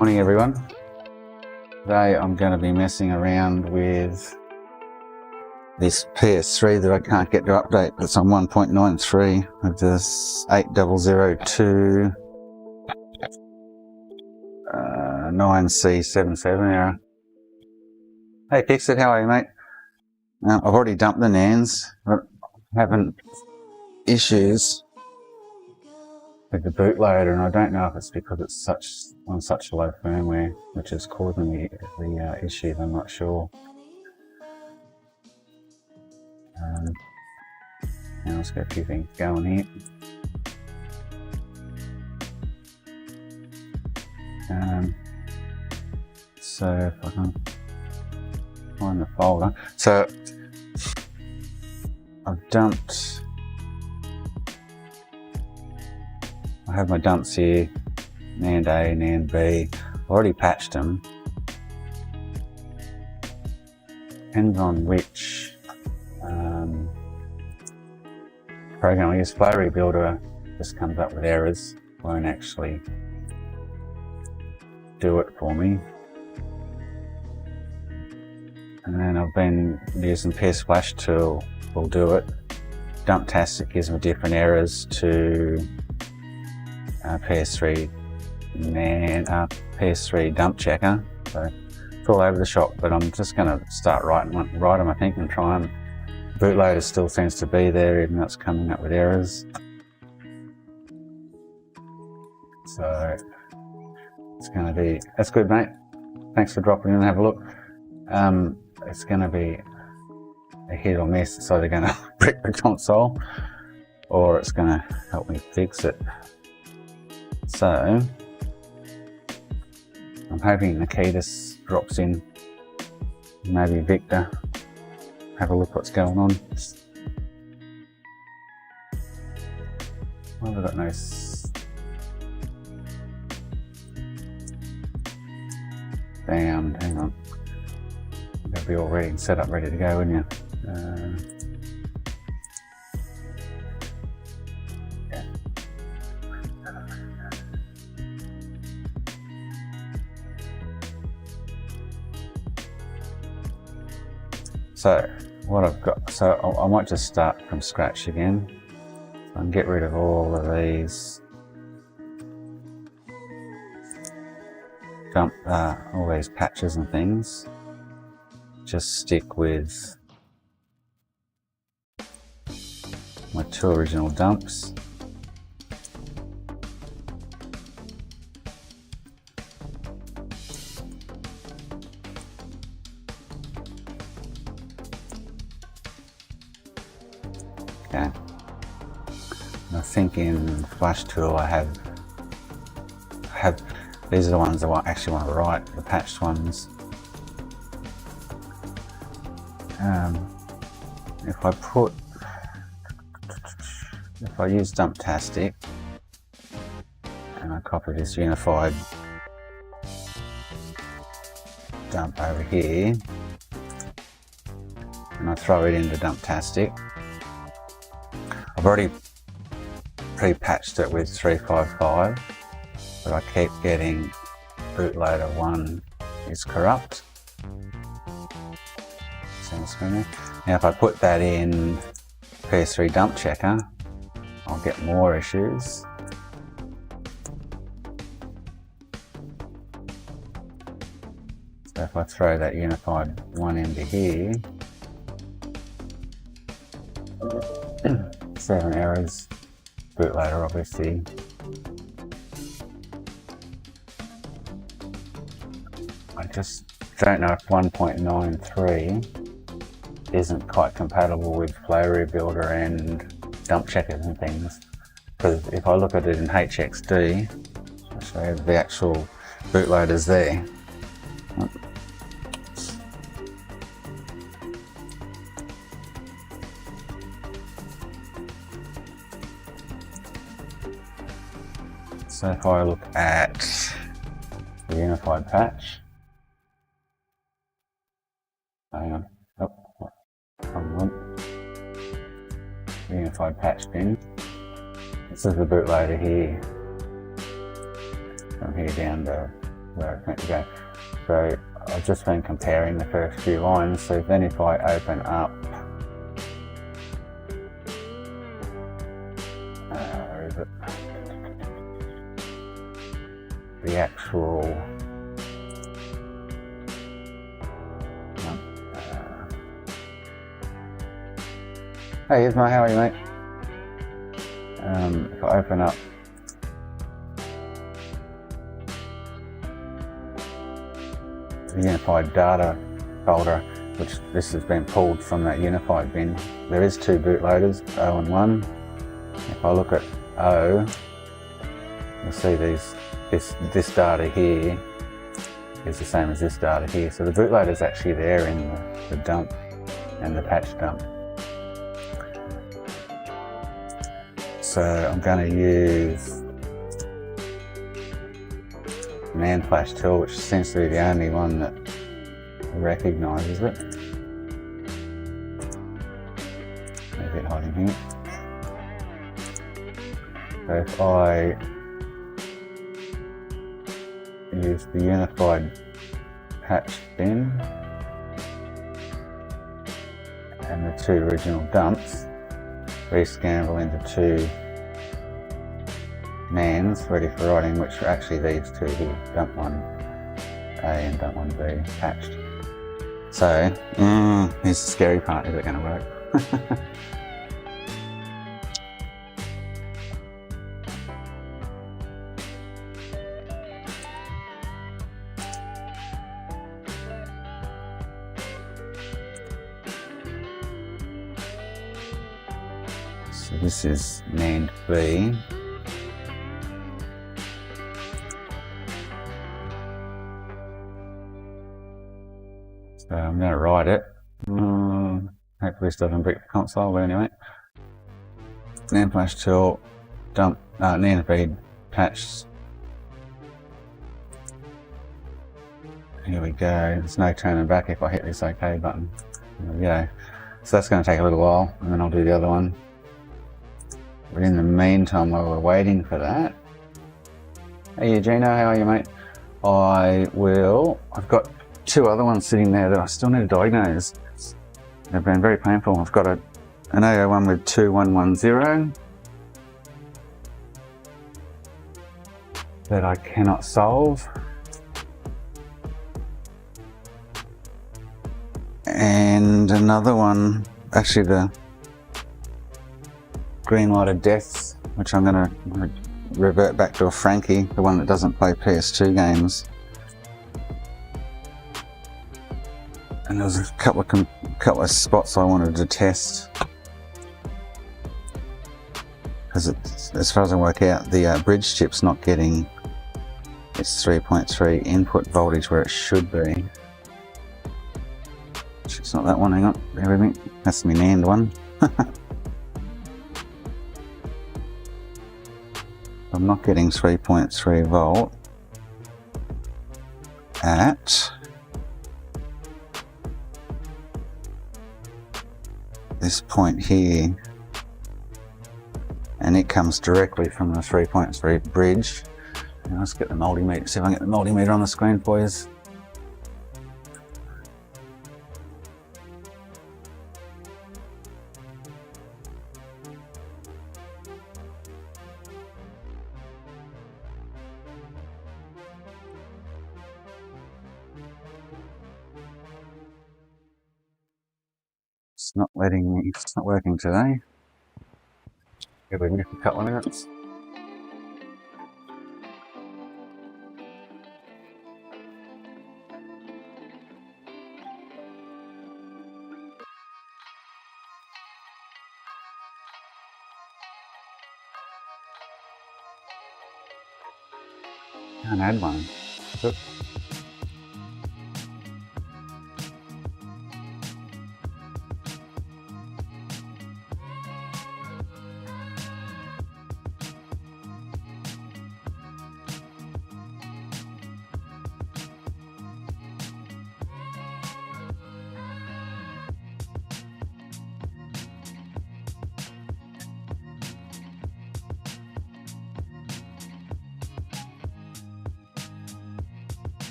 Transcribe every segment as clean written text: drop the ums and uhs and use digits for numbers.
Morning everyone. Today I'm going to be messing around with this PS3 that I can't get to update. It's on 1.93 with this 8002 9C77 error. Hey Pixit, how are you mate? I've already dumped the NANDs, but having issues with the bootloader, and I don't know if it's because it's on such a low firmware which is causing the issues. I'm not sure. Now let's get a few things going here. So if I can find the folder, so I've dumped. I have my dumps here, NAND A, NAND B. I've already patched them. Depends on which program I use. Flow Rebuilder just comes up with errors, won't actually do it for me. And then I've been using PS Flash tool, will do it. Dumptastic gives me different errors to PS3 NAND, PS3 dump checker. So it's all over the shop, but I'm just going to start writing them, I think, and try them. Bootloader still seems to be there, even though it's coming up with errors. So it's going to be, that's good mate. Thanks for dropping in and have a look. It's going to be a hit or miss. It's either going to brick the console or it's going to help me fix it. So I'm hoping Nikitas drops in, maybe Victor, have a look what's going on. Well, I've got no sound, hang on. They'll be all ready, set up, ready to go, wouldn't you? Yeah. So what I've got, so I might just start from scratch again. So I can get rid of all of these all these patches and things. Just stick with my two original dumps. Okay. And I think in Flash Tool I have these are the ones I actually want to write, the patched ones. If I use Dumptastic and I copy this unified dump over here and I throw it into Dumptastic, I've already pre-patched it with 355, but I keep getting bootloader 1 is corrupt. Now if I put that in PS3 dump checker, I'll get more issues. So if I throw that unified 1 into here, 7 errors, bootloader obviously. I just don't know if 1.93 isn't quite compatible with Flow Rebuilder and dump checkers and things. Because if I look at it in HXD, I'll show you the actual bootloaders there. So if I look at the unified patch, hang on, unified patch bin. This is the bootloader here, from here down to where it's meant to go. So I've just been comparing the first few lines. So then if I open up, where is it? The actual hey Isma, how are you, mate? If I open up the unified data folder, which this has been pulled from that unified bin, there is two bootloaders, O and 1. If I look at O, you'll see this data here is the same as this data here. So the bootloader is actually there in the dump and the patch dump. So I'm going to use NAND flash tool, which seems to be the only one that recognises it. Maybe it hiding here. So if I use the unified patch bin and the two original dumps, rescramble into two NANDs ready for writing, which are actually these two here, dump 1A and dump 1B patched. So, here's the scary part, is it going to work? So this is NAND B. So I'm going to write it. Hopefully this doesn't break the console, but anyway. NAND flash tool, dump, NAND B patched. Here we go. There's no turning back if I hit this OK button. There we go. So that's going to take a little while, and then I'll do the other one. But in the meantime, while we're waiting for that, hey Eugenia, how are you, mate? I've got two other ones sitting there that I still need to diagnose. They've been very painful. I've got an AO one with 2110 that I cannot solve. And another one, actually the green light of death, which I'm going to revert back to a Frankie, the one that doesn't play PS2 games. And there was a couple of spots I wanted to test, because as far as I work out, the bridge chip's not getting its 3.3 input voltage where it should be. It's not that one, hang on, bear with me. That's my NAND one. I'm not getting 3.3 volt at this point here, and it comes directly from the 3.3 bridge. Now let's get the multimeter, see if I can get the multimeter on the screen for you. It's not letting me, it's not working today. Give me a couple of minutes. Can't add one. Oops.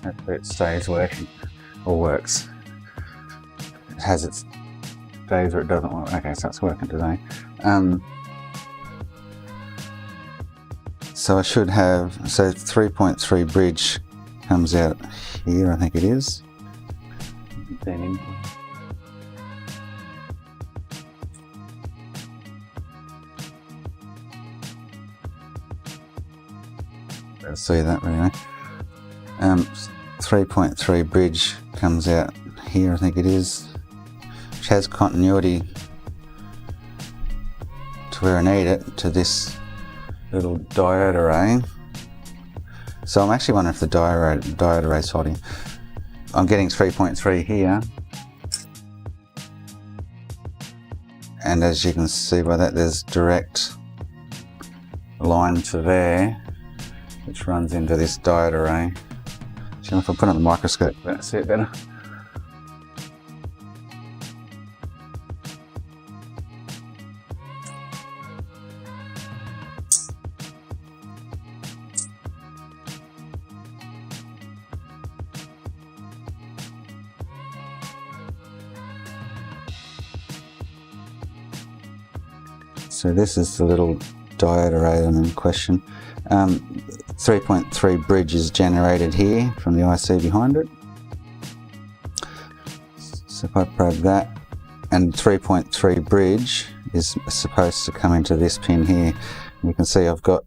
Hopefully it stays working, or works. It has its days where it doesn't work. Okay, so it's working today. So I should have, so 3.3 bridge comes out here, I think it is. I'll see that anyway. 3.3 bridge comes out here, I think it is, which has continuity to where I need it, to this little diode array. So I'm actually wondering if the diode array is holding. I'm getting 3.3 here, and as you can see by that, there's direct line to there, which runs into this diode array. So if I put it on the microscope, let's see it better. So this is the little diode array in question. 3.3 bridge is generated here from the IC behind it. So if I probe that, and 3.3 bridge is supposed to come into this pin here. You can see I've got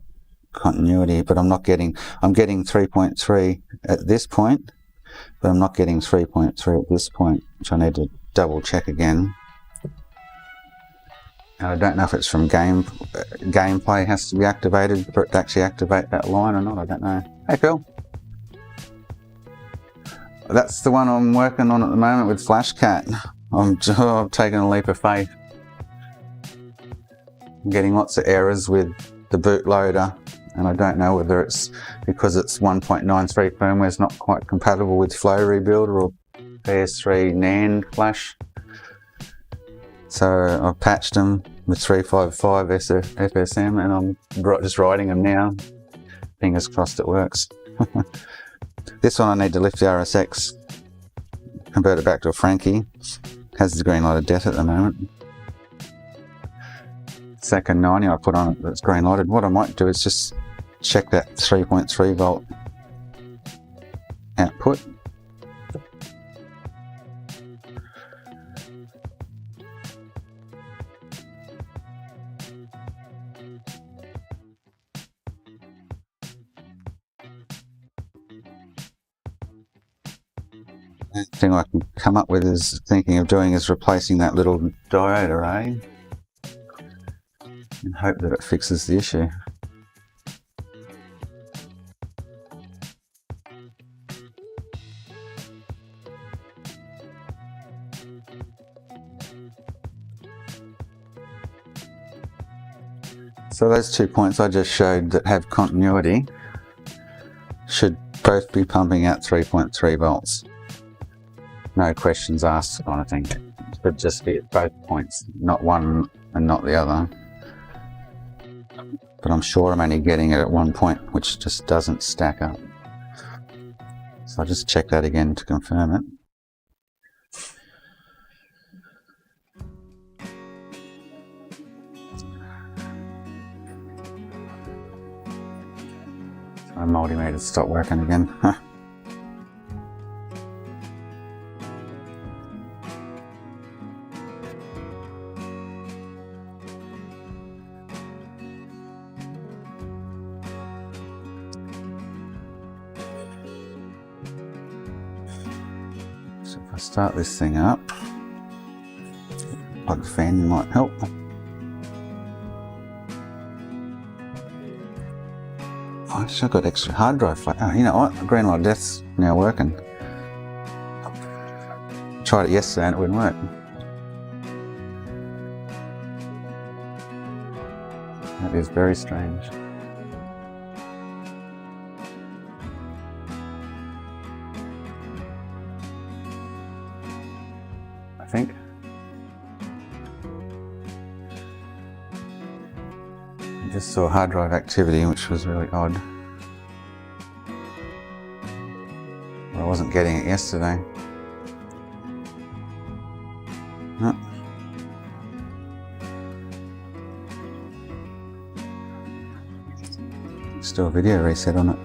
continuity, but I'm getting 3.3 at this point, but I'm not getting 3.3 at this point, which I need to double check again. And I don't know if it's from gameplay has to be activated for it to actually activate that line or not, I don't know. Hey Phil. That's the one I'm working on at the moment with Flashcat. I'm taking a leap of faith. I'm getting lots of errors with the bootloader, and I don't know whether it's because it's 1.93 firmware is not quite compatible with Flow Rebuilder or PS3 NAND flash. So I've patched them with 355 FSM, and I'm just writing them now. Fingers crossed it works. This one I need to lift the RSX, convert it back to a Frankie. Has the green light of death at the moment. Second 90 I put on it that's green lighted. What I might do is just check that 3.3 volt output. The thing I can come up with is thinking of doing is replacing that little diode array and hope that it fixes the issue. So those 2 points I just showed that have continuity should both be pumping out 3.3 volts. No questions asked kind of thing. It should just be at both points, not one and not the other. But I'm sure I'm only getting it at one point, which just doesn't stack up. So I'll just check that again to confirm it. So my multimeter stopped working again. So if I start this thing up, plug the fan might help. Oh, actually I've got extra hard drive flash. Oh, you know what? The green light of death's now working. Tried it yesterday and it wouldn't work. That is very strange. I think. I just saw hard drive activity, which was really odd. wasn't getting it yesterday. No. Still a video reset on it.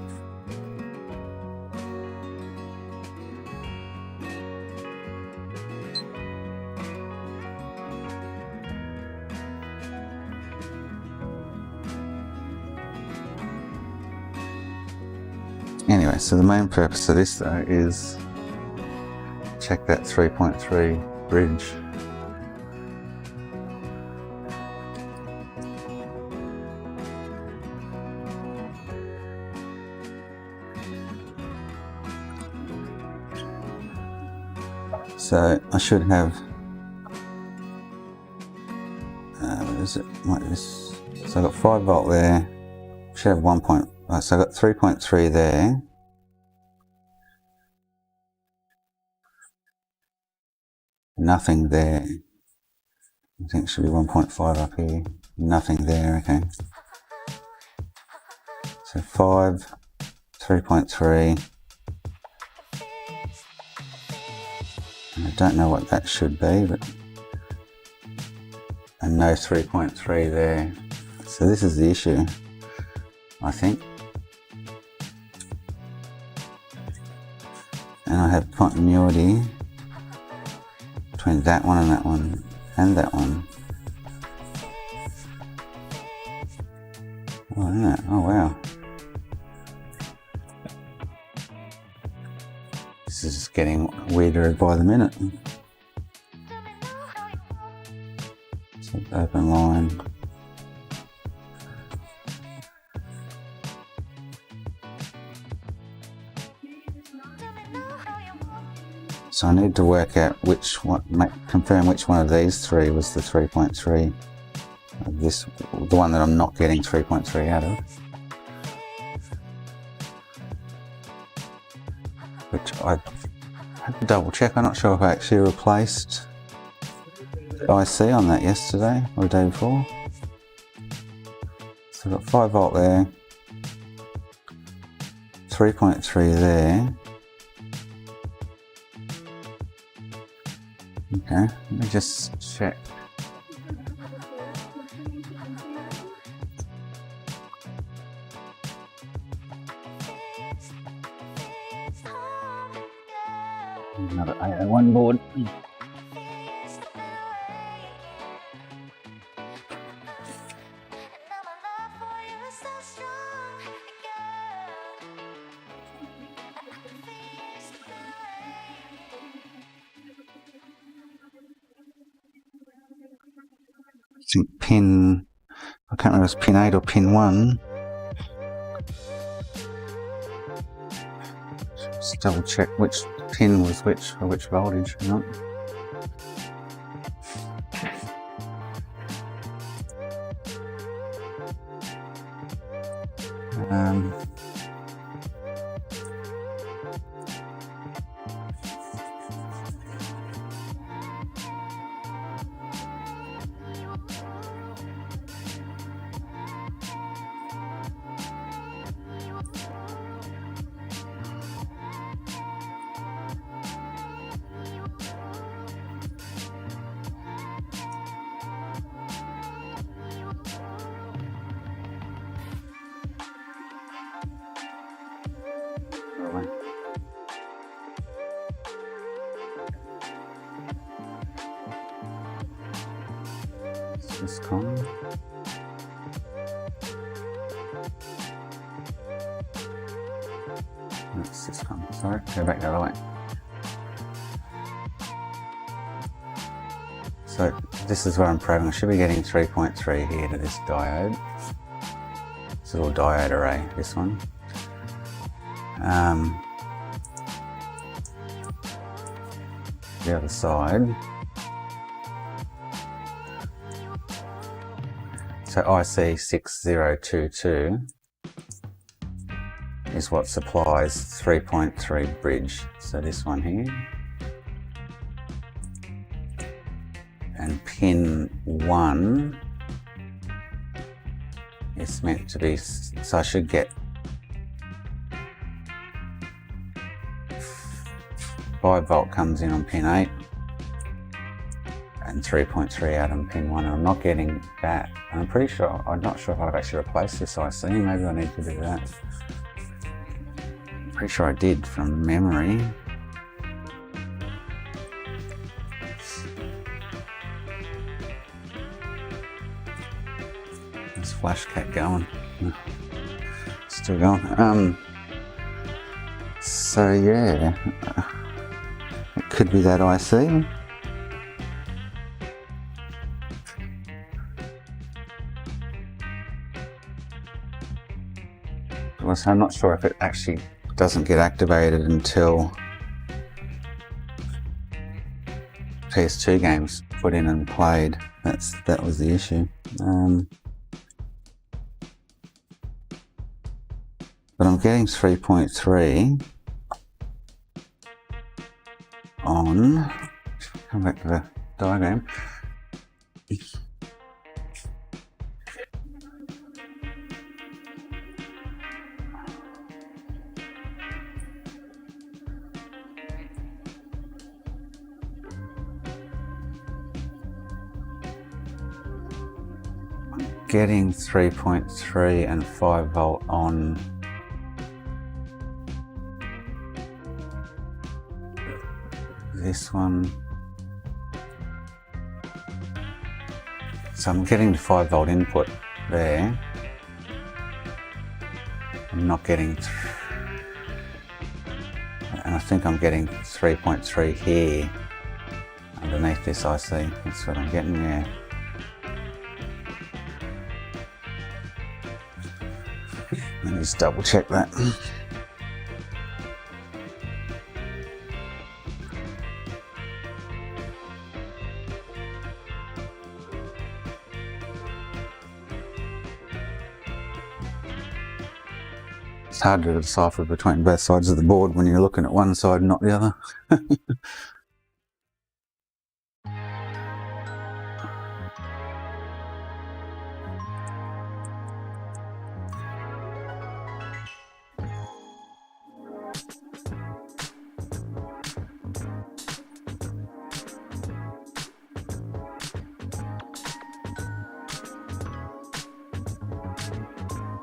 Anyway, so the main purpose of this though is check that 3.3 bridge. So I should have, what is it, like this. So I've got 5 volt there, should have 1 point, so I've got 3.3 there. Nothing there. I think it should be 1.5 up here. Nothing there, okay. So 5, 3.3. I don't know what that should be, but and no 3.3 there. So this is the issue, I think. And I have continuity between that one and that one and that one. Oh, isn't it? Oh wow. This is just getting weirder by the minute. So open line. So I need to work out which one, confirm which one of these three was the 3.3. This, the one that I'm not getting 3.3 out of. Which I had to double check. I'm not sure if I actually replaced the IC on that yesterday or the day before. So I've got 5 volt there, 3.3 there. Okay, let me just check. Another 801 board. I think pin, I can't remember if it's pin 8 or pin 1. Just double check which pin was which or which voltage or not. This column. That's this column. Sorry, go back the other way. So this is where I'm probing. I should be getting 3.3 here to this diode. This little diode array, this one. The other side. So IC6022 is what supplies 3.3 bridge. So this one here. And pin 1 is meant to be, so I should get 5 volt comes in on pin 8 and 3.3 out on pin 1, and I'm not getting that. I'm pretty sure, I'm not sure if I've actually replaced this IC, maybe I need to do that. Pretty sure I did from memory. This flash cat going. Still going. So yeah, it could be that IC. So I'm not sure if it actually doesn't get activated until PS2 games put in and played. That was the issue. But I'm getting 3.3 on, come back to the diagram. Getting 3.3 and 5 volt on this one. So I'm getting the 5 volt input there. I'm not getting, and I think I'm getting 3.3 here underneath this IC. That's what I'm getting there. Let me just double check that. It's hard to decipher between both sides of the board when you're looking at one side and not the other.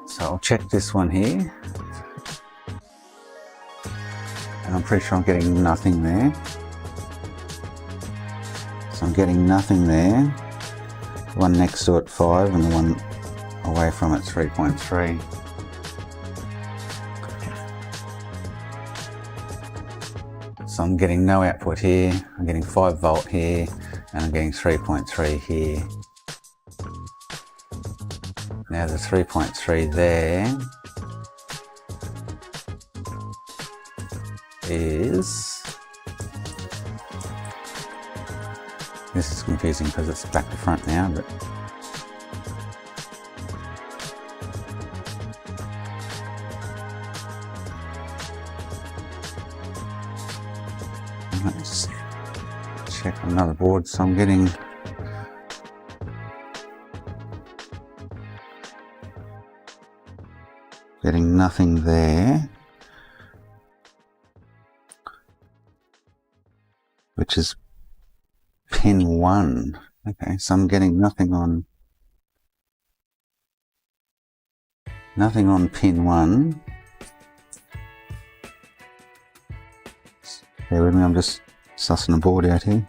So I'll check this one here, and I'm pretty sure I'm getting nothing there. So I'm getting nothing there. The one next to it 5 and the one away from it 3.3. So I'm getting no output here, I'm getting 5 volt here, and I'm getting 3.3 here. Now the 3.3 there is, this is confusing because it's back to front now, but let's check another board. So I'm getting nothing there, which is pin 1. Okay, so I'm getting nothing on pin 1. Bear with me, I'm just sussing the board out here.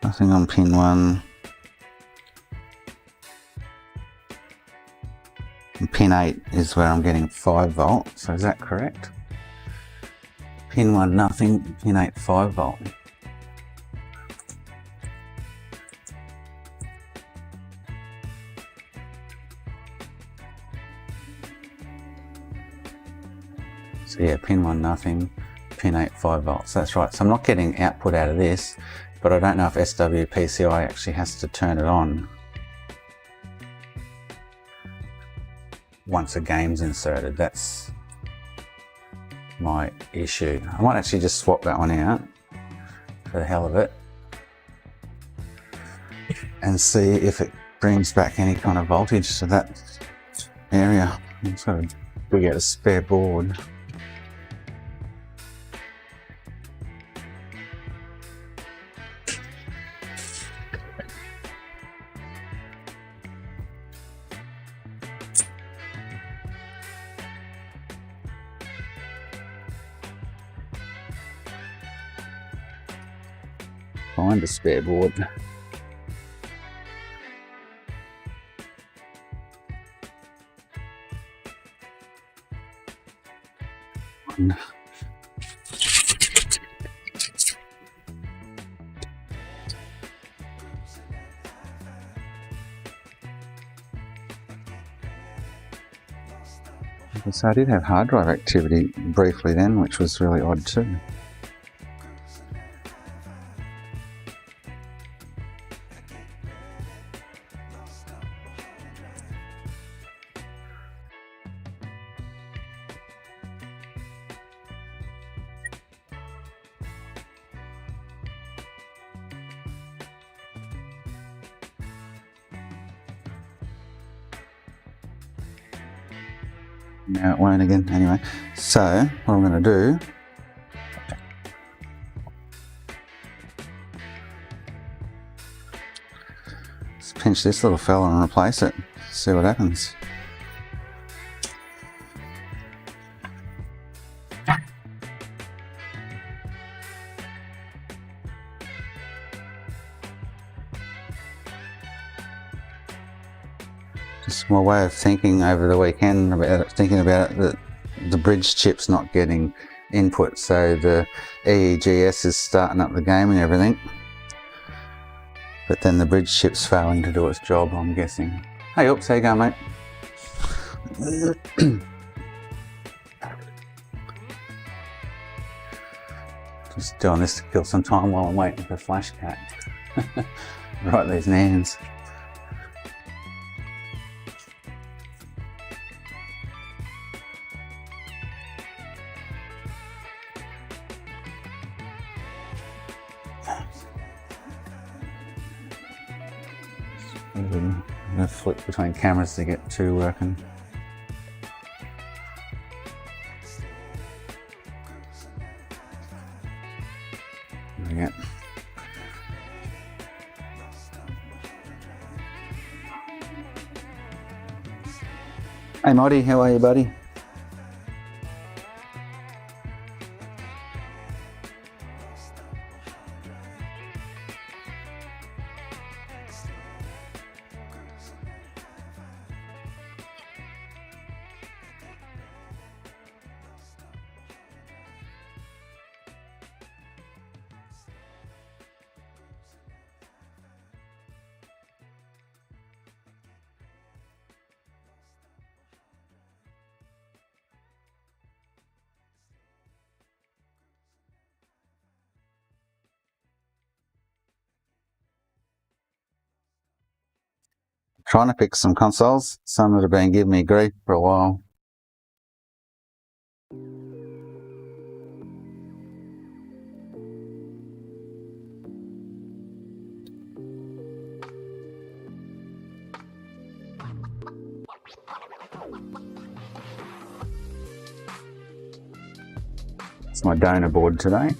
Nothing on pin 1. And pin 8 is where I'm getting 5 volt, so is that correct? Pin 1 nothing, pin 8 5 volt. So yeah, pin 1 nothing, pin 8 5 volts, that's right. So I'm not getting output out of this, but I don't know if SWPCI actually has to turn it on once a game's inserted. That's my issue. I might actually just swap that one out for the hell of it and see if it brings back any kind of voltage to that area. I'm just going to we get a spare board. Find a spare board. So I did have hard drive activity briefly then, which was really odd too. Now it won't again. Anyway, so what I'm going to do is pinch this little fella and replace it. See what happens. Just my way of thinking over the weekend about it, thinking about it, that the bridge chip's not getting input, so the EEGS is starting up the game and everything, but then the bridge chip's failing to do its job, I'm guessing. Hey, oops, how you going, mate? Just doing this to kill some time while I'm waiting for Flashcat. Write these NANDs. I'm going to flip between cameras to get two working. There we go. Hey Marty, how are you, buddy? Trying to fix some consoles, some that have been giving me grief for a while. It's my donor board today.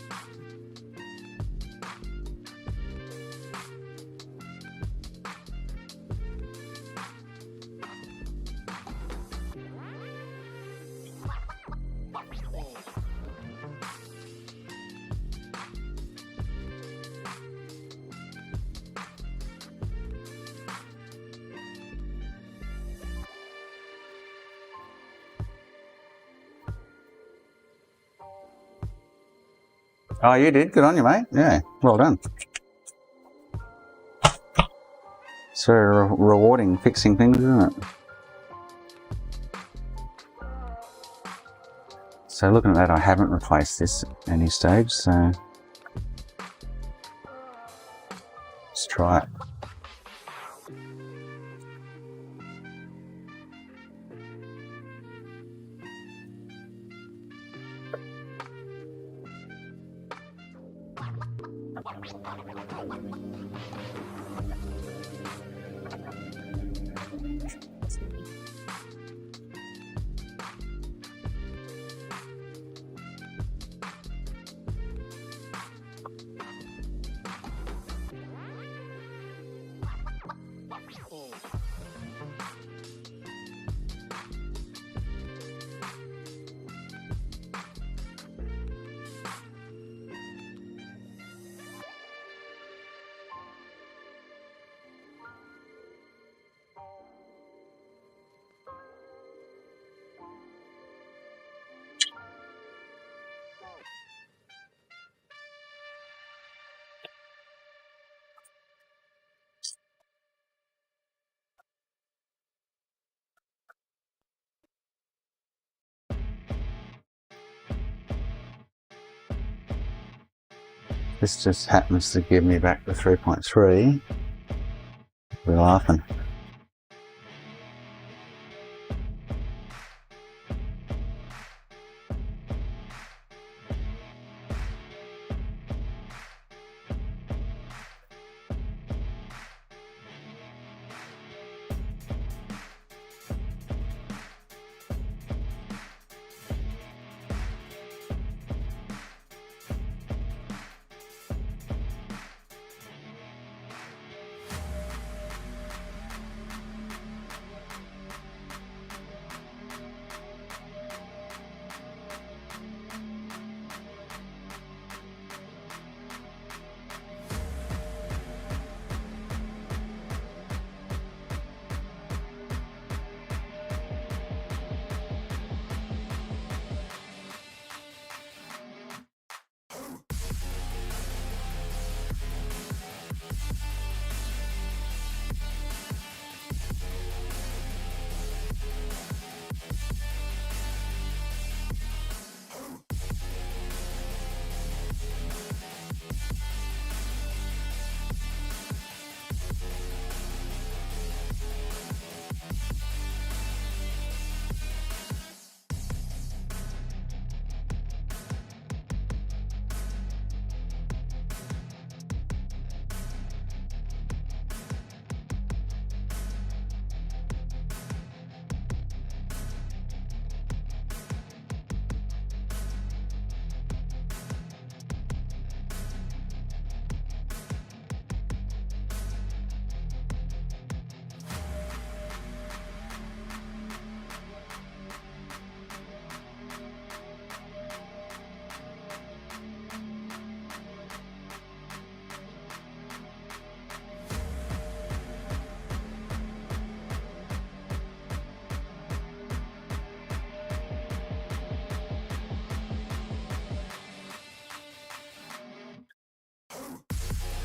Oh, you did? Good on you, mate. Yeah, well done. It's very rewarding fixing things, isn't it? So looking at that, I haven't replaced this at any stage, so let's try it. This just happens to give me back the 3.3. We're laughing.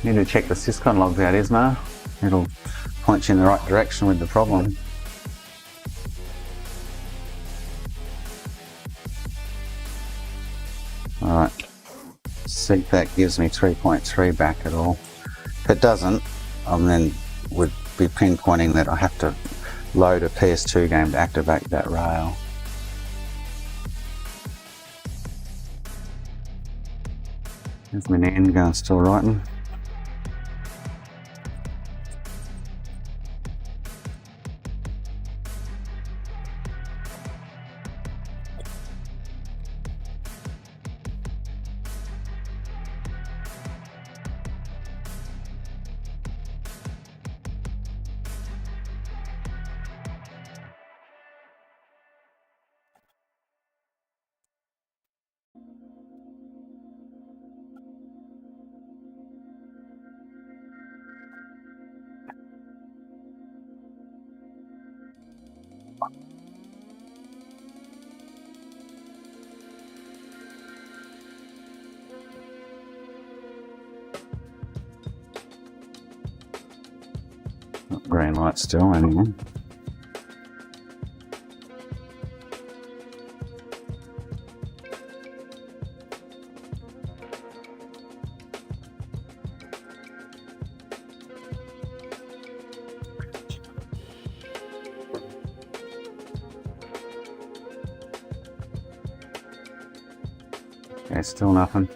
Need to check the syscon logs out, Isma. It'll point you in the right direction with the problem. Alright, see if that gives me 3.3 back at all. If it doesn't, I then would be pinpointing that I have to load a PS2 game to activate that rail. There's my NAND gun still writing. Green light still, anyway. Okay, still nothing.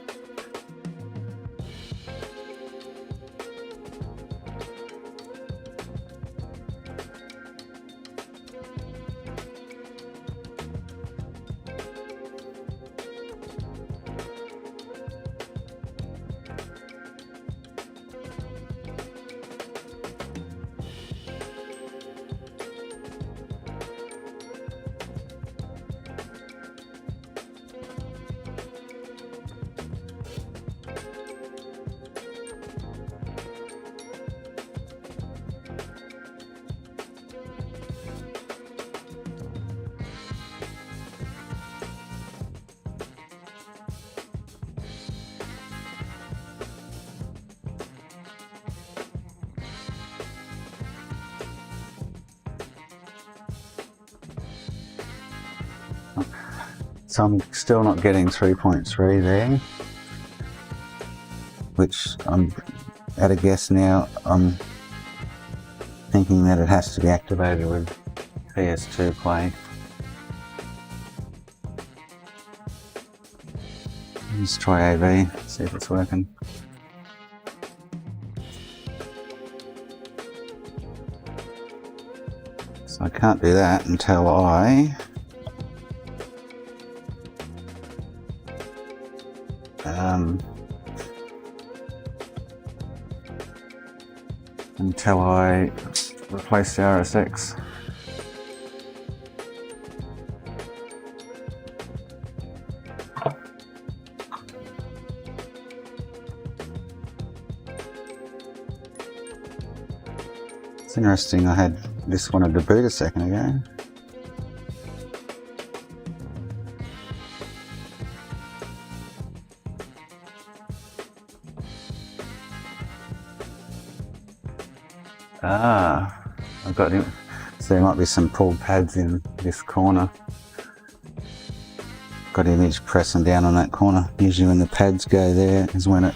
So I'm still not getting 3.3 there. which I'm at a guess now. I'm thinking that it has to be activated with PS2 Play. Let's try AV, see if it's working. So I can't do that until I replace the RSX. It's interesting, I had this wanted to boot a second ago. I've got him. So there might be some pulled pads in this corner. Got image pressing down on that corner. Usually when the pads go there is when it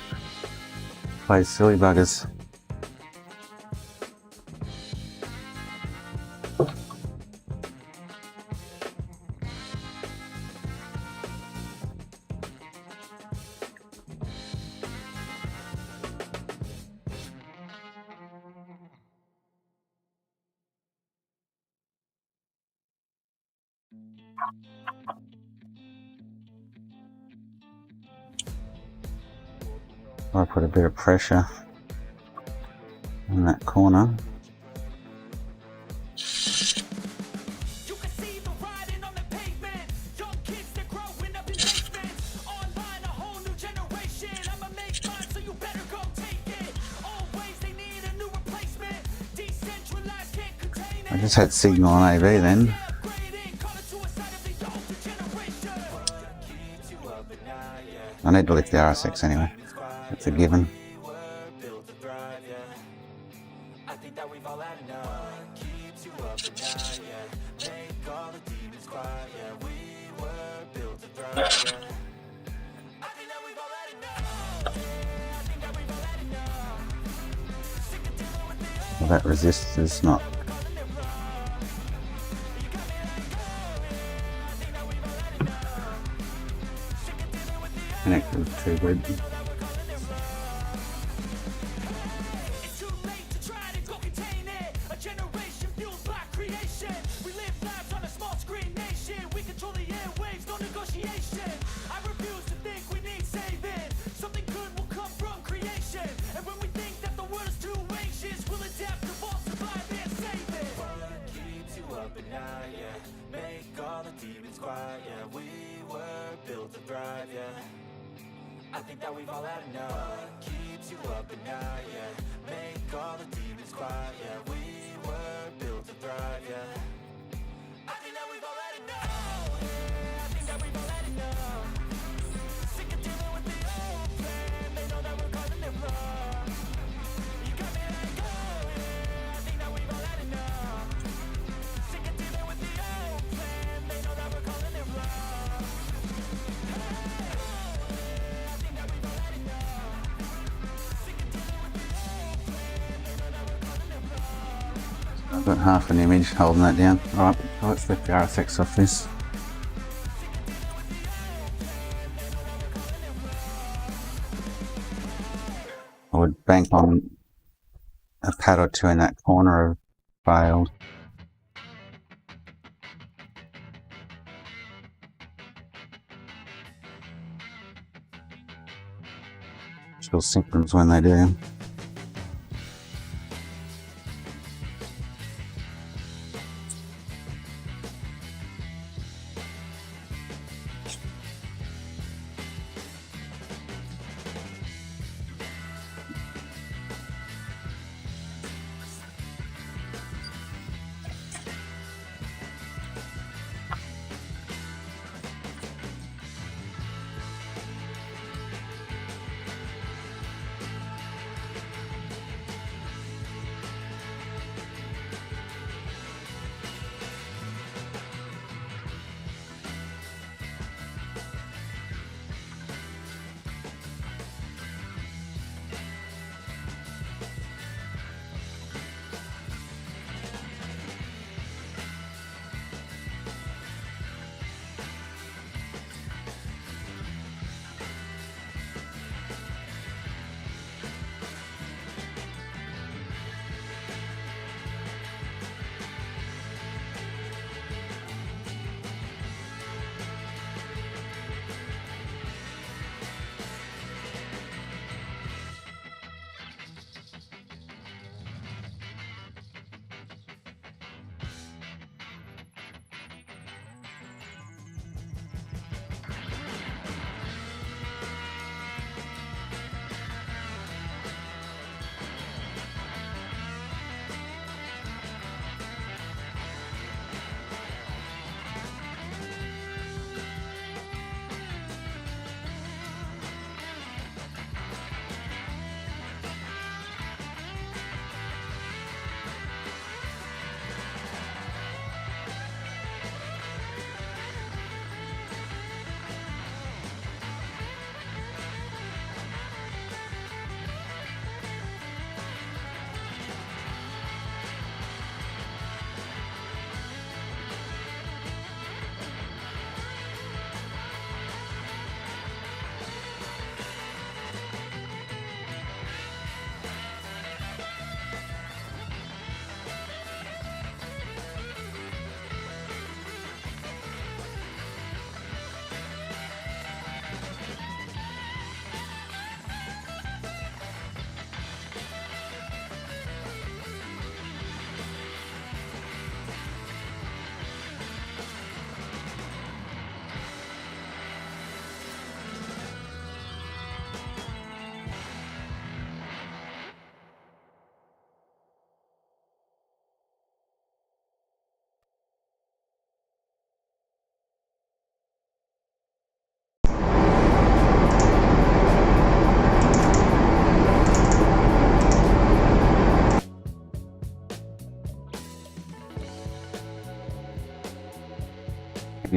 plays silly buggers. I put a bit of pressure in that corner. I just had signal on AV then. I need to lift the RSX anyway. It's a given. Well, that resistor's not connected too good. I think that we've all had enough. What keeps you up at night, yeah. Make all the demons quiet, yeah. We were built to thrive, yeah. I think that we've all had enough. Yeah, I think that we've all had enough. Sick of dealing with the old plan. They know that we're causing it wrong. You got me like, oh yeah. I think that we've all had enough. Sick of dealing with the old plan. They know that we're causing it wrong. I've got half an image holding that down. Alright, let's lift the RSX off this. I would bank on a pad or two in that corner have failed. Still symptoms when they do.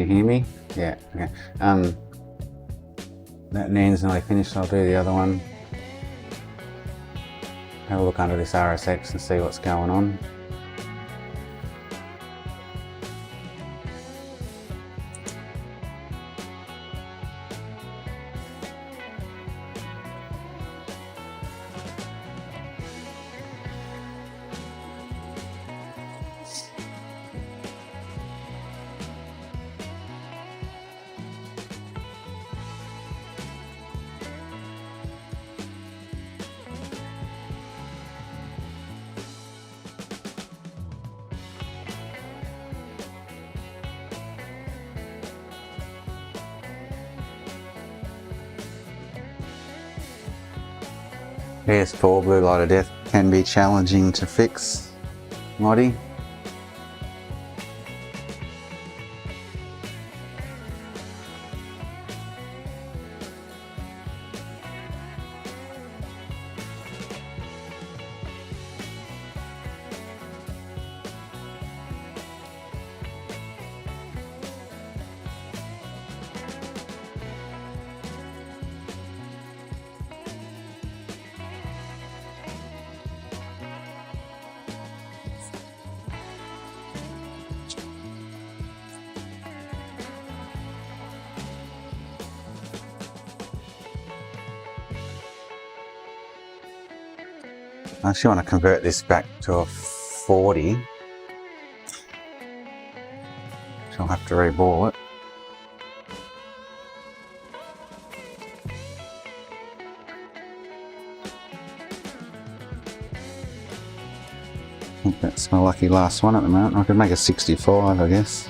you hear me? Yeah, okay. That NAND's nearly finished, I'll do the other one. Have a look under this RSX and see what's going on. PS4 bootloader death can be challenging to fix, Moddy. I actually want to convert this back to a 40. So I'll have to reball it. I think that's my lucky last one at the moment. I could make a 65, I guess.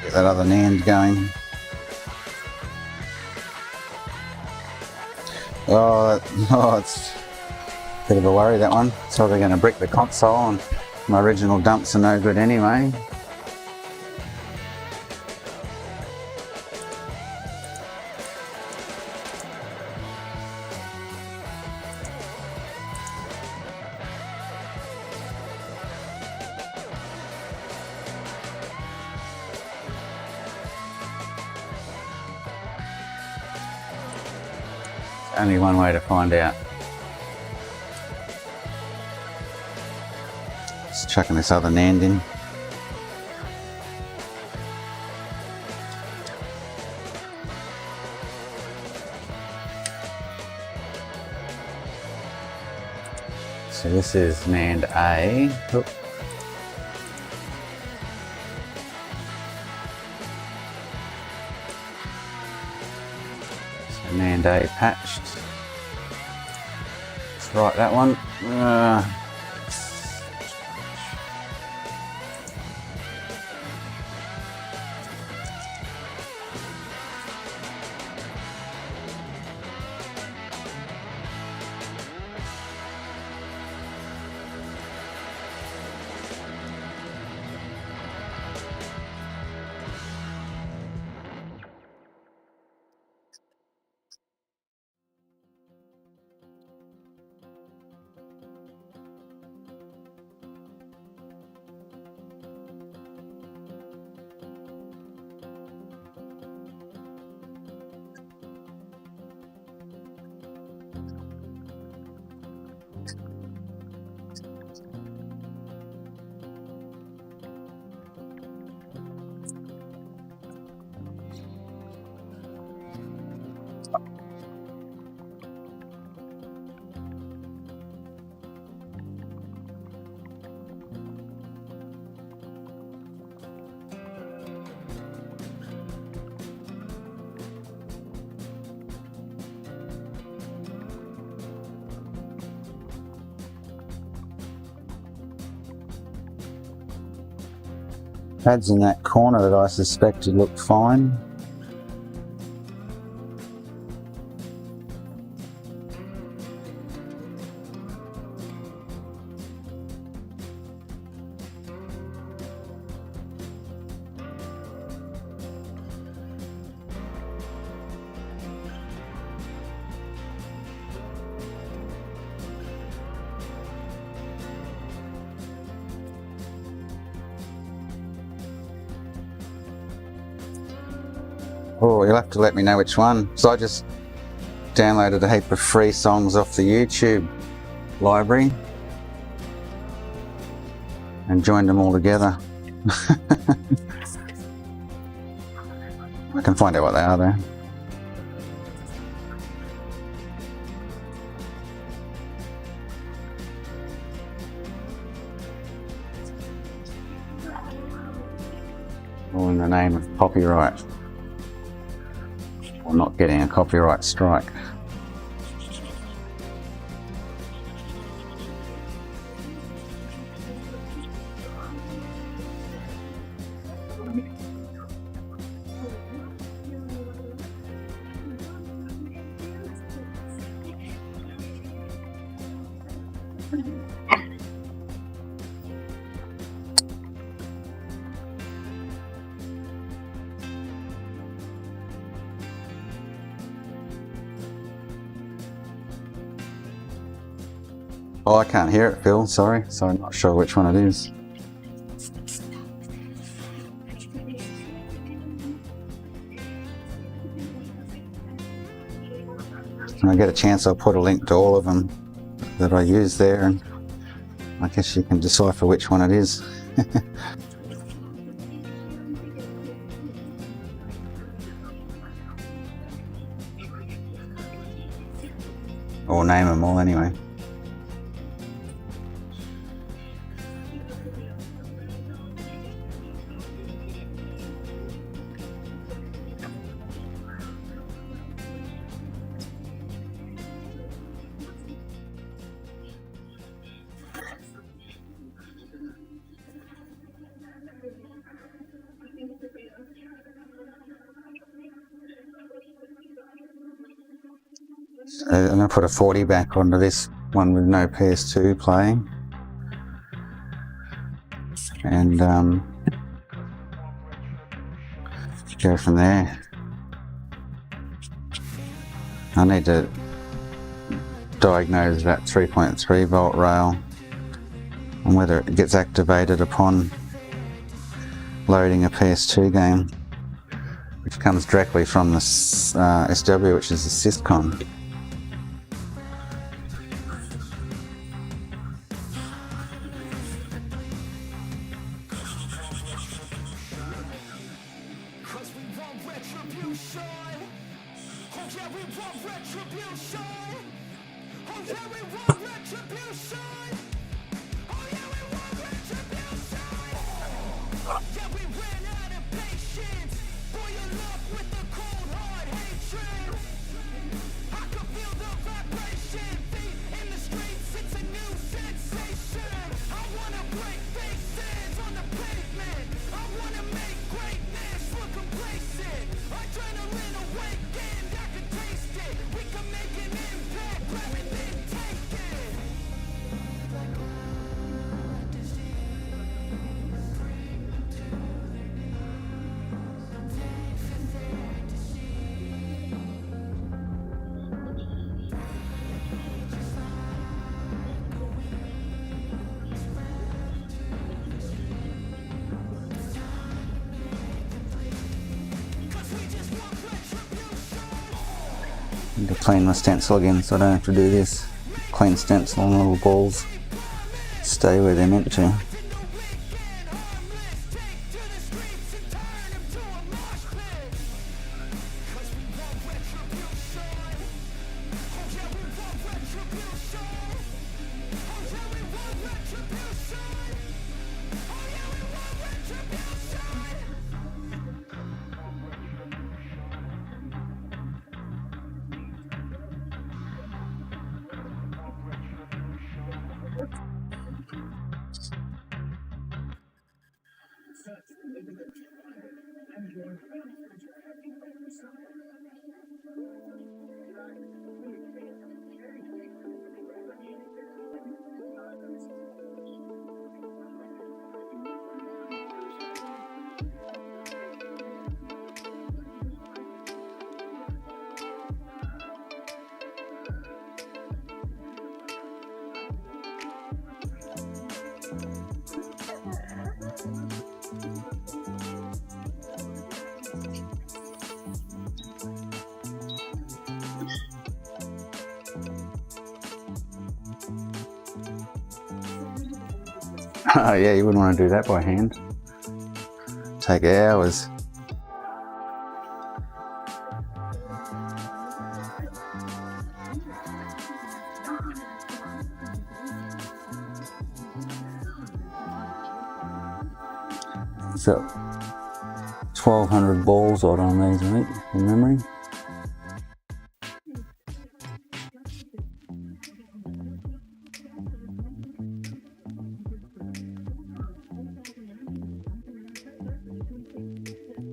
Get that other NAND going. Oh, it's a bit of a worry, that one. It's probably going to brick the console, and my original dumps are no good anyway. Only one way to find out. Just chucking this other NAND in. So this is NAND A. Oop. So NAND A patched. Let's write that one. Pads in that corner that I suspected looked fine. Oh, you'll have to let me know which one. So I just downloaded a heap of free songs off the YouTube library and joined them all together. I can find out what they are though. All in the name of copyright. Or not getting a copyright strike. Oh, I can't hear it, Phil, sorry, so I'm not sure which one it is. When I get a chance, I'll put a link to all of them that I use there, and I guess you can decipher which one it is. Or name them all anyway. I'm going to put a 40 back onto this one with no PS2 playing, and go from there. I need to diagnose that 3.3 volt rail and whether it gets activated upon loading a PS2 game, which comes directly from the SW, which is the SysCon. Need to clean my stencil again so I don't have to do this. Clean stencil and little balls stay where they're meant to. Oh yeah, you wouldn't want to do that by hand. Take hours. So 1,200 balls odd on these, I think, from memory.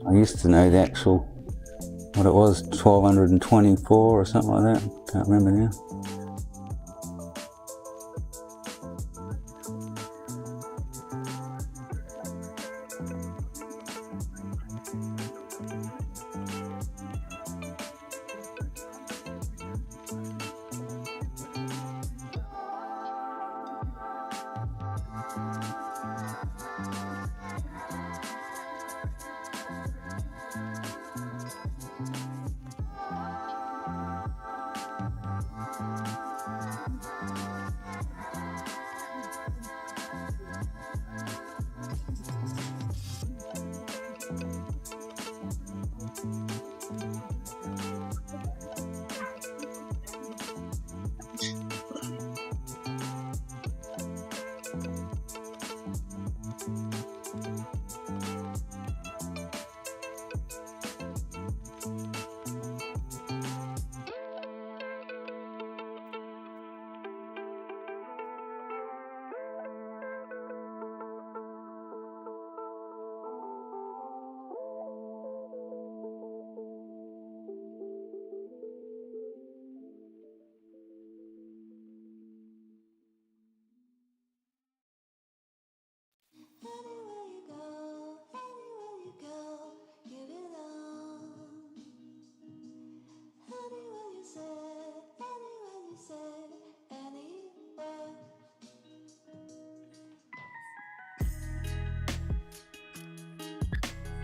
I used to know the actual, what it was, 1,224 or something like that. Can't remember now.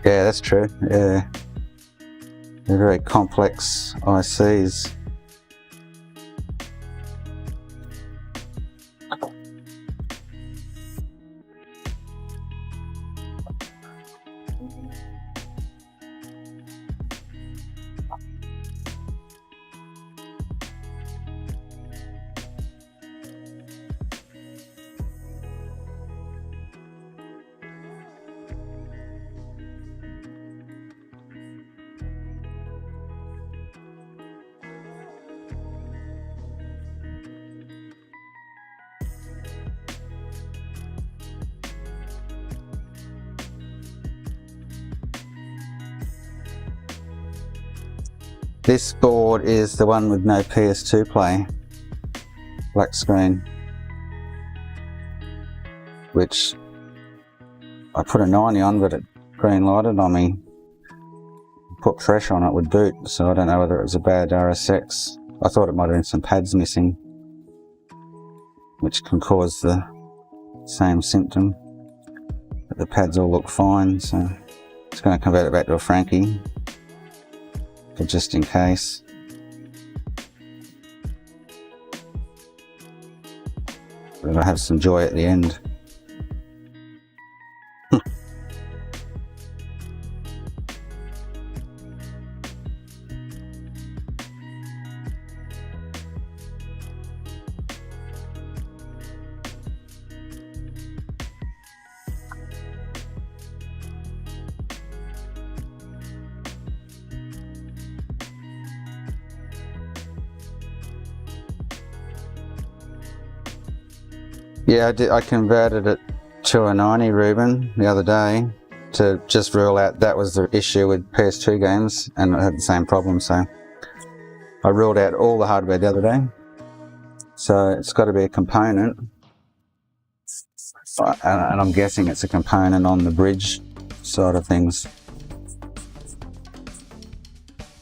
Yeah, that's true. Yeah, they're very complex ICs. This board is the one with no PS2 play, black screen, which I put a 90 on, but it green lighted on me. Put pressure on it would boot, so I don't know whether it was a bad RSX. I thought it might have been some pads missing, which can cause the same symptom. But the pads all look fine, so it's going to convert it back to a Frankie, but just in case. But I have some joy at the end. Yeah, I converted it to a 90 Reuben the other day to just rule out that was the issue with PS2 games, and I had the same problem, so I ruled out all the hardware the other day. So it's got to be a component, and I'm guessing it's a component on the bridge side of things.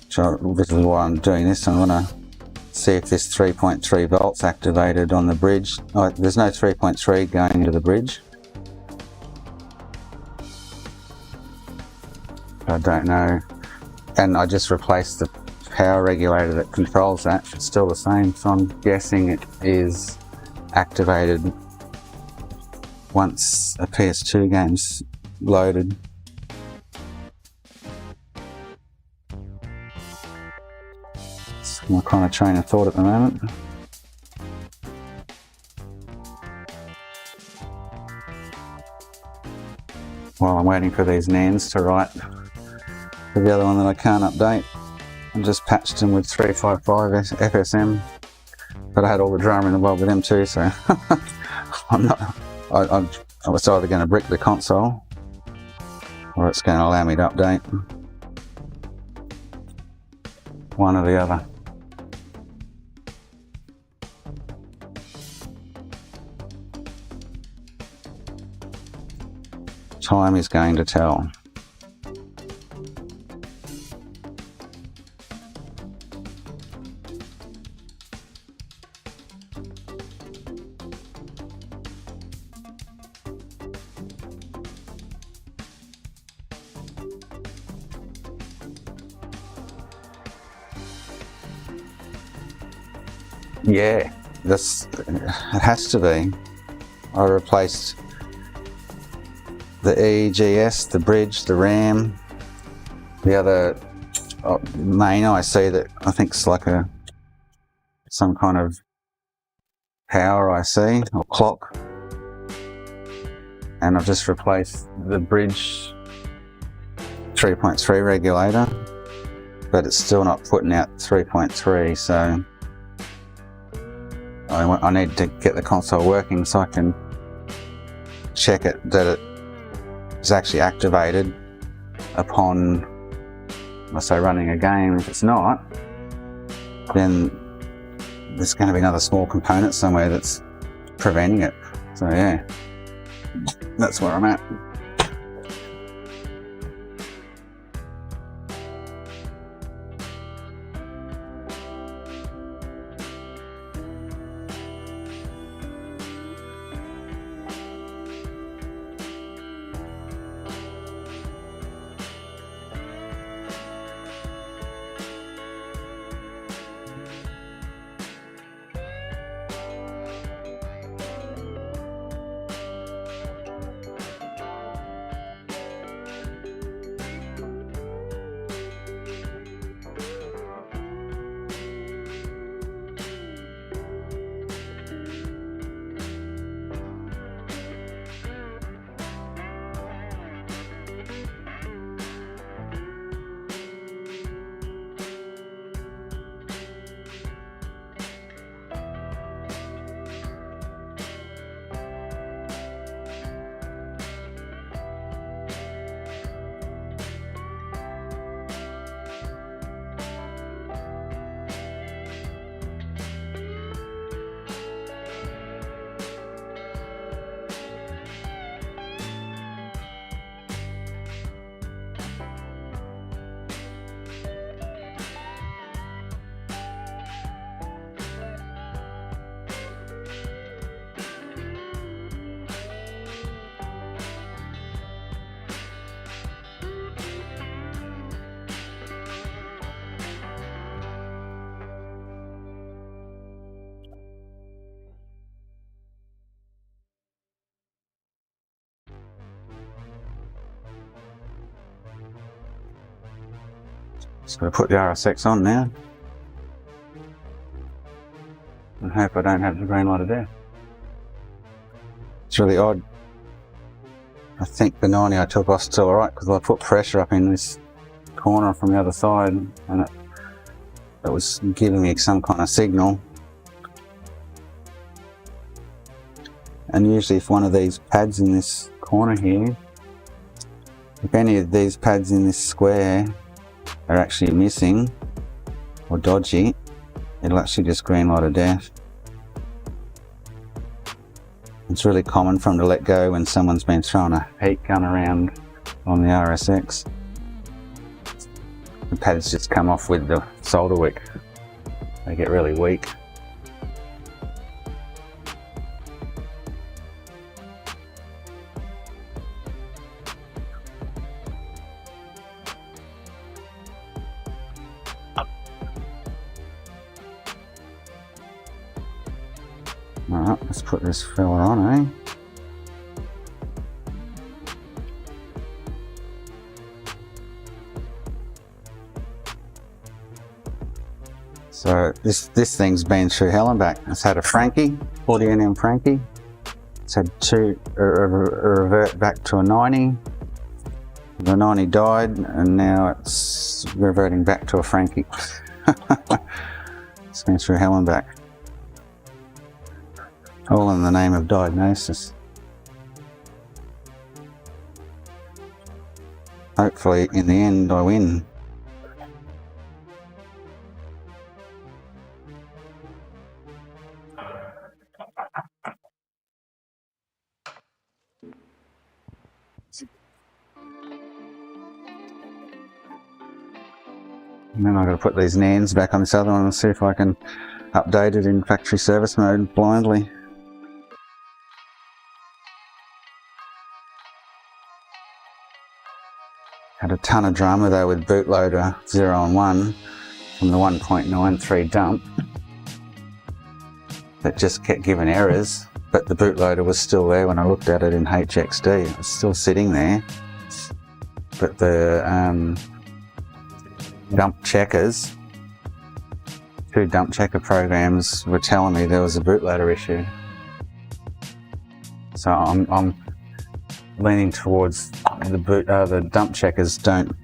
So this is why I'm doing this. I want to see if this 3.3 volts activated on the bridge. Oh, there's no 3.3 going into the bridge. I don't know. And I just replaced the power regulator that controls that. It's still the same, so I'm guessing it is activated once a PS2 game's loaded. It's my kind of train of thought at the moment. While I'm waiting for these NANDs to write for the other one that I can't update, I just patched them with 355 FSM, but I had all the drama involved with them too, so I was either going to brick the console or it's going to allow me to update. One or the other. Time is going to tell. Yeah, it has to be. I replaced the EGS, the bridge, the RAM, the other main IC that I think is like some kind of power IC or clock, and I've just replaced the bridge 3.3 regulator, but it's still not putting out 3.3, so I need to get the console working so I can check it that it is actually activated upon, let's say, running a game. If it's not, then there's going to be another small component somewhere that's preventing it. So yeah, that's where I'm at. Just got to put the RSX on now and hope I don't have the green light of death. It's really odd. I think the 90 I took off still alright because I put pressure up in this corner from the other side and it was giving me some kind of signal. And usually if one of these pads in this corner here, if any of these pads in this square are actually missing or dodgy, it'll actually just green light of death. It's really common for them to let go when someone's been throwing a heat gun around on the RSX. The pads just come off with the solder wick. They get really weak. Alright, let's put this fella on, eh? So this thing's been through hell and back. It's had a Frankie, 40 NM Frankie. It's had two revert back to a 90. The 90 died and now it's reverting back to a Frankie. It's been through hell and back. All in the name of diagnosis. Hopefully in the end I win. And then I've got to put these NANDs back on this other one and see if I can update it in factory service mode blindly. Had a ton of drama though with bootloader 0 and 1 from the 1.93 dump that just kept giving errors, but the bootloader was still there when I looked at it in HXD. It was still sitting there, but the dump checkers, two dump checker programs were telling me there was a bootloader issue. So I'm leaning towards the dump checkers don't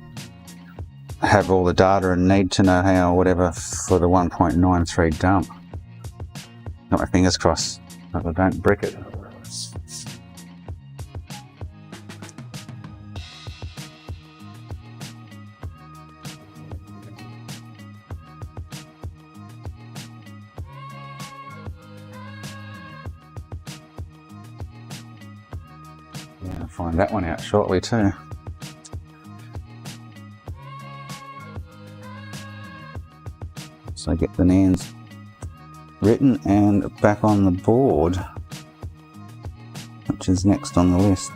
have all the data and need to know how whatever for the 1.93 dump. Got my fingers crossed that I don't brick it. I'll find that one out shortly too. So get the NANDs written and back on the board, which is next on the list.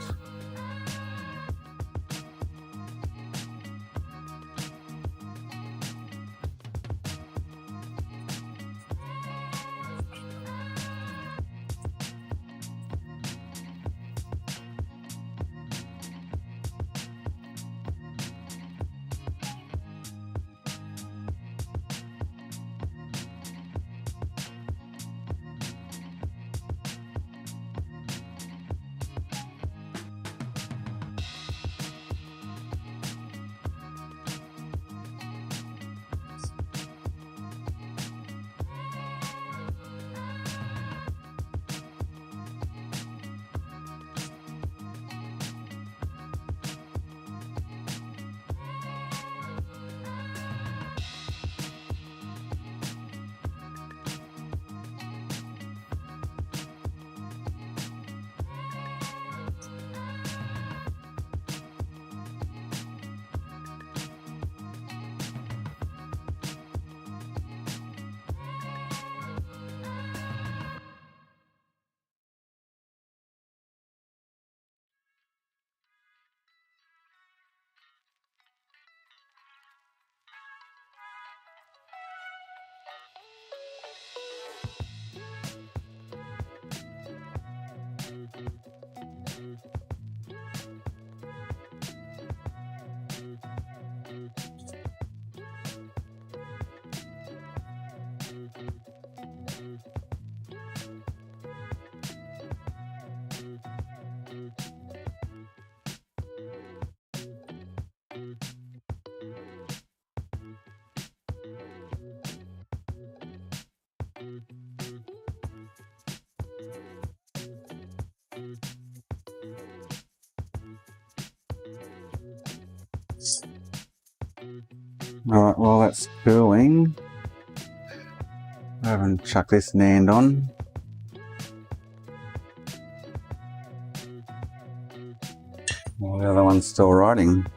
Alright, while that's cooling, I haven't chucked this NAND on. While the other one's still writing.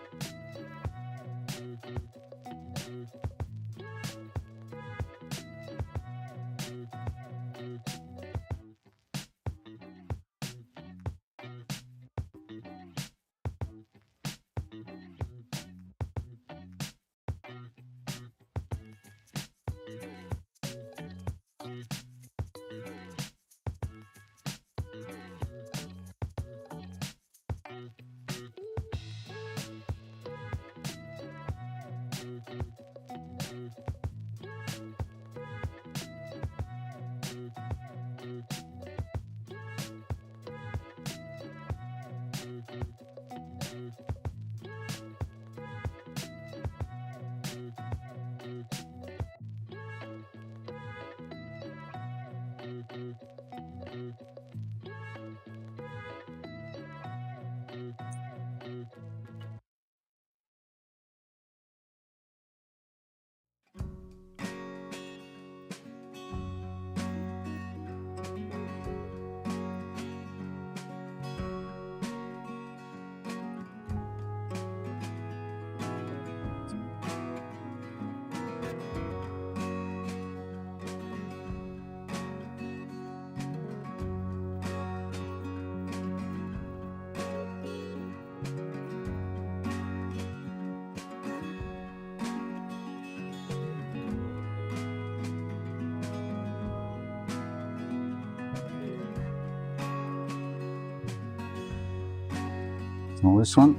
Well, this one,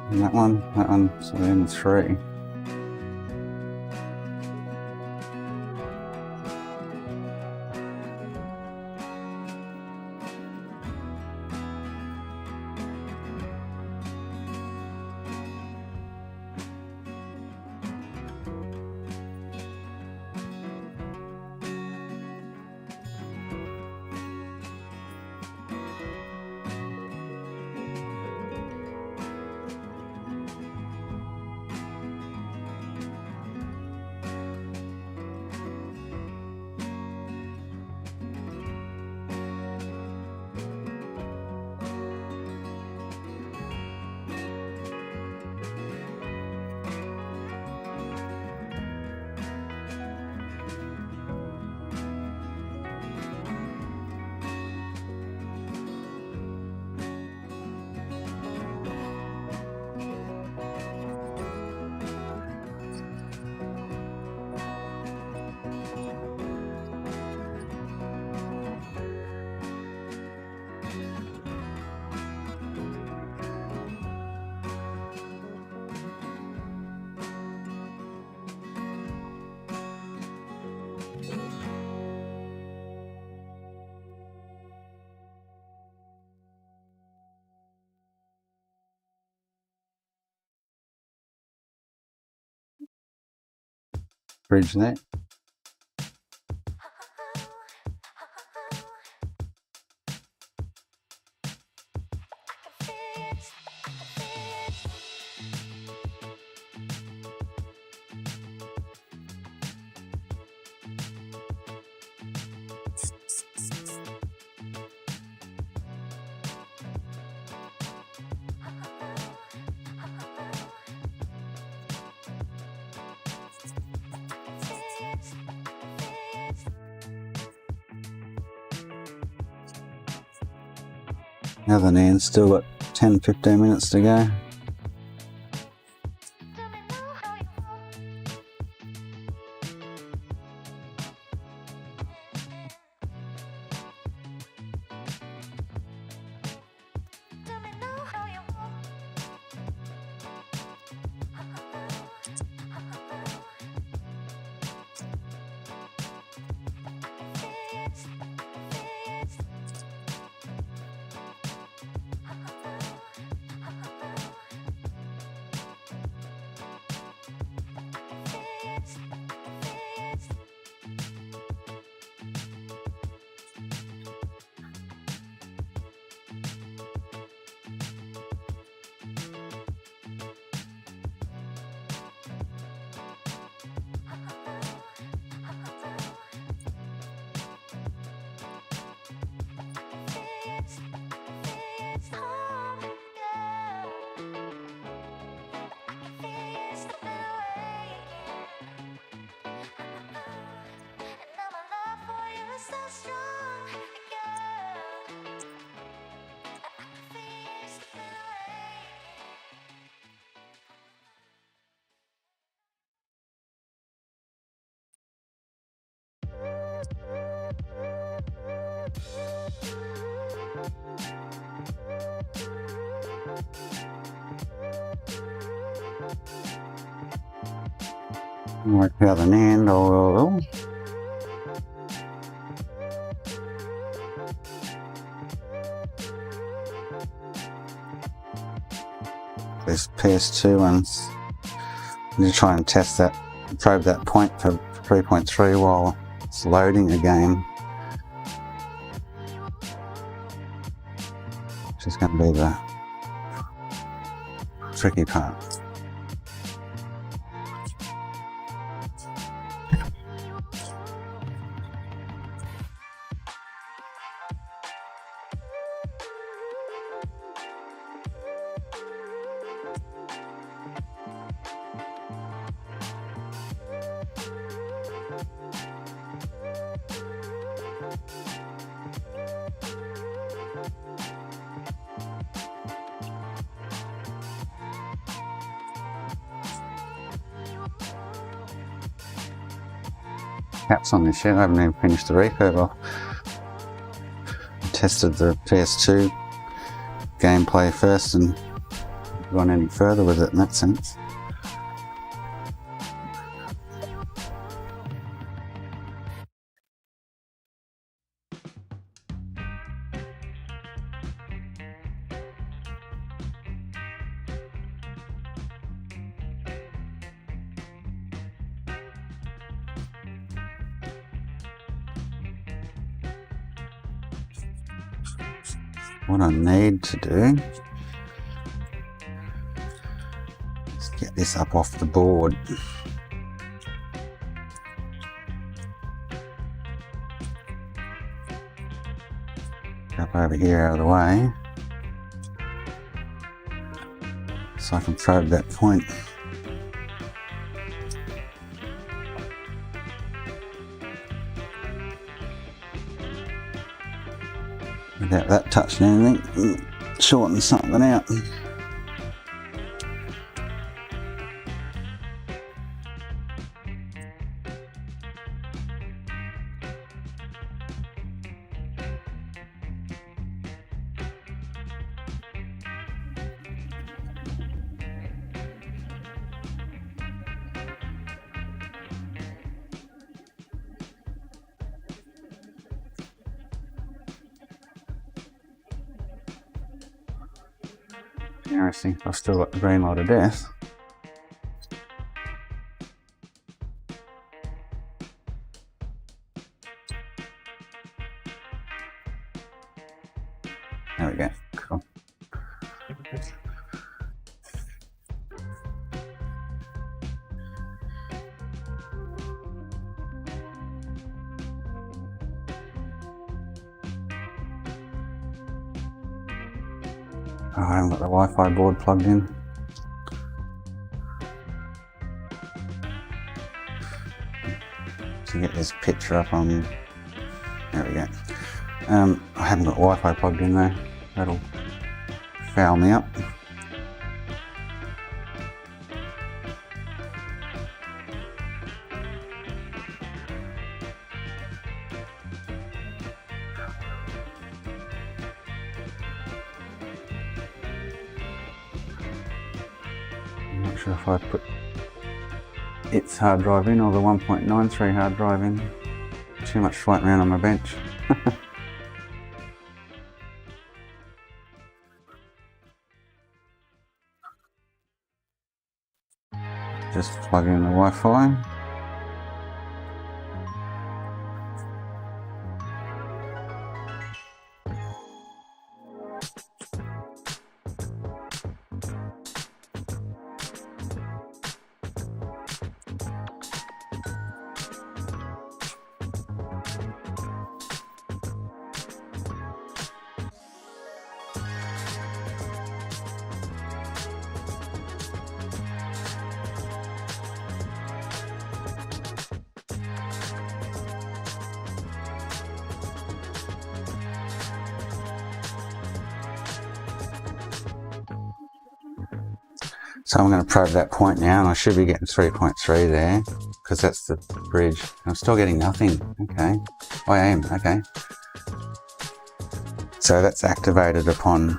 and that one, so then 3. Bridge that. The other NAND's still got 10-15 minutes to go. Work the other NAND. This PS2 ones. I'm going to try and test that, probe that point for 3.3 while it's loading again, which is going to be the tricky part. Caps on this yet. I haven't even finished the refurb off. Tested the PS2 gameplay first and gone any further with it in that sense. What I need to do is get this up off the board. Up over here out of the way so I can probe that point. Without that touching anything, shorten something out. Interesting, I've still got the green light of death. There we go, cool. Oh, I haven't got the Wi-Fi board plugged in. To get this picture up on, there we go. I haven't got Wi-Fi plugged in though. That'll foul me up. I'm not sure if I put its hard drive in or the 1.93 hard drive in. Too much floating around on my bench. Just plug in the Wi-Fi. So I'm going to probe that point now, and I should be getting 3.3 there, because that's the bridge. I'm still getting nothing. Okay. Oh, I am. Okay. So that's activated upon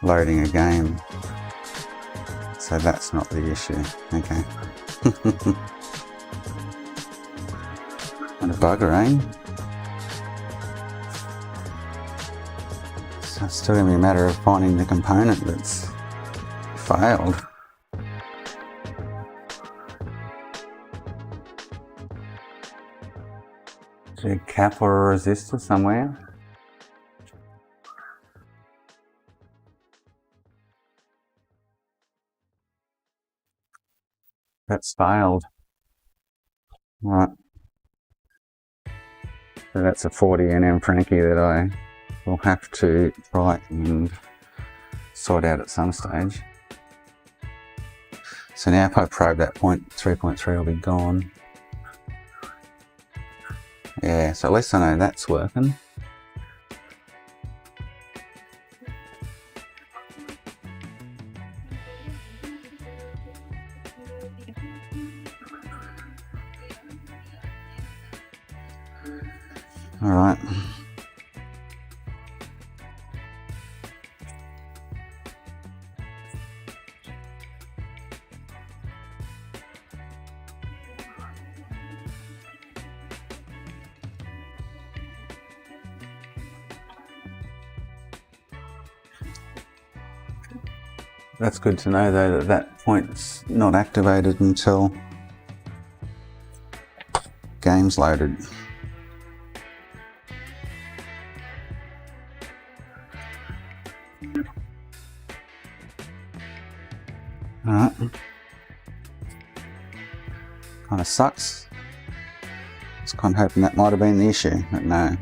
loading a game. So that's not the issue. Okay. And a bugger, eh? So it's still going to be a matter of finding the component that's failed. Is there a cap or a resistor somewhere? That's failed. Right. So that's a 40 NM Frankie that I will have to try and sort out at some stage. So now if I probe that point, 3.3 will be gone. Yeah, so at least I know that's working. All right. That's good to know though that that point's not activated until game's loaded. Alright. Kind of sucks. I was kind of hoping that might have been the issue, but no.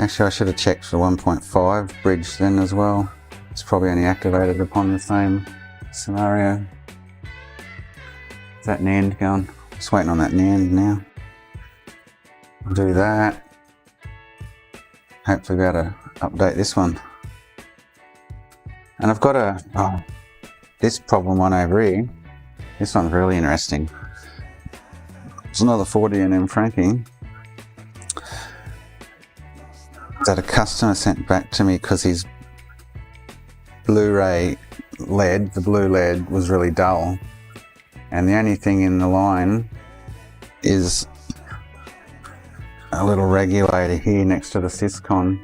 Actually, I should have checked for 1.5 bridge then as well. It's probably only activated upon the same scenario. Is that NAND going? Just waiting on that NAND now. I'll do that. Hopefully be able to update this one. And I've got this problem one over here. This one's really interesting. It's another 40 NM Frankie that a customer sent back to me because his Blu-ray LED, the blue LED, was really dull. And the only thing in the line is a little regulator here next to the syscon.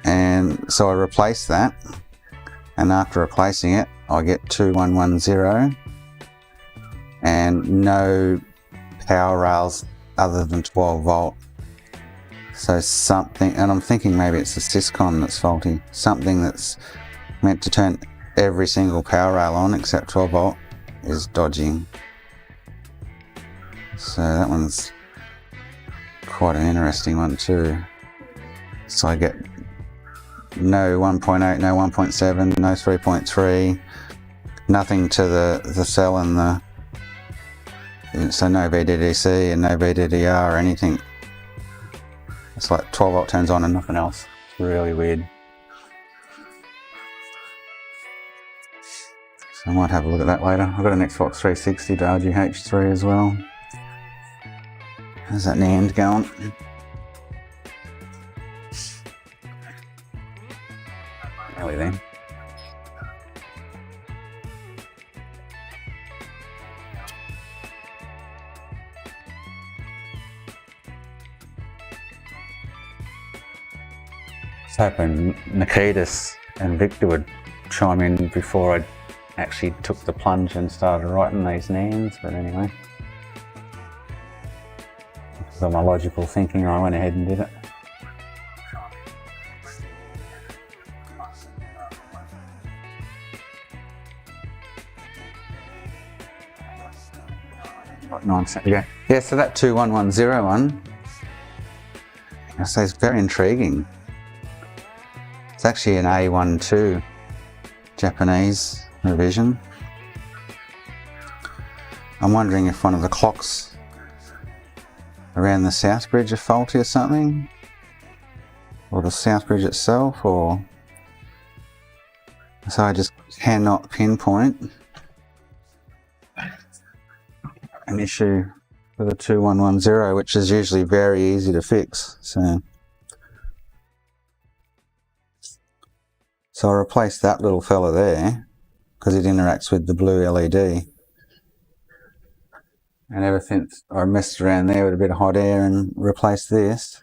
And so I replaced that, and after replacing it I get 2110 and no power rails other than 12 volt. So something, and I'm thinking maybe it's the syscon that's faulty, something that's meant to turn every single power rail on except 12 volt is dodgy. So that one's quite an interesting one too. So I get no 1.8, no 1.7, no 3.3, nothing to the cell and the, so no VDDC and no VDDR or anything. It's like 12 volt turns on and nothing else. It's really weird. So I might have a look at that later. I've got an Xbox 360 to RGH3 as well. How's that NAND going? Nearly then. I was hoping Nikitas and Victor would chime in before I actually took the plunge and started writing these NANDs, but anyway. Because of my logical thinking, I went ahead and did it. About 9 cents ago. Yeah, so that 2110 one, I say it's very intriguing. It's actually an A12 Japanese revision. I'm wondering if one of the clocks around the south bridge are faulty or something, or the south bridge itself, or so I just cannot pinpoint an issue with a 2110, which is usually very easy to fix. So I replaced that little fella there, because it interacts with the blue LED. And ever since I messed around there with a bit of hot air and replaced this,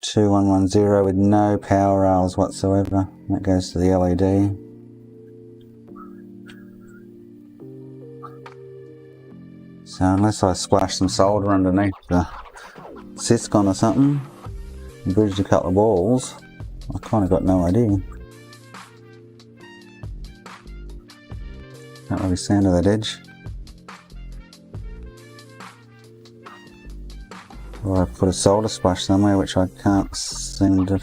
2110 with no power rails whatsoever. That goes to the LED. So unless I splash some solder underneath the syscon or something, and bridged a couple of walls, I kind of got no idea. Can't really sound of that edge. Or I've put a solder splash somewhere, which I can't seem to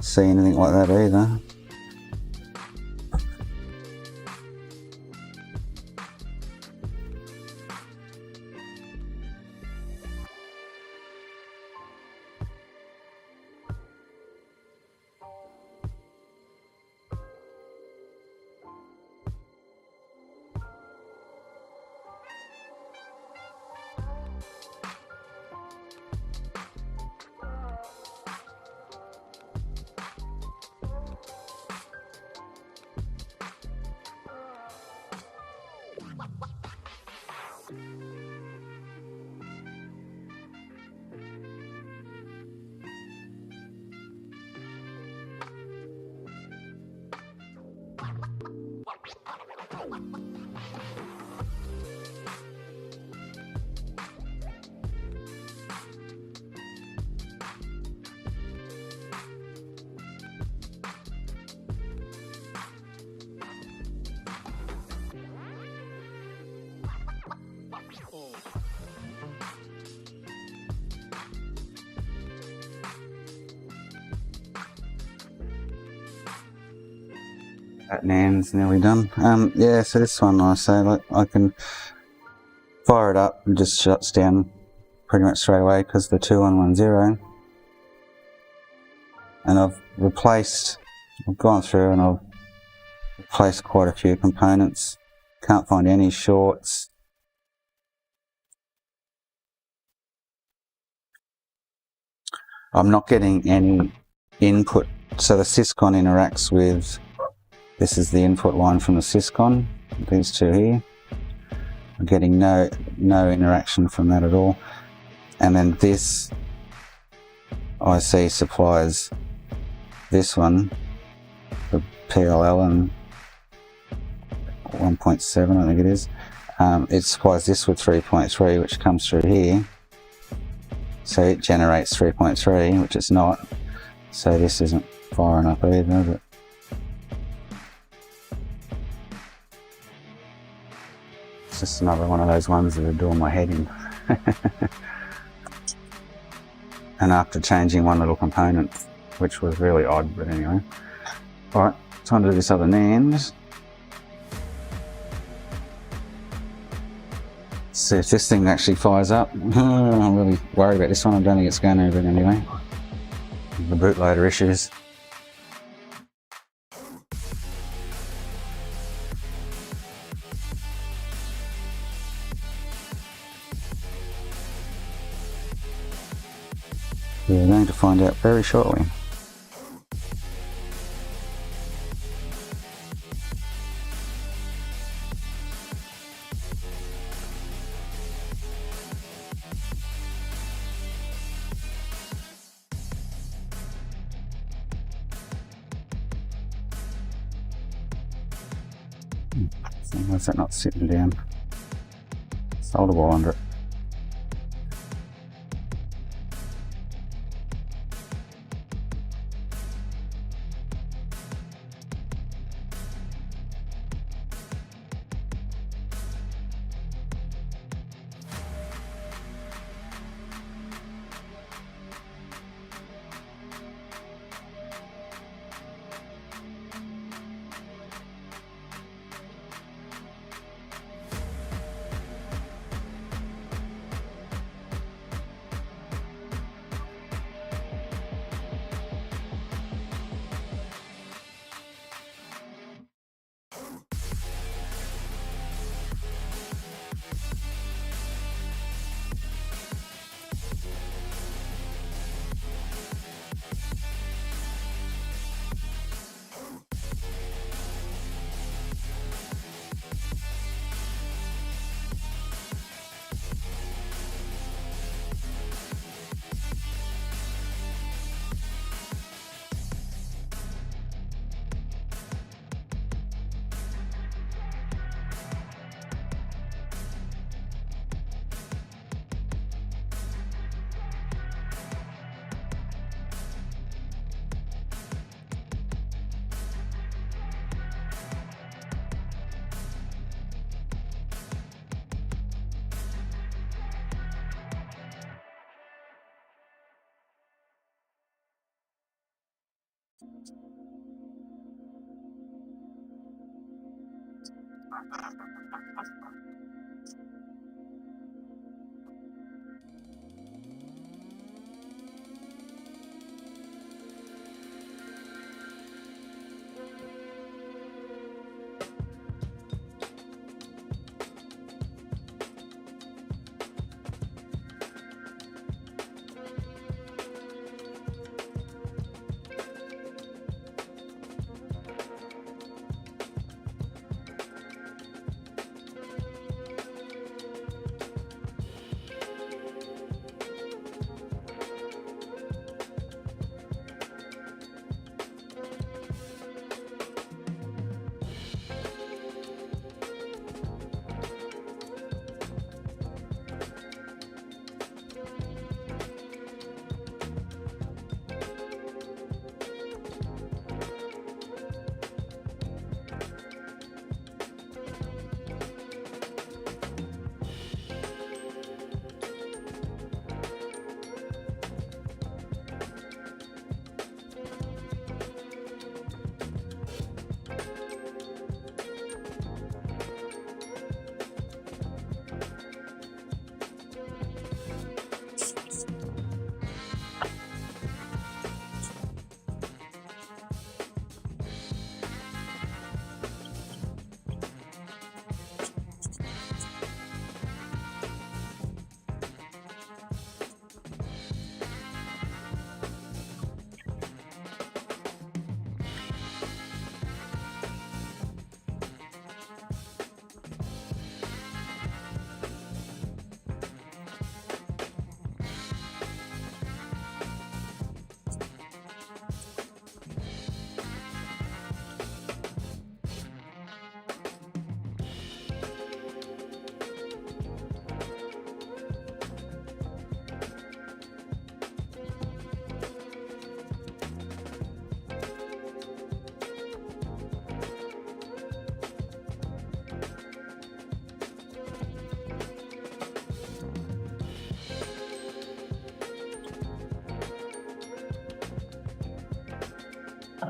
see anything like that either. That NAND's nearly done. Yeah, so this one, I say, like, I can fire it up and just shuts down pretty much straight away because the 2110. And I've gone through and I've replaced quite a few components. Can't find any shorts. I'm not getting any input. So the syscon interacts with, this is the input line from the syscon, these two here. I'm getting no interaction from that at all. And then this IC supplies this one, the PLL and 1.7 I think it is. It supplies this with 3.3, which comes through here. So it generates 3.3, which it's not. So this isn't firing up either, but it's just another one of those ones that are doing my head in. And after changing one little component, which was really odd, but anyway. Alright, time to do this other NAND. See if this thing actually fires up. I'm really worried about this one. I don't think it's going to, but anyway. The bootloader issues. We're going to find out very shortly. Why is that not sitting down? Solder ball under it.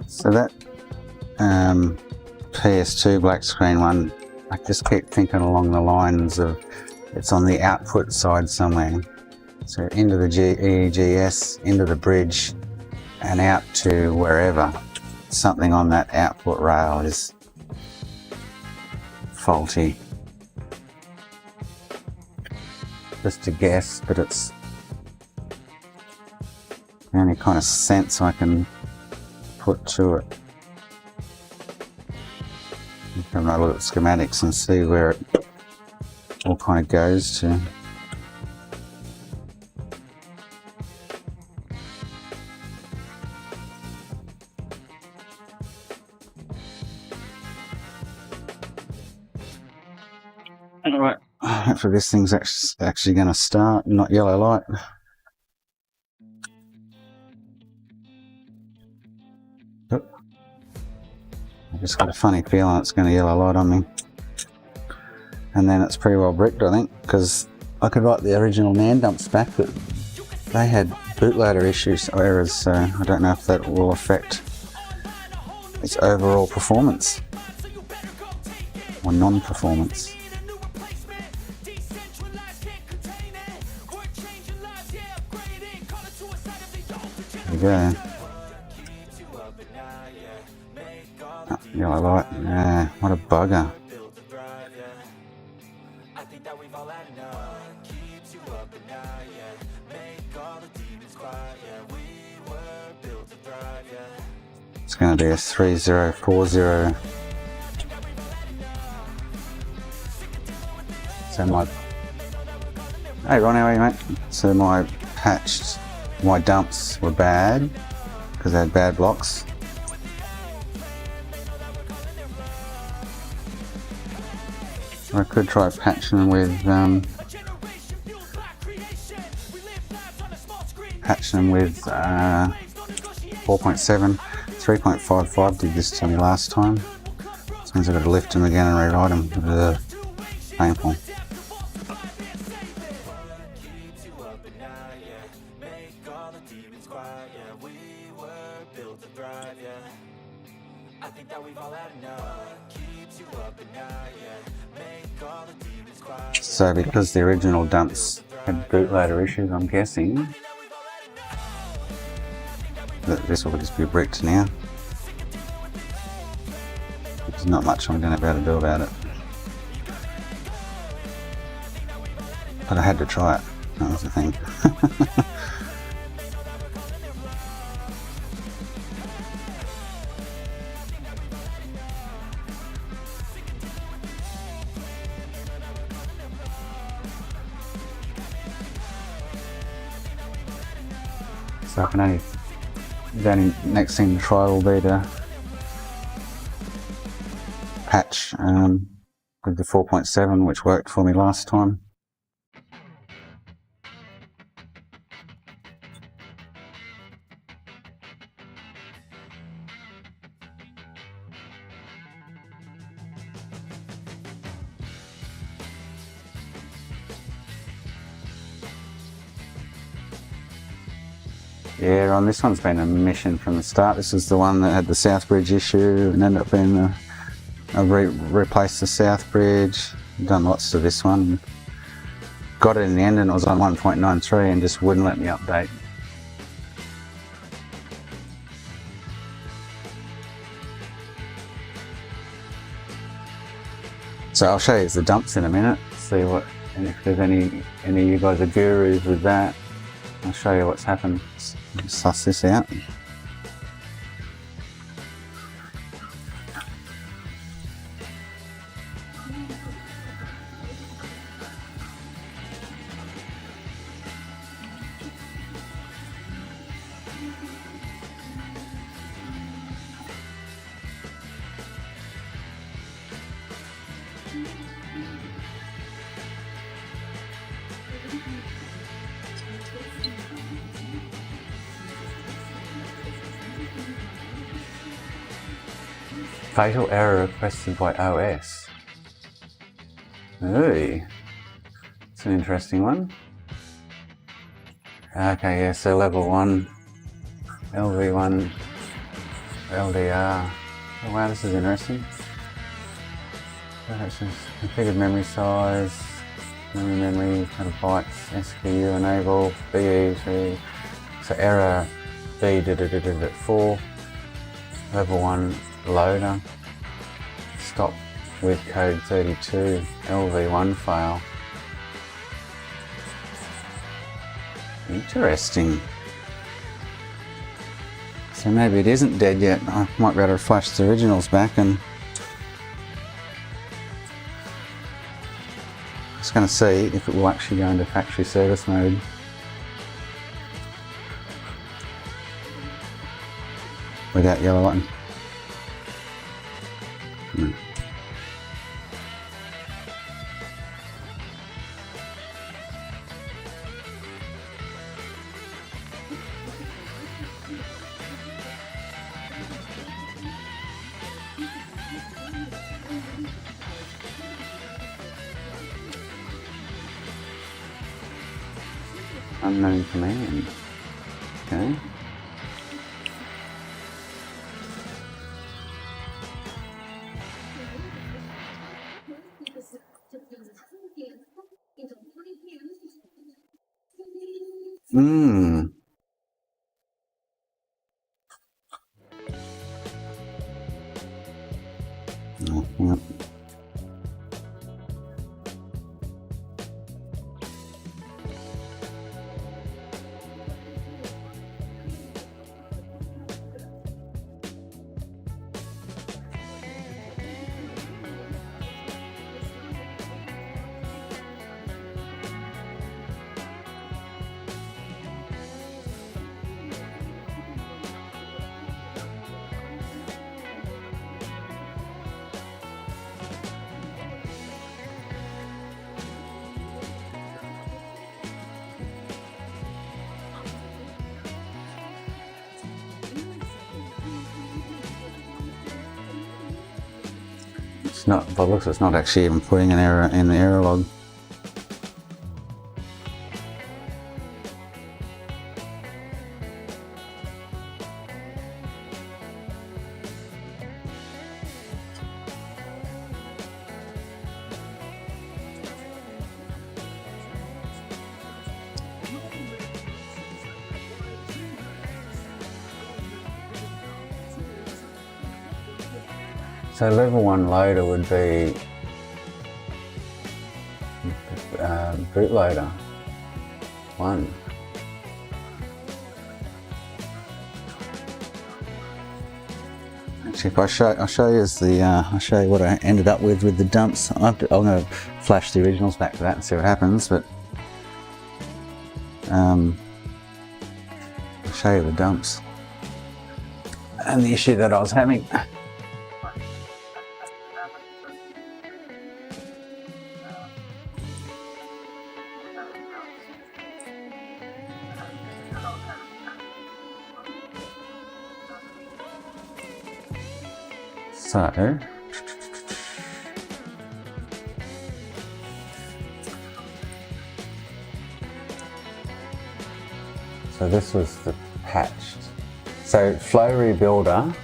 So that PS2 black screen one, I just keep thinking along the lines of it's on the output side somewhere. So into the EEGS, into the bridge, and out to wherever. Something on that output rail is faulty. Just a guess, but it's the only kind of sense I can put to it. You can have a look at schematics and see where it all kind of goes to. Alright, hopefully this thing's actually going to start, not yellow light. I just got a funny feeling it's going to yellow light on me. And then it's pretty well bricked, I think, because I could write the original NAND dumps back, but they had bootloader issues or errors, so I don't know if that will affect its overall performance or non-performance. There we go. Oh, yellow light. Yeah, what a bugger. It's going to be a 3040. So my... Hey Ron, how are you, mate? So my dumps were bad because they had bad blocks. I could try patching them with 4.7. 3.55 did this to me last time. This means I've got to lift them again and rewrite them. Painful. I think that we've all had enough. Keeps you up at night, yeah. Make all the demons quiet. So because the original dumps had bootloader issues, I'm guessing that this will just be bricked now. There's not much I'm going to be able to do about it. But I had to try it. That was the thing. So I can only, the only next thing to try will be to patch with the 4.7, which worked for me last time. Yeah, on this one's been a mission from the start. This is the one that had the south bridge issue and ended up being replaced the south bridge. Done lots to this one. Got it in the end and it was on 1.93 and just wouldn't let me update. So I'll show you the dumps in a minute, see what, and if there's any of you guys are gurus with that, I'll show you what's happened. Suss this out. Fatal error requested by OS. Ooh, it's an interesting one. Okay, yeah, so level 1, LV1, LDR. Oh wow, this is interesting. Configured memory size, memory, bytes, SKU enable, BE3. So error B did it at 4, level 1 loader, stop with code 32, LV1 fail. Interesting. So maybe it isn't dead yet. I might be able to flash the originals back and just going to see if it will actually go into factory service mode. Without yellow button. No. Unknown command. Okay. Oh, yeah. It's not, by the looks it's not actually even putting an error in the error log. So level 1 loader would be bootloader 1. Actually, if I'll show you what I ended up with the dumps. I'm going to flash the originals back to that and see what happens. But I'll show you the dumps and the issue that I was having. So this was the patched. So flow rebuilder.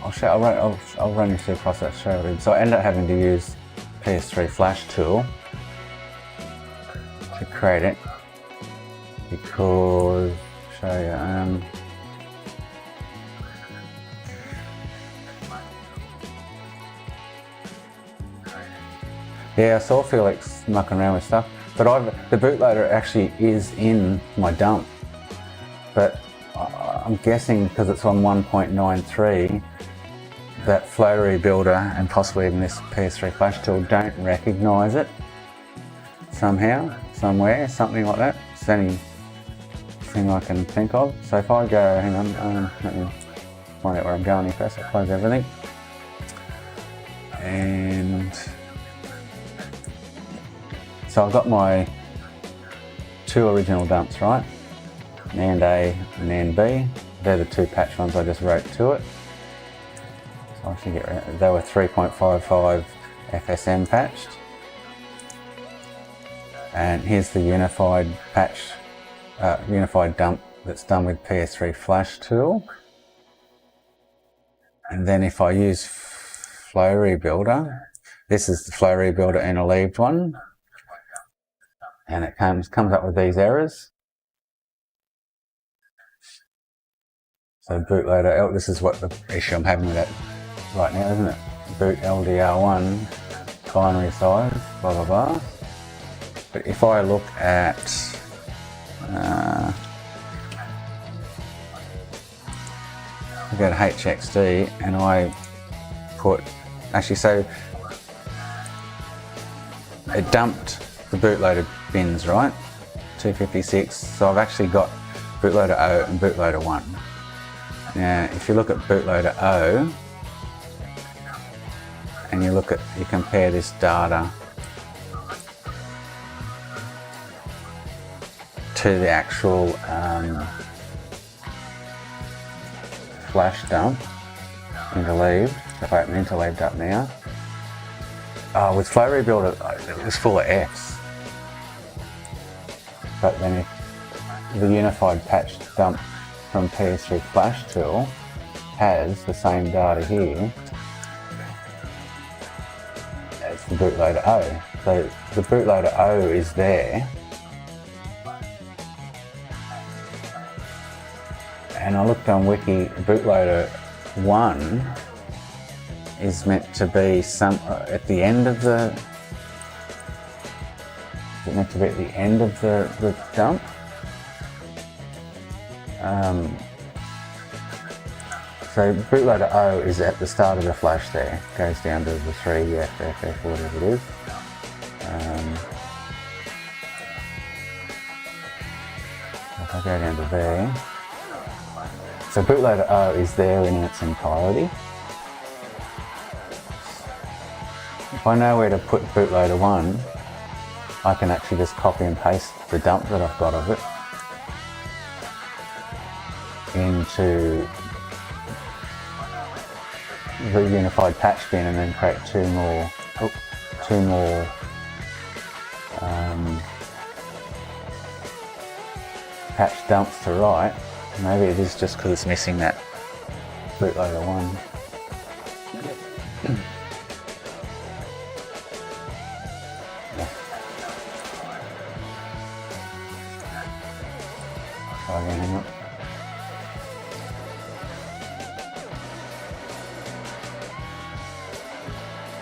I'll run you through the process. Show you. So I ended up having to use PS3 flash tool to create it because show you. Yeah, I saw Felix mucking around with stuff, but the bootloader actually is in my dump. But I'm guessing because it's on 1.93, that flow rebuilder and possibly even this PS3 flash tool don't recognise it somehow, somewhere, something like that. It's the only thing I can think of. So if I go, hang on, let me find out where I'm going here first. I'll close everything. And so I've got my 2 original dumps, right? NAND A and NAND B. They're the 2 patch ones I just wrote to it. So I should get rid of, they were 3.55 FSM patched. And here's the unified patch, unified dump that's done with PS3 flash tool. And then if I use flow rebuilder, this is the flow rebuilder interleaved one. And it comes up with these errors. So bootloader, this is what the issue I'm having with that right now, isn't it? Boot LDR1, binary size, blah blah blah. But if I look at I go to HXD and I put, actually, so it dumped the bootloader bins, right? 256. So I've actually got bootloader O and bootloader 1. Now, if you look at bootloader O and you compare this data to the actual flash dump, interleaved. If I open interleaved up now, with flow rebuilder, it was full of Fs. But then if the unified patch dump from PS3 flash tool has the same data here as the bootloader O. So the bootloader O is there. And I looked on Wiki, bootloader 1 is meant to be at the end of the, is it meant to be at the end of the dump? So bootloader O is at the start of the flash there, goes down to the 3FFF, whatever it is. If I go down to there, so bootloader O is there in its entirety. If I know where to put bootloader 1, I can actually just copy and paste the dump that I've got of it into the unified patch bin and then create two more patch dumps to write. Maybe it is just because it's missing that bootloader 1. Try again, hang on.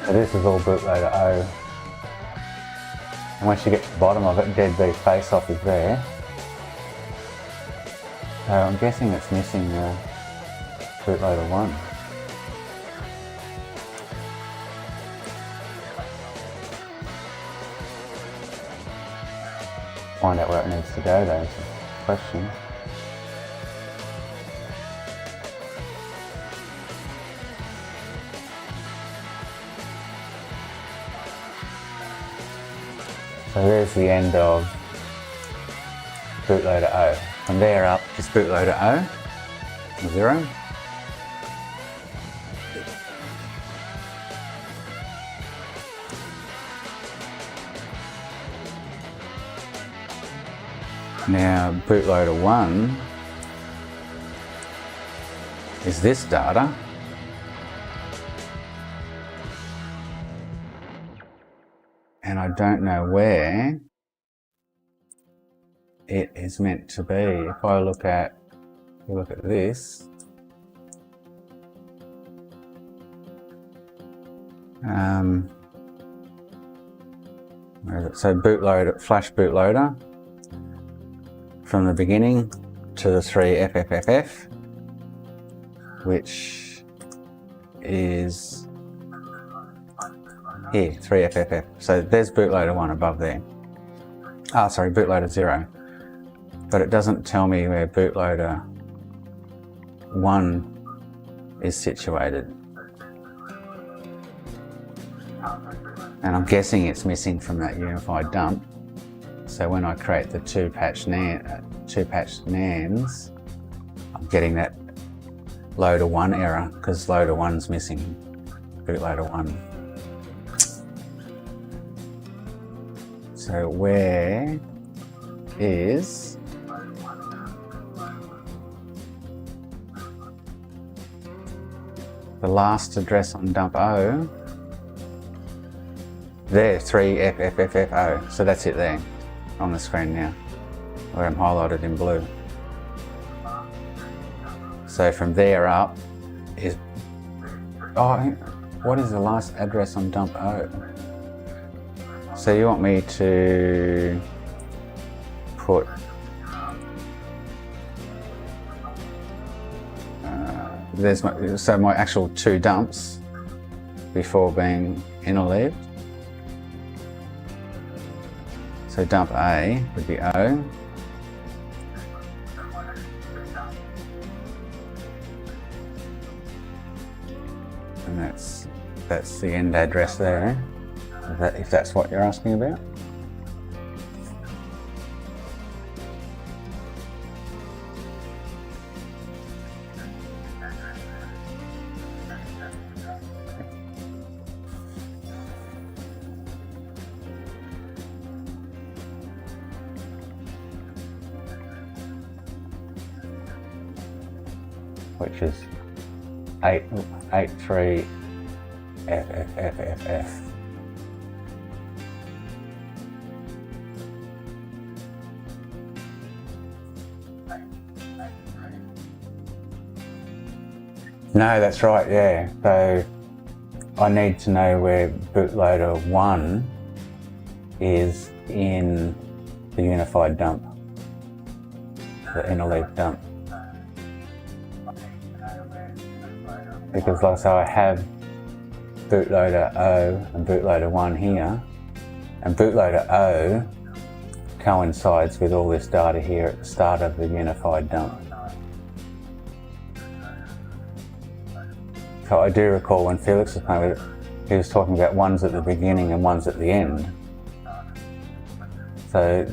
So this is all bootloader O. And once you get to the bottom of it, deadbeat face-off is there. So I'm guessing it's missing bootloader 1. Find out where it needs to go though, is the question. So there's the end of bootloader O. From there up is bootloader O, 0. Now bootloader 1 is this data. And I don't know where it is meant to be. If I look at this, where is it? So bootloader, flash bootloader, from the beginning to the 3FFFF, which is here, 3FFF. So there's bootloader 1 above there. Ah, sorry, bootloader 0. But it doesn't tell me where bootloader 1 is situated. And I'm guessing it's missing from that unified dump. So when I create the two patch NANDs, I'm getting that loader 1 error because loader 1's missing, bootloader 1. So where is the last address on dump O? There, 3FFFFO. So that's it there on the screen now, where I'm highlighted in blue. So from there up is, oh, what is the last address on dump O? So you want me to put so my actual 2 dumps before being interleaved. So dump A would be O. And that's the end address there, if that's what you're asking about. Which is 83FFFFF. No, that's right, yeah. So I need to know where bootloader 1 is in the unified dump, the interleaved dump. Because like I say, I have bootloader O and bootloader 1 here, and bootloader O coincides with all this data here at the start of the unified dump. So I do recall when Felix was playing with it, he was talking about ones at the beginning and ones at the end. So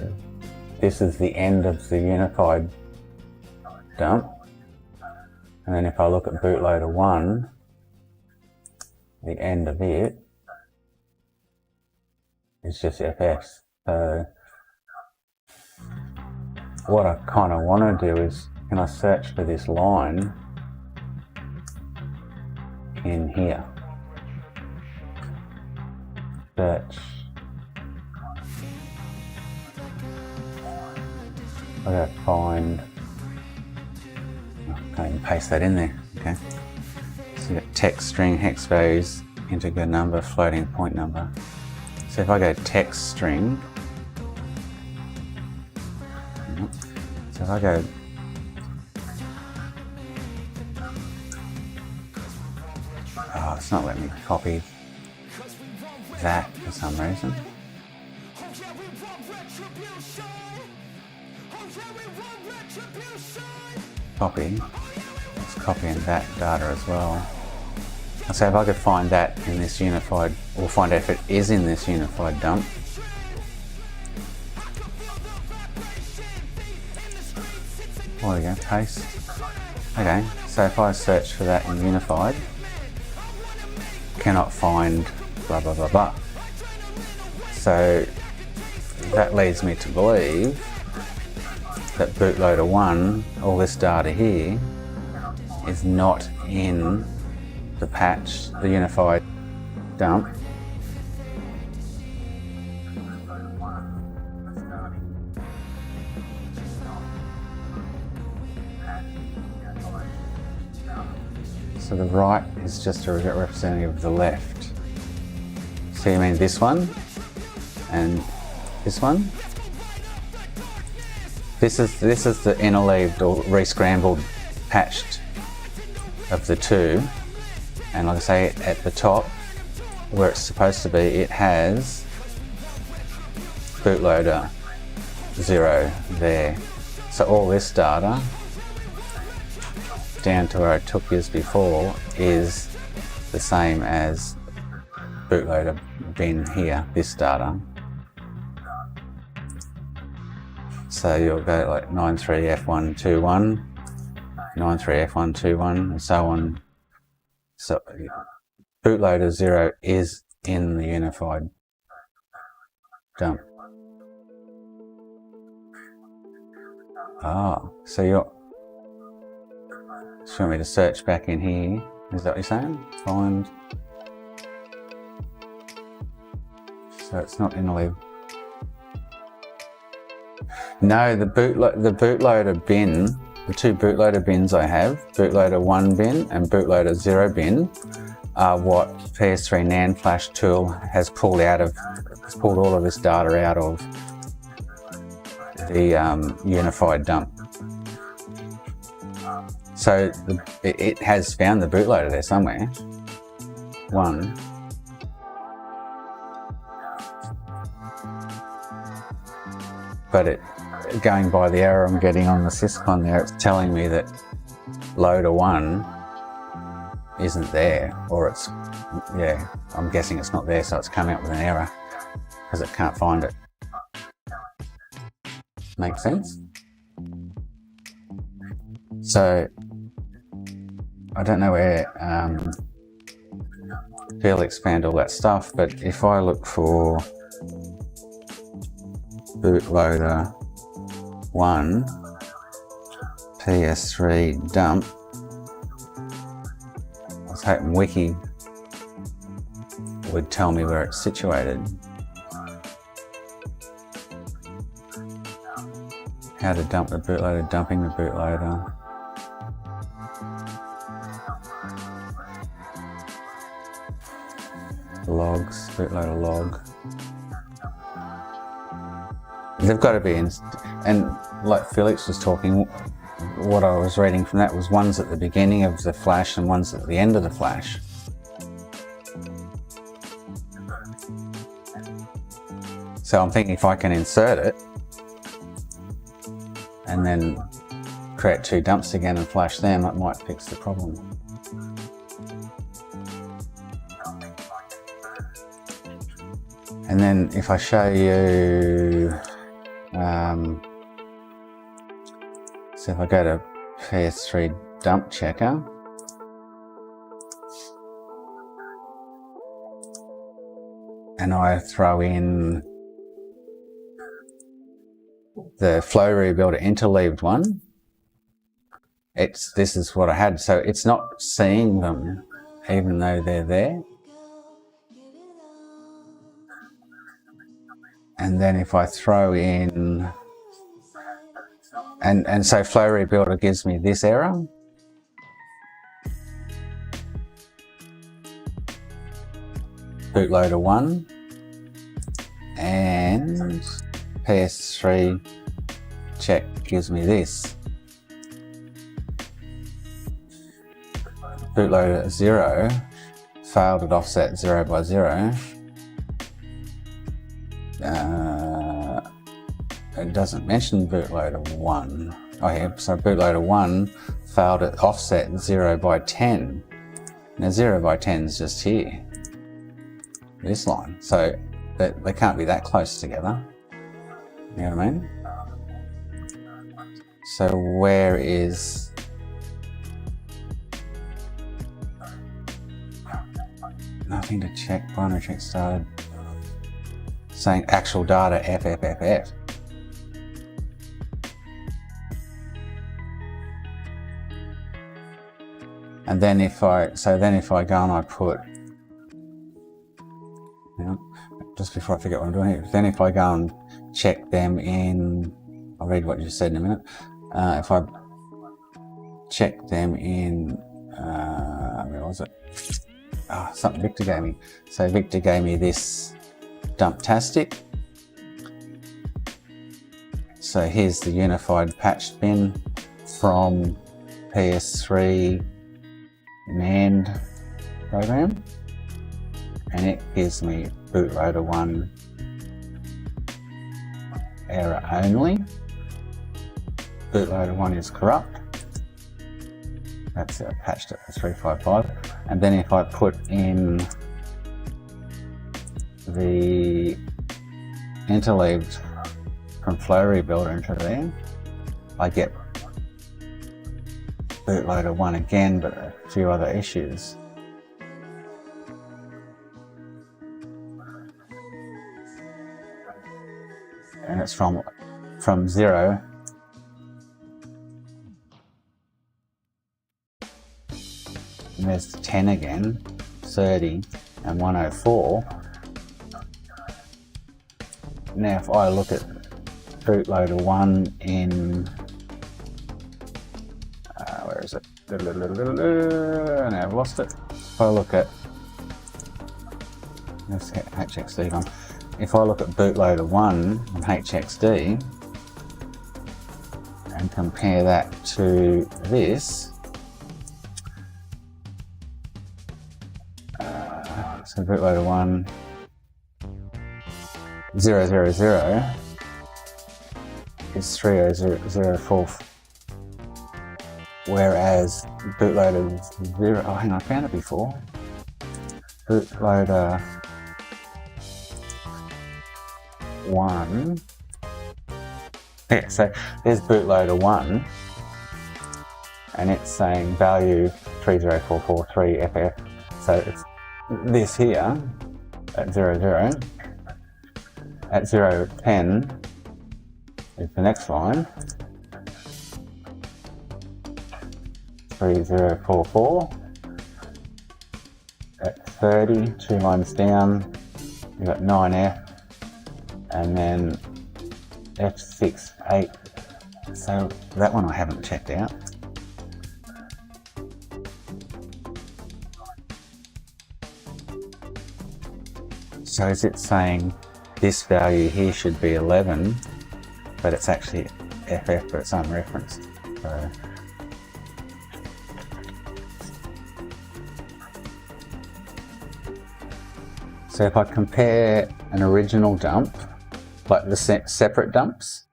this is the end of the unified dump. And then if I look at bootloader 1, the end of it is just FS. So what I kind of want to do is, can I search for this line in here? Search. I gotta find. Can't even paste that in there. Okay. So you got text string hex values integer number, floating point number. So if I go text string, so if I go it's not letting me copy that for some reason. Copy. It's copying that data as well. So if I could find that in this unified, or find out if it is in this unified dump. There we go, paste. Okay, so if I search for that in unified, cannot find blah blah blah blah. So that leads me to believe that bootloader 1, all this data here, is not in the patch, the unified dump. So the right is just a representative of the left. So you mean this one and this one? This is the interleaved or re-scrambled patched of the two. And like I say, at the top, where it's supposed to be, it has bootloader 0 there. So all this data, down to where I took this before, is the same as bootloader bin here, this data. So you'll go like 93F121, 93F121, and so on. So bootloader 0 is in the unified dump. So you want me to search back in here? Is that what you're saying? Find. So it's not interleaved. No, the bootloader bin, the two bootloader bins I have, bootloader 1 bin and bootloader 0 bin, are what PS3 NAND flash tool has pulled out of, has pulled all of this data out of the unified dump. So it has found the bootloader there somewhere. 1. But going by the error I'm getting on the syscon there, it's telling me that loader 1 isn't there, or it's, yeah, I'm guessing it's not there, so it's coming up with an error because it can't find it. Make sense? So I don't know where he'll expand all that stuff, but if I look for bootloader 1 PS3 dump, I was hoping Wiki would tell me where it's situated. How to dump the bootloader, dumping the bootloader. Logs, bootloader log. They've got to be in, and like Felix was talking, what I was reading from that was ones at the beginning of the flash and ones at the end of the flash. So I'm thinking if I can insert it and then create 2 dumps again and flash them, it might fix the problem. And then if I show you, so if I go to PS3 dump checker, and I throw in the flow rebuilder interleaved one, this is what I had. So it's not seeing them even though they're there. And then if I throw in, and so flow rebuilder gives me this error. bootloader 1 and PS3 check gives me this. Bootloader 0 failed at offset 0 by 0. It doesn't mention bootloader 1. Oh yeah, so bootloader 1 failed at offset 0 by 10. Now 0 by 10 is just here, this line, so they can't be that close together. You know what I mean? So where is nothing to check? Binary check started saying actual data FFFF. And then if I go and I put, just before I forget what I'm doing here, then if I go and check them in, I'll read what you said in a minute. If I check them in, where was it? Something Victor gave me. So Victor gave me this Dumptastic. So here's the unified patch bin from PS3 NAND program, and it gives me bootloader 1 error only. Bootloader 1 is corrupt. That's it, I patched it for 355. And then if I put in the interleaved from Flow Rebuilder into there, I get bootloader 1 again, but a few other issues. And it's from 0 and there's 10 again, 30 and 104. Now if I look at bootloader 1 in where is it? And I've lost it. If I look at, let's hit HXD on. If I look at bootloader 1 on HXD and compare that to this, so bootloader 1 000 is 3004. Whereas bootloader 0, oh hang on, I found it before. Bootloader 1, yeah, so there's bootloader 1 and it's saying value 30443FF. So it's this here at 00, at 010 is the next line. 3044 at 30, 2 lines down, you've got 9F and then F6, 8. So that one I haven't checked out. So is it saying this value here should be 11, but it's actually FF, but it's unreferenced. So if I compare an original dump, like the separate dumps,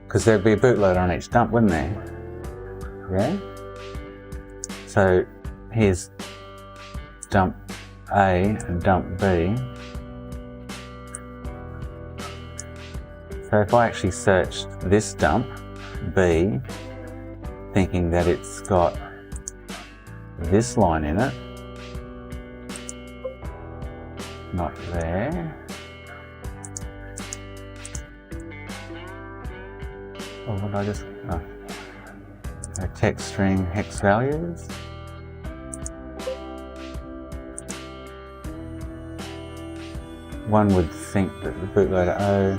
because there'd be a bootloader on each dump, wouldn't there? Yeah. So here's dump A and dump B. So if I actually searched this dump, B, thinking that it's got this line in it, not there. Oh, what did I just, oh. Text string hex values. One would think that the bootloader O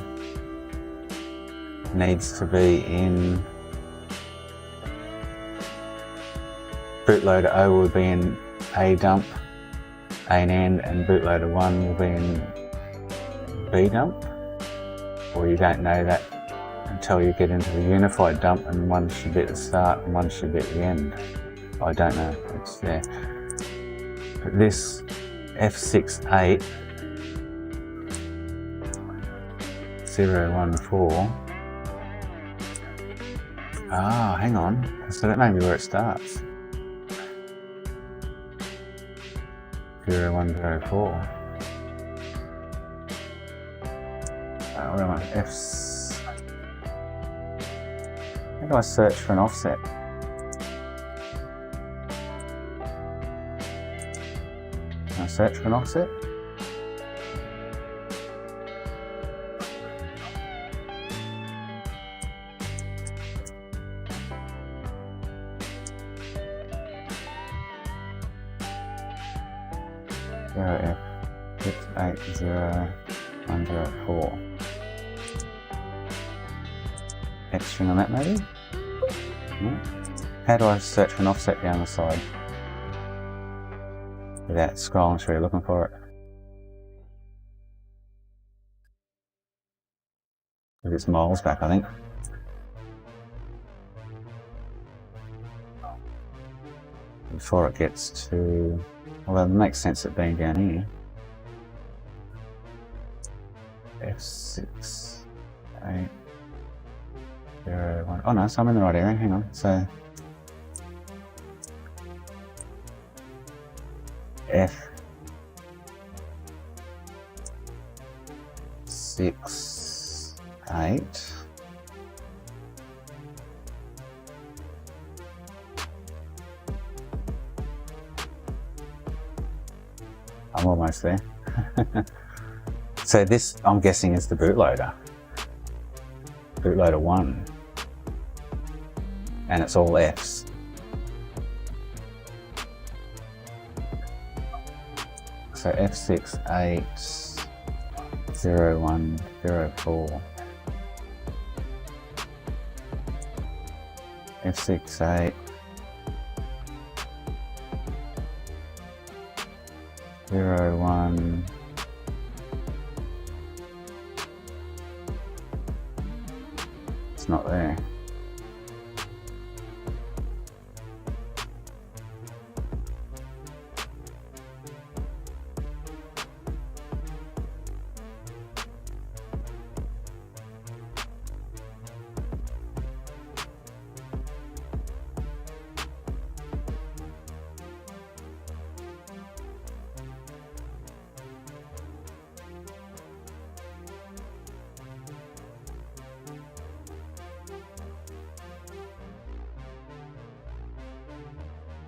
needs to be in bootloader O will be in A dump, A NAND, and bootloader 1 will be in B dump? Or you don't know that until you get into the unified dump, and one should be at the start and one should be at the end. I don't know, it's there. But this F68 014. Ah, hang on. So that may be where it starts. 0104. Where am I? How do I search for an offset? Can I search for an offset? F680-104. X string on that maybe? No. How do I search for an offset down the side without scrolling through looking for it? It's miles back, I think. Before it gets to, well, it makes sense it being down here. F680-1. Oh no, so I'm in the right area, hang on. So F68. I'm almost there. So this, I'm guessing, is the bootloader. Bootloader 1. And it's all Fs. So F68-0104. F68-01. It's not there.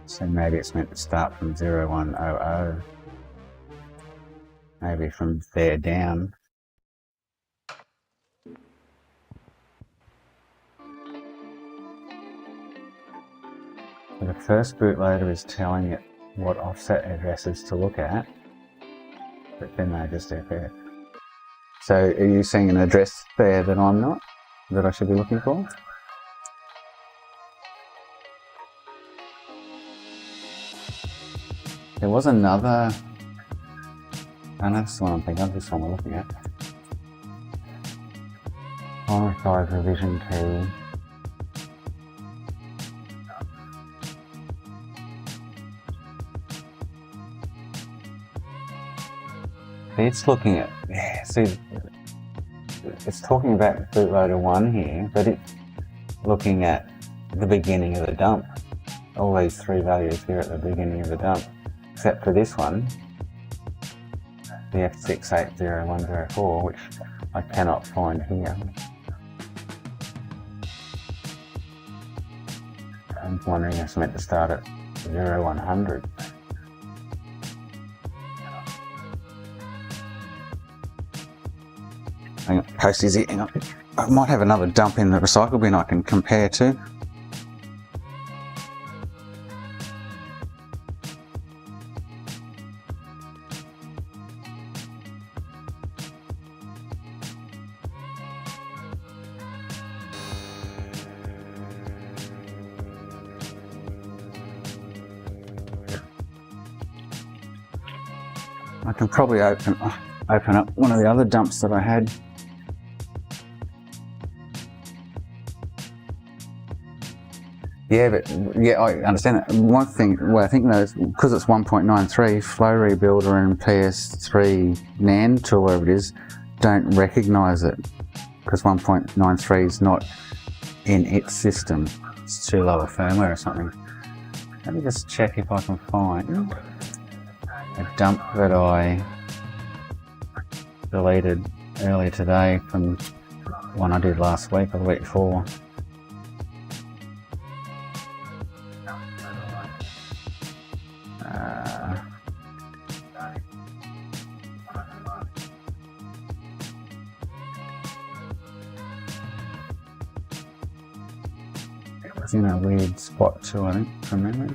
So maybe it's meant to start from 0100. Maybe from there down. So the first bootloader is telling it what offset addresses to look at, but then they just FF. So are you seeing an address there that I'm not, that I should be looking for? There was another, and that's the one I'm thinking of, this one we're looking at. Primary 5 revision 2. It's looking at, yeah, see, it's talking about bootloader 1 here, but it's looking at the beginning of the dump. All these three values here at the beginning of the dump. Except for this one, the F680104, which I cannot find here. I'm wondering if it's meant to start at 0100. Hang on, Postie's eating up. I might have another dump in the recycle bin I can compare to. I can probably open up one of the other dumps that I had. Yeah, but yeah, I understand that. One thing, well, I think though, because it's 1.93, Flow Rebuilder and PS3 NAND tool, whatever it is, don't recognise it because 1.93 is not in its system. It's too low a firmware or something. Let me just check if I can find a dump that I deleted earlier today from one I did last week or the week before. It's in a weird spot too, I think, from memory.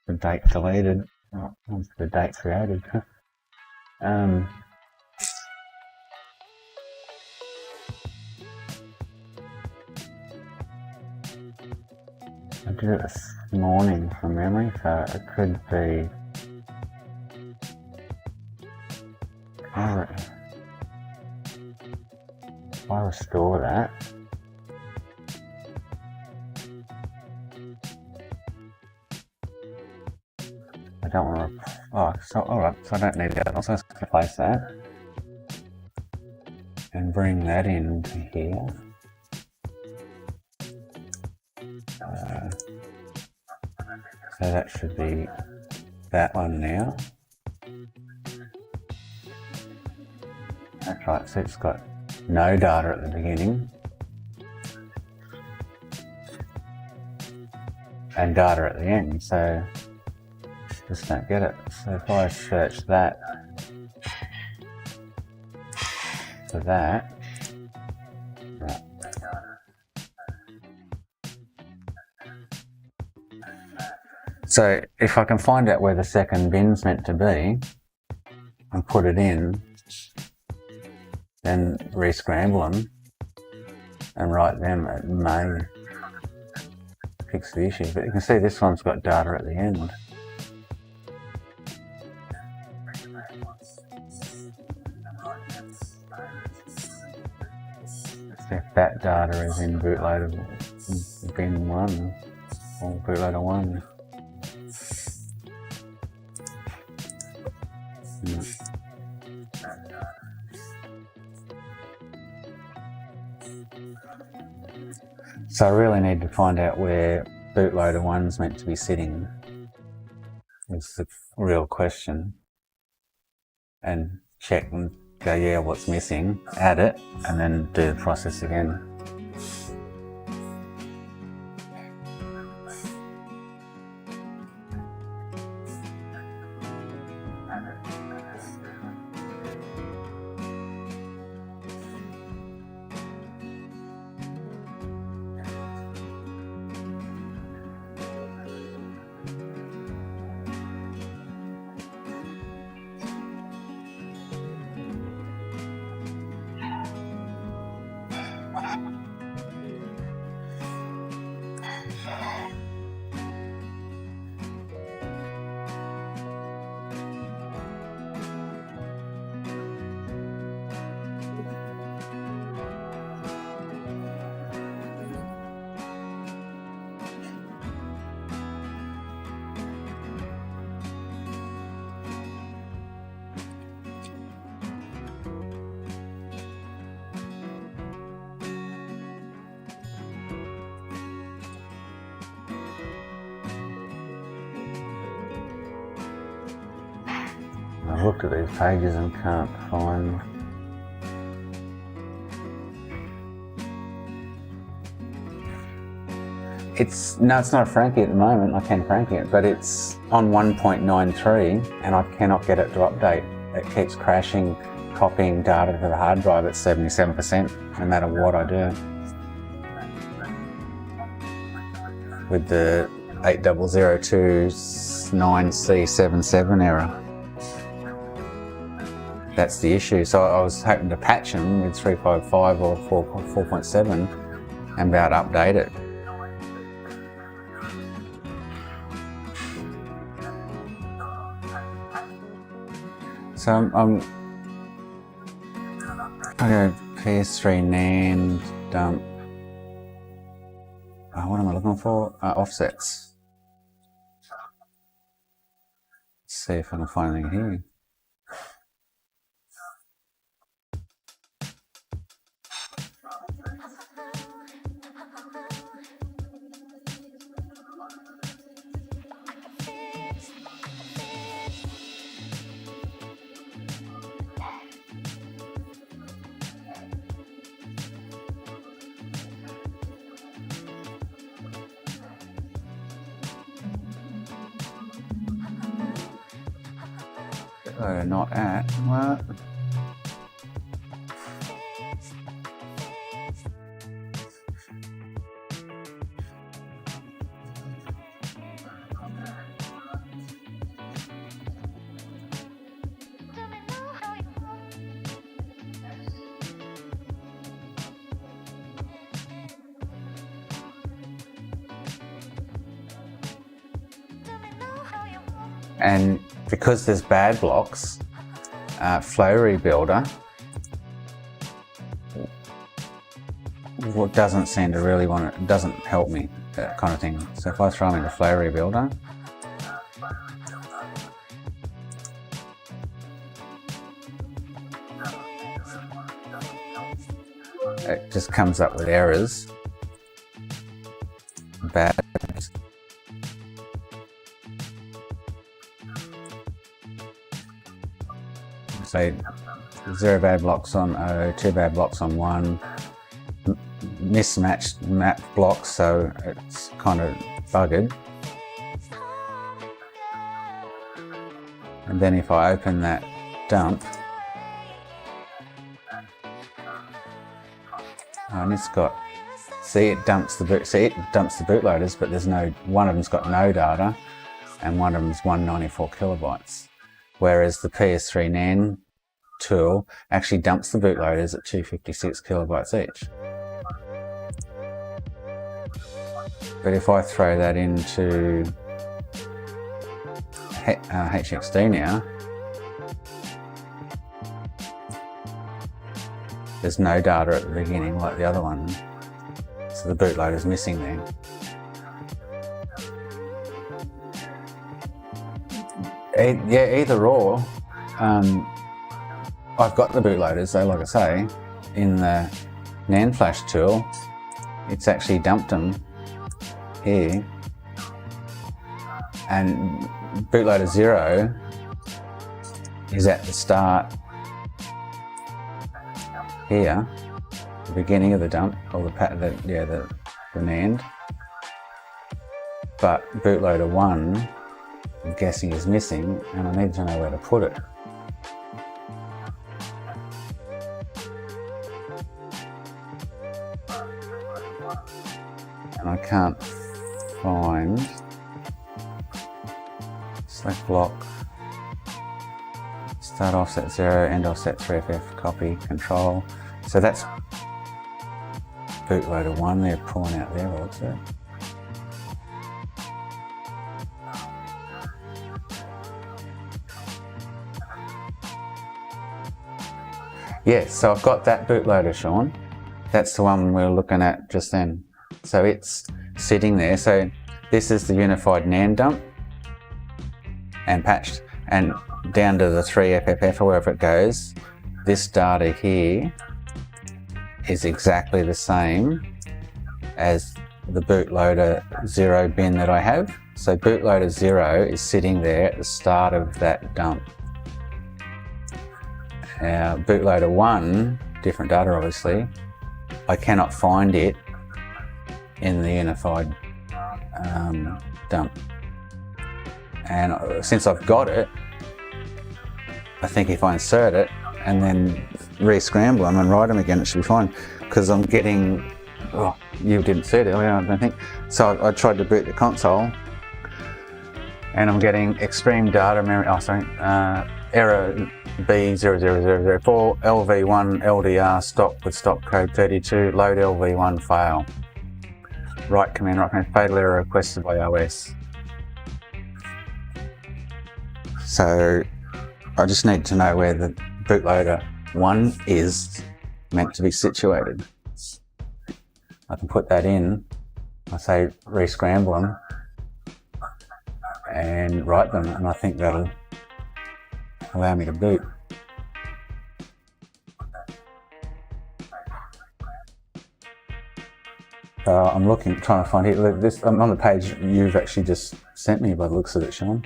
The date deleted, the date created. I did it this morning from memory, so it could be. If I restore that, I don't want to. Oh, so alright, so I don't need that. So let's replace that and bring that into here. So that should be that one now. That's right, so it's got no data at the beginning and data at the end, so just don't get it. So if I search that for that, right. So if I can find out where the second bin's meant to be and put it in, then re-scramble them and write them, it may fix the issue. But you can see this one's got data at the end. If that data is in bootloader bin 1 or bootloader 1. So I really need to find out where bootloader 1's meant to be sitting. It's the real question. And check and go, yeah, what's missing, add it, and then do the process again. I've looked at these pages and can't find. It's not a Frankie at the moment. I can Frankie it, but it's on 1.93 and I cannot get it to update. It keeps crashing, copying data to the hard drive at 77%, no matter what I do. With the 8002 9C77 error. that's the issue. So I was hoping to patch them with 3.5 or 4.7 and about update it. So I'm go PS3 NAND dump. What am I looking for? Offsets. Let's see if I can find anything here. Not at what? And because there's bad blocks, flow rebuilder doesn't seem to really want it, doesn't help me, that kind of thing. So if I throw them into flow rebuilder, it just comes up with errors. Bad. So 0 bad blocks on O, 2 bad blocks on 1, mismatched map blocks, so it's kind of buggered. And then if I open that dump, and it's got, see, it dumps the bootloaders, but there's no, one of them's got no data, and one of them's 194 kilobytes. Whereas the PS3 NAND tool actually dumps the bootloaders at 256 kilobytes each. But if I throw that into HXD now, there's no data at the beginning like the other one. So the bootloader's missing there. Yeah, either or. I've got the bootloaders, so like I say, in the NAND flash tool, it's actually dumped them here. And bootloader 0 is at the start here, the beginning of the dump, or the NAND. But bootloader 1, I'm guessing, is missing, and I need to know where to put it. And I can't find select block, start offset 0, end offset 3FF, copy, control. So that's bootloader 1 they're pulling out there, what's it? Yeah, so I've got that bootloader, Sean. That's the one we were looking at just then. So it's sitting there. So this is the unified NAND dump and patched, and down to the 3FFF or wherever it goes, this data here is exactly the same as the bootloader 0 bin that I have. So bootloader 0 is sitting there at the start of that dump. Bootloader 1, different data obviously, I cannot find it in the unified dump. And since I've got it, I think if I insert it and then re-scramble them and write them again, it should be fine. Because I'm getting, oh, you didn't see it earlier, I don't think. So I tried to boot the console and I'm getting extreme data memory, error B00004 LV1 LDR stop with stop code 32 load LV1 fail. Right command, fatal error requested by OS. So I just need to know where the bootloader 1 is meant to be situated. I can put that in, I say re-scramble them and write them, and I think that'll allow me to boot. So I'm trying to find here. This, I'm on the page you've actually just sent me by the looks of it, Sean.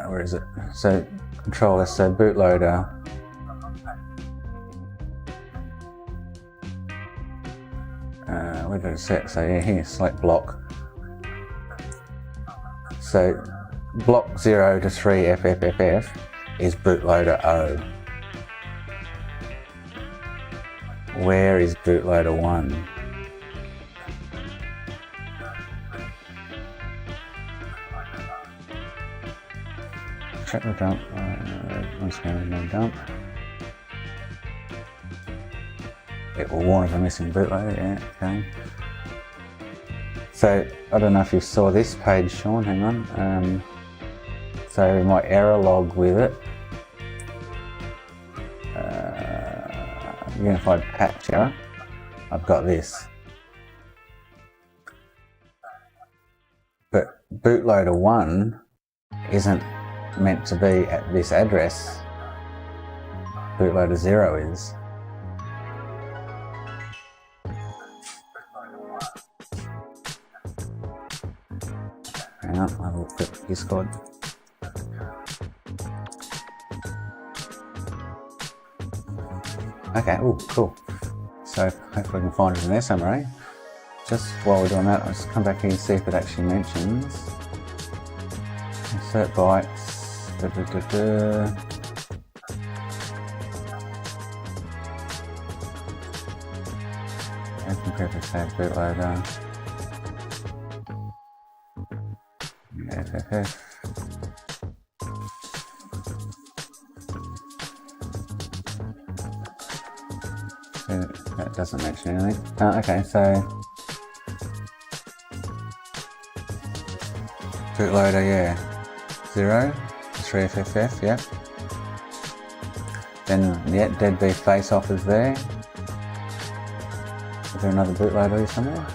Where is it? So control S, so bootloader. Where did it set? So yeah, here, select block. So block 0 to 3 FFFF is bootloader O. Where is bootloader 1? Check the dump. Let's go to the dump. It will warn of a missing bootloader, yeah, okay. So, I don't know if you saw this page, Sean, hang on. So my error log with it, unified patch error, I've got this. But bootloader 1 isn't meant to be at this address. Bootloader 0 is. Hang on, I'll look at Discord. Okay, oh, cool. So hopefully we can find it in there somewhere, eh? Just while we're doing that, I'll just come back here and see if it actually mentions. Insert bytes. Open preface tag bootloader. FFF. So that doesn't mention anything. Okay, so bootloader, yeah, 0, 3FFF, yeah. Then yeah, deadbeat face off is there. Is there another bootloader here somewhere?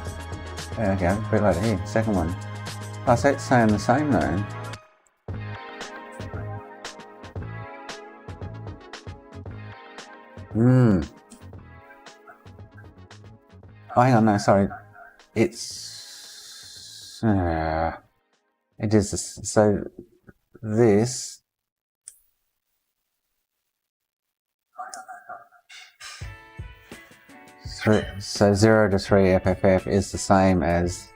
Yeah, okay, bootloader here, second one. Oh, so it's saying the same though. Oh, hang on, no, sorry. It's... it is... So, this... So 0 to 3 FFF is the same as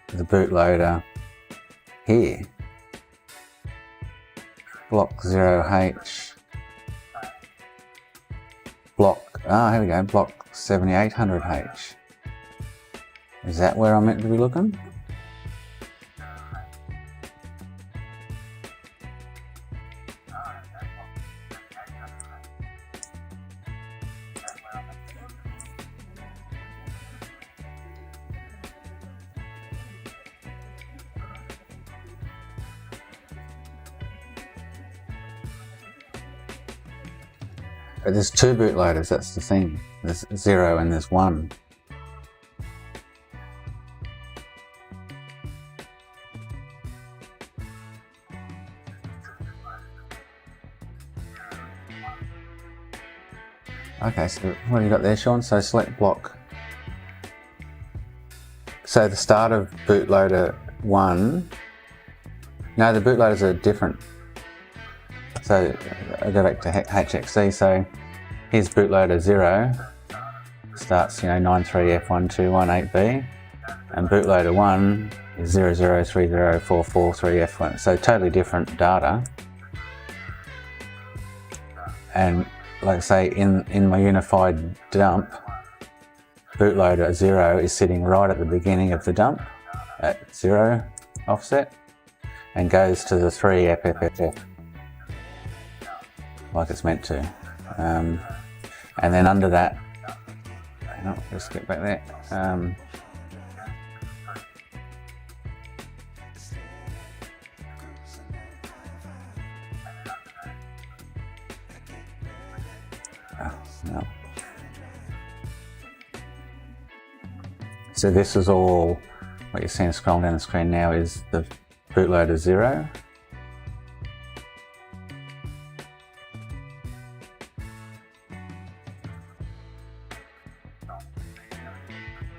the bootloader here. Block 0H. Block, here we go, block 7800H. Is that where I'm meant to be looking? But there's two bootloaders, that's the thing. There's 0 and there's 1. Okay, so what have you got there, Sean? So select block. So the start of bootloader 1, no, the bootloaders are different. So I go back to HXC, so here's bootloader 0, starts 93F1218B, and bootloader 1 is 0030443F1, so totally different data. And like I say, in my unified dump, bootloader 0 is sitting right at the beginning of the dump at 0, offset and goes to the 3FFFF like it's meant to. And then under that, let's get back there. No. So this is all, what you're seeing scrolling down the screen now is the bootloader 0.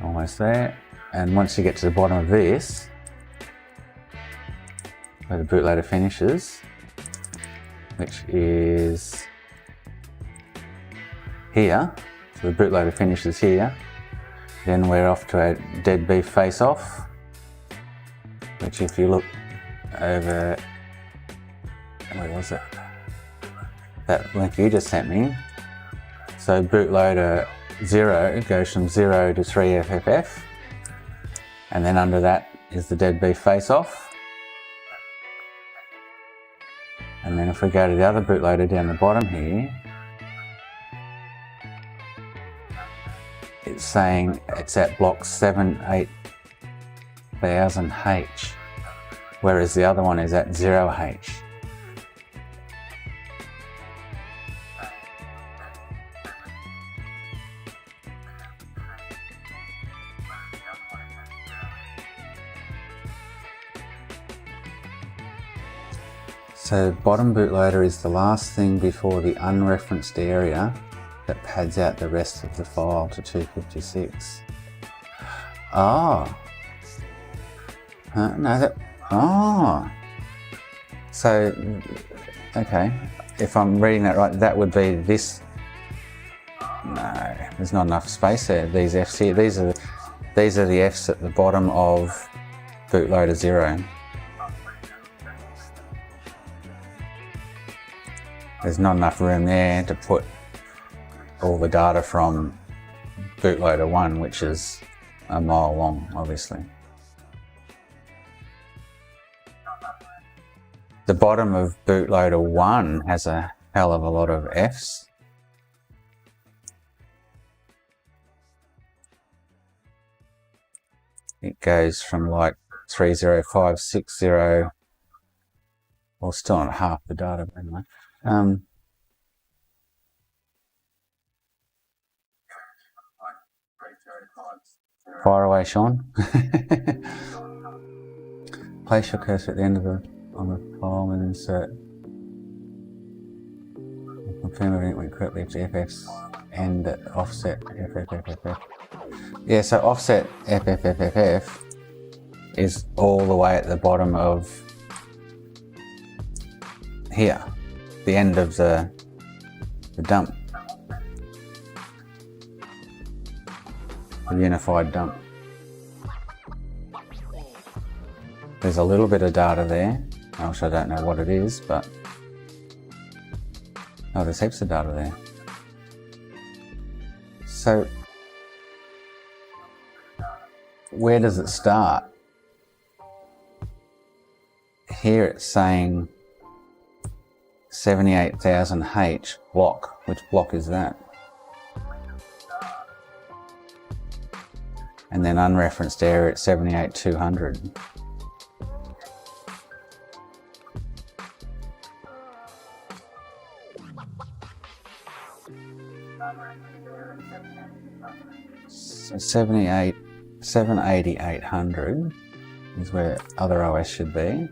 Almost there. And once you get to the bottom of this, where the bootloader finishes, which is here, so the bootloader finishes here, then we're off to a dead beef face-off, which if you look over, where was it? That link you just sent me. So bootloader 0 goes from 0 to 3FFF, and then under that is the dead beef face-off. And then if we go to the other bootloader down the bottom here, it's saying it's at block 78000H, whereas the other one is at 0H. So bottom bootloader is the last thing before the unreferenced area that pads out the rest of the file to 256. Oh. No, that, oh. So, okay, if I'm reading that right, that would be this. No, there's not enough space there. These Fs here, these are the Fs at the bottom of bootloader 0. There's not enough room there to put all the data from bootloader 1, which is a mile long, obviously. The bottom of bootloader 1 has a hell of a lot of Fs. It goes from like 30560, well, still not half the data, but anyway. Fire away, Sean. Place your cursor at the end of on the file and insert. Confirm everything went correctly to FFs and offset FFFFF. Yeah, so offset FFFFF is all the way at the bottom of here, the end of the dump. The unified dump. There's a little bit of data there, which I don't know what it is, but oh, there's heaps of data there. So where does it start? Here it's saying 78,000H block. Which block is that? And then unreferenced area at 78,200. So 780,800 is where other OS should be.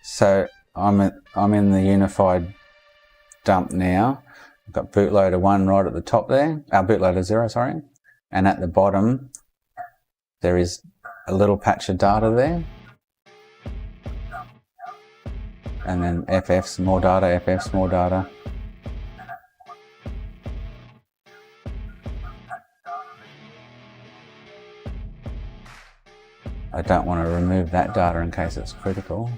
So I'm in the unified dump now. I've got bootloader 1 right at the top there, bootloader 0, sorry. And at the bottom, there is a little patch of data there. And then FF's more data, FF's more data. I don't want to remove that data in case it's critical.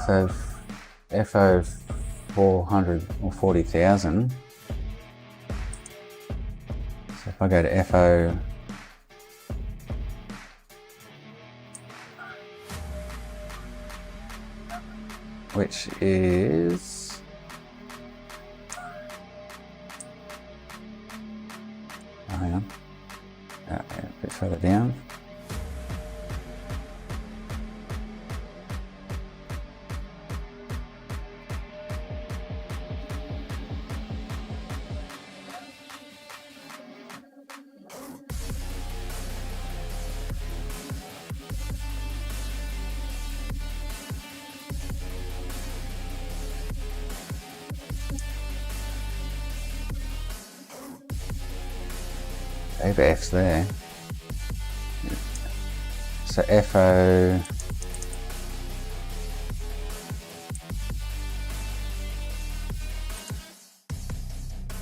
So FO 400 or 40,000. So if I go to FO, which is hang on, a bit further down. FF's there. So FO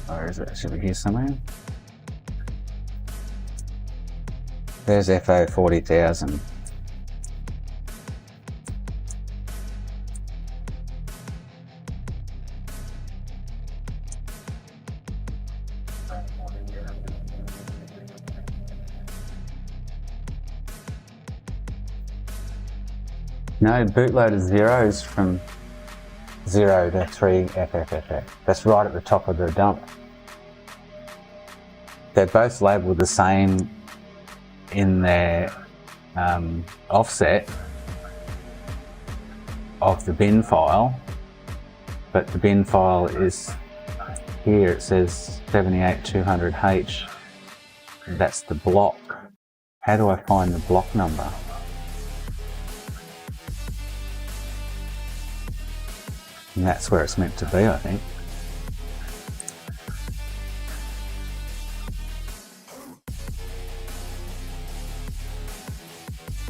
or is it, should be here somewhere? There's FO 40,000. No, bootloader 0 is from 0 to 3 FFFF. That's right at the top of the dump. They're both labelled the same in their offset of the bin file, but the bin file is here, it says 78200H. That's the block. How do I find the block number? And that's where it's meant to be, I think.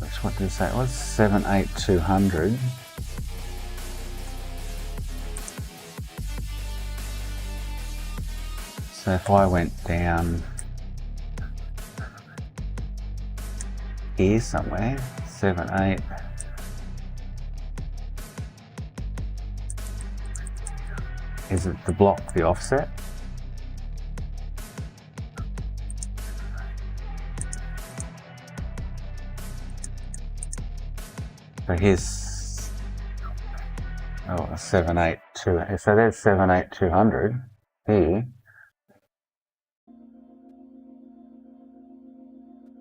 Which one did it say? It was 78200. So if I went down here somewhere, 78. Is it the block, the offset? So here's 782. So there's 78200 here,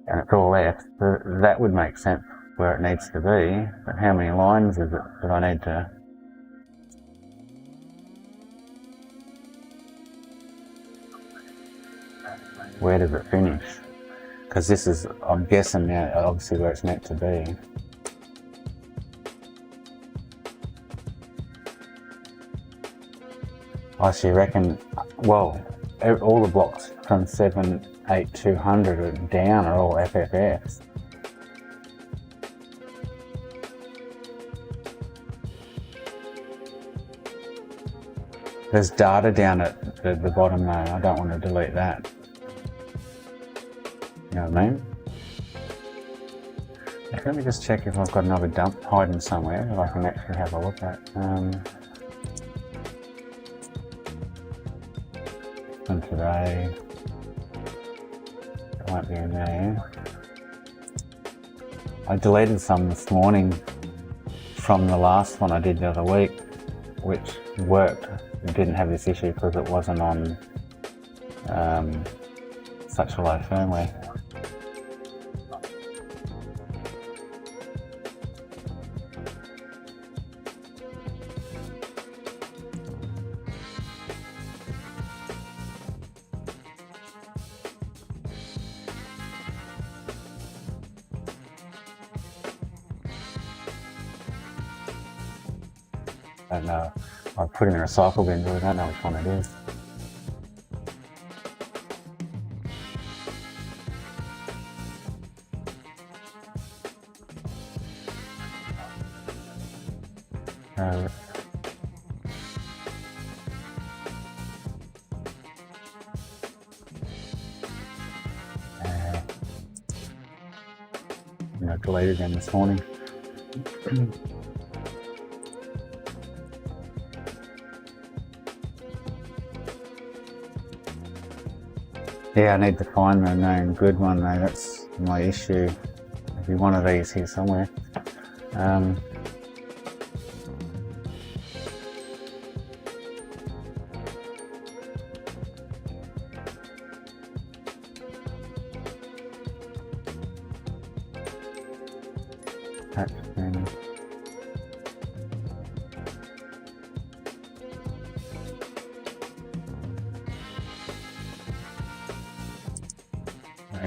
and it's all left. So that would make sense where it needs to be. But how many lines is it that I need to? Where does it finish? Because this is, I'm guessing now, obviously where it's meant to be. I actually reckon, well, all the blocks from 78200 are down are all FFFs. There's data down at the bottom though, I don't want to delete that. You know what I mean? Let me just check if I've got another dump hiding somewhere that I can actually have a look at. From today, it won't be in there. I deleted some this morning from the last one I did the other week, which worked. It didn't have this issue because it wasn't on such a low firmware. I don't know. I put in a recycle bin, but I don't know which one it is. I deleted them this morning. Yeah, I need to find the known good one though, that's my issue. There'll be one of these here somewhere.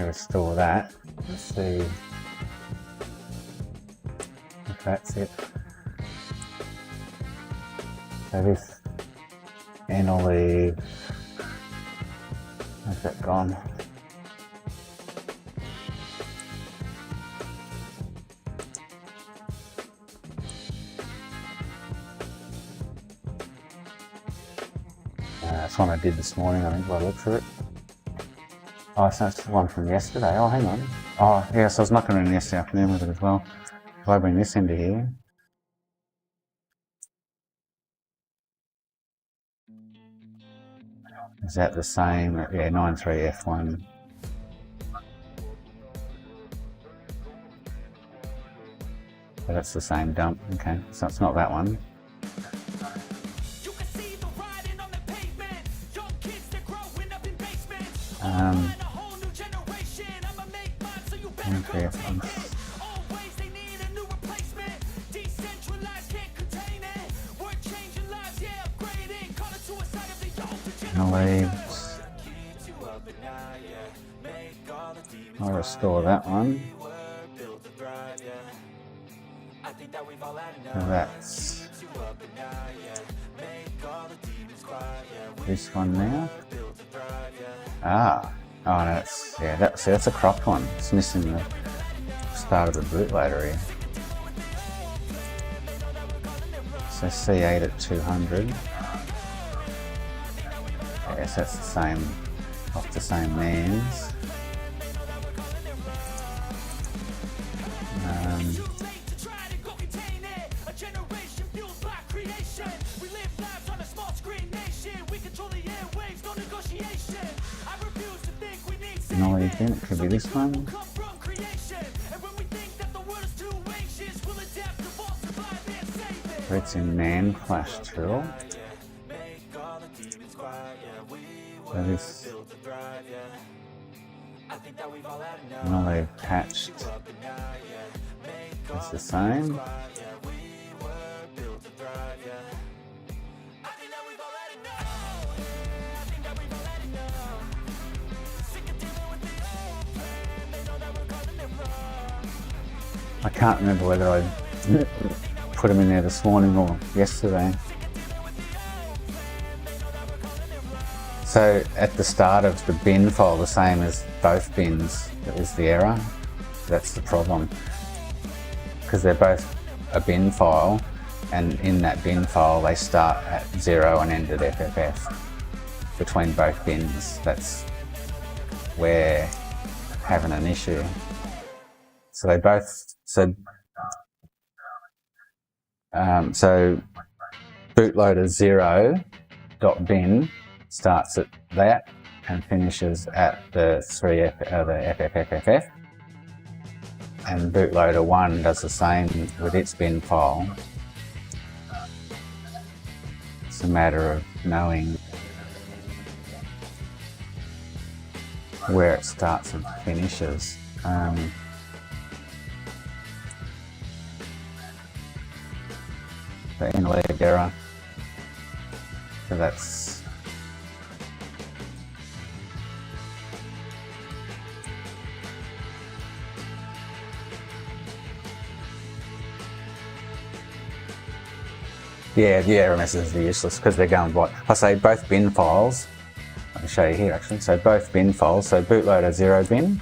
Restore that. Let's see if that's it. So this Enolive, where's that gone? That's one I did this morning, I think, by the looks of it. Oh, so that's the one from yesterday. Oh, hang on. Oh, yes, I was knocking around yesterday afternoon with it as well. If I bring this into here. Is that the same? Yeah, 93F1. So that's the same dump. Okay, so it's not that one. Leaves. I'll restore that one. So that's this one now. Ah, oh no, that's a cropped one. It's missing the start of the bootloader here. So C8 at 200. Yes, that's the same, off the same NANDs. Knowledge in it could be this one. It's in NAND flash tool. So this, and they've patched, it's the same. I can't remember whether I put them in there this morning or yesterday. So at the start of the bin file, the same as both bins, is the error. That's the problem. Because they're both a bin file, and in that bin file they start at 0 and end at FFF between both bins. That's where having an issue. So they both, so bootloader 0.bin starts at that and finishes at the FFFFF, and bootloader 1 does the same with its bin file. It's a matter of knowing where it starts and finishes. The inlaid error, so that's Yeah, the error messages are useless because they're going blind. I say both bin files. I'll show you here actually. So both bin files. So bootloader 0 bin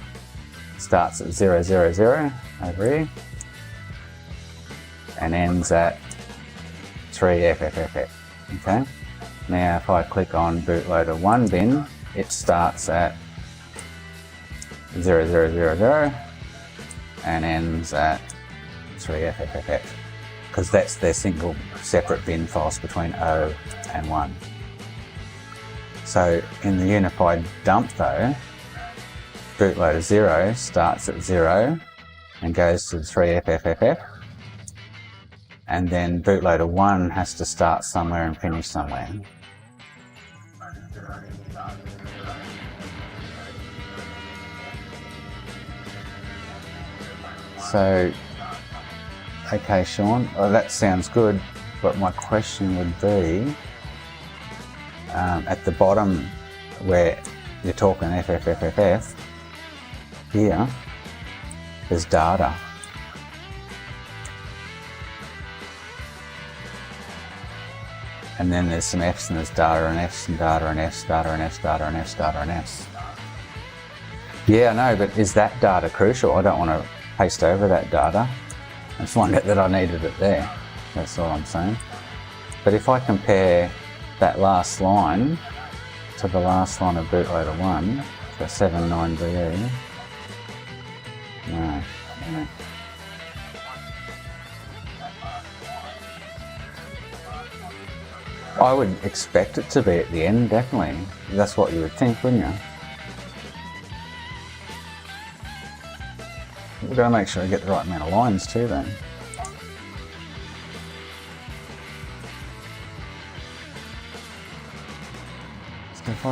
starts at 000 over here and ends at 3FFFF. Okay. Now if I click on bootloader 1 bin, it starts at 0000 and ends at 3FFFF, because that's their single separate bin files between 0 and 1. So in the unified dump though, bootloader 0 starts at 0 and goes to 3FFFF, and then bootloader 1 has to start somewhere and finish somewhere. So, okay Sean, well, that sounds good, but my question would be, at the bottom where you're talking FFFFF, here, there's data. And then there's some F's and there's data and F's and data and F's, data and F's, data and F's, data and F's. Yeah, I know, but is that data crucial? I don't want to paste over that data and find out that I needed it there. That's all I'm saying. But if I compare that last line to the last line of bootloader 1, the 79BE, no. I would expect it to be at the end, definitely. That's what you would think, wouldn't you? We've got to make sure I get the right amount of lines too then. So if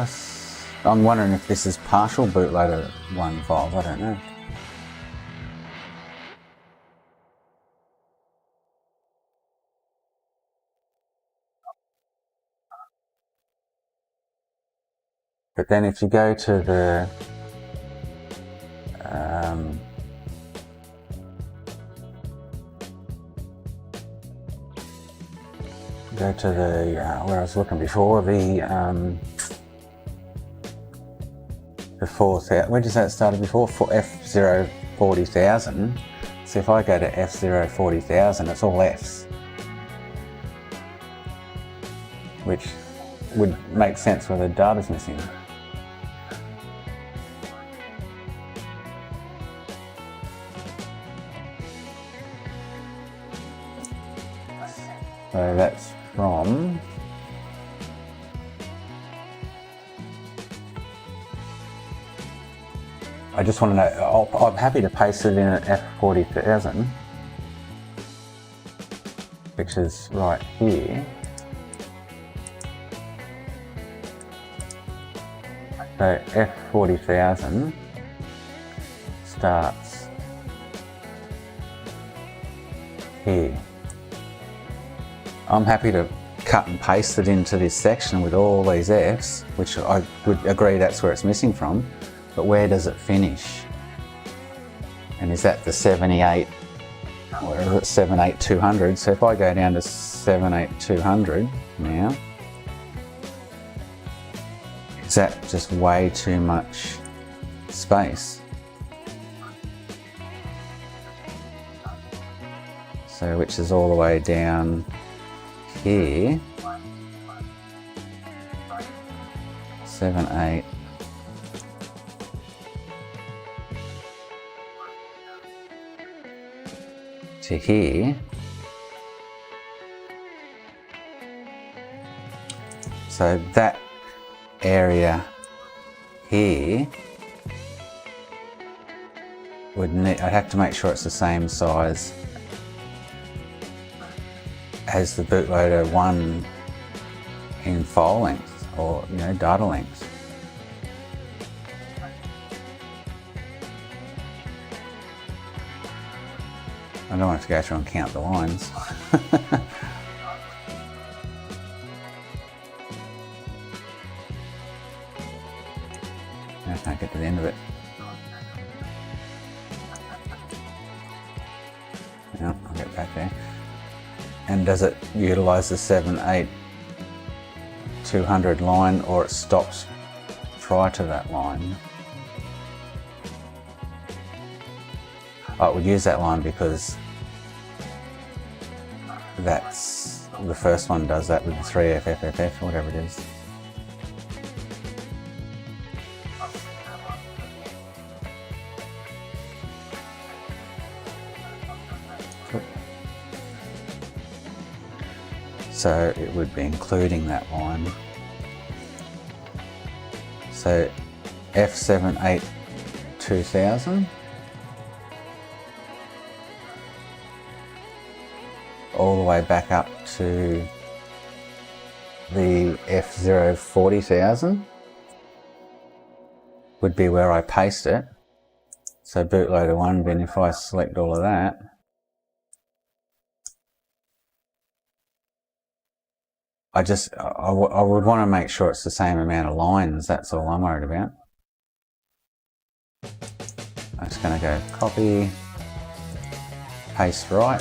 I'm wondering if this is partial bootloader 1 files, I don't know. But then if you go to the where I was looking before, the 4,000, where does that start before? For F040,000. So if I go to F040,000, it's all F's, which would make sense where the data's missing. So that's from I just want to know, I'm happy to paste it in at F40,000, which is right here. So F40,000 starts here. I'm happy to cut and paste it into this section with all these F's, which I would agree that's where it's missing from, but where does it finish? And is that the 78, or is it 78200? So if I go down to 78200 now, is that just way too much space? So which is all the way down here, 78 to here. So that area here would need, I'd have to make sure it's the same size as the bootloader 1 in file length, or data length. I don't want to go through and count the lines. I can't get to the end of it. No, I'll get back there. And does it utilize the 78200 line, or it stops prior to that line? Oh, it would use that line because that's the first one does that with the 3FFFF, whatever it is. So it would be including that line. So F782,000 all the way back up to the F040,000 would be where I paste it. So bootloader 1 bin, if I select all of that, I would want to make sure it's the same amount of lines. That's all I'm worried about. I'm just going to go copy, paste right,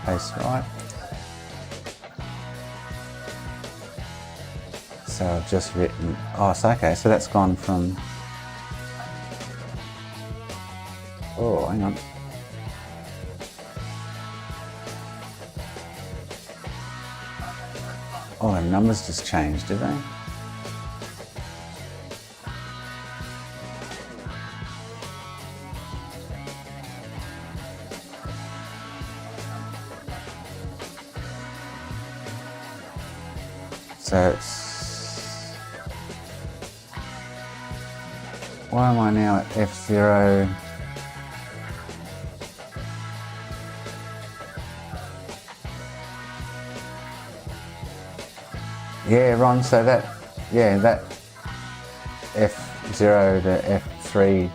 paste right. So I've just written, oh, so okay, so that's gone from, oh, hang on. Oh, the numbers just changed, did they? So it's, why am I now at F0? Yeah, Ron, so that, yeah, that F0 to F3,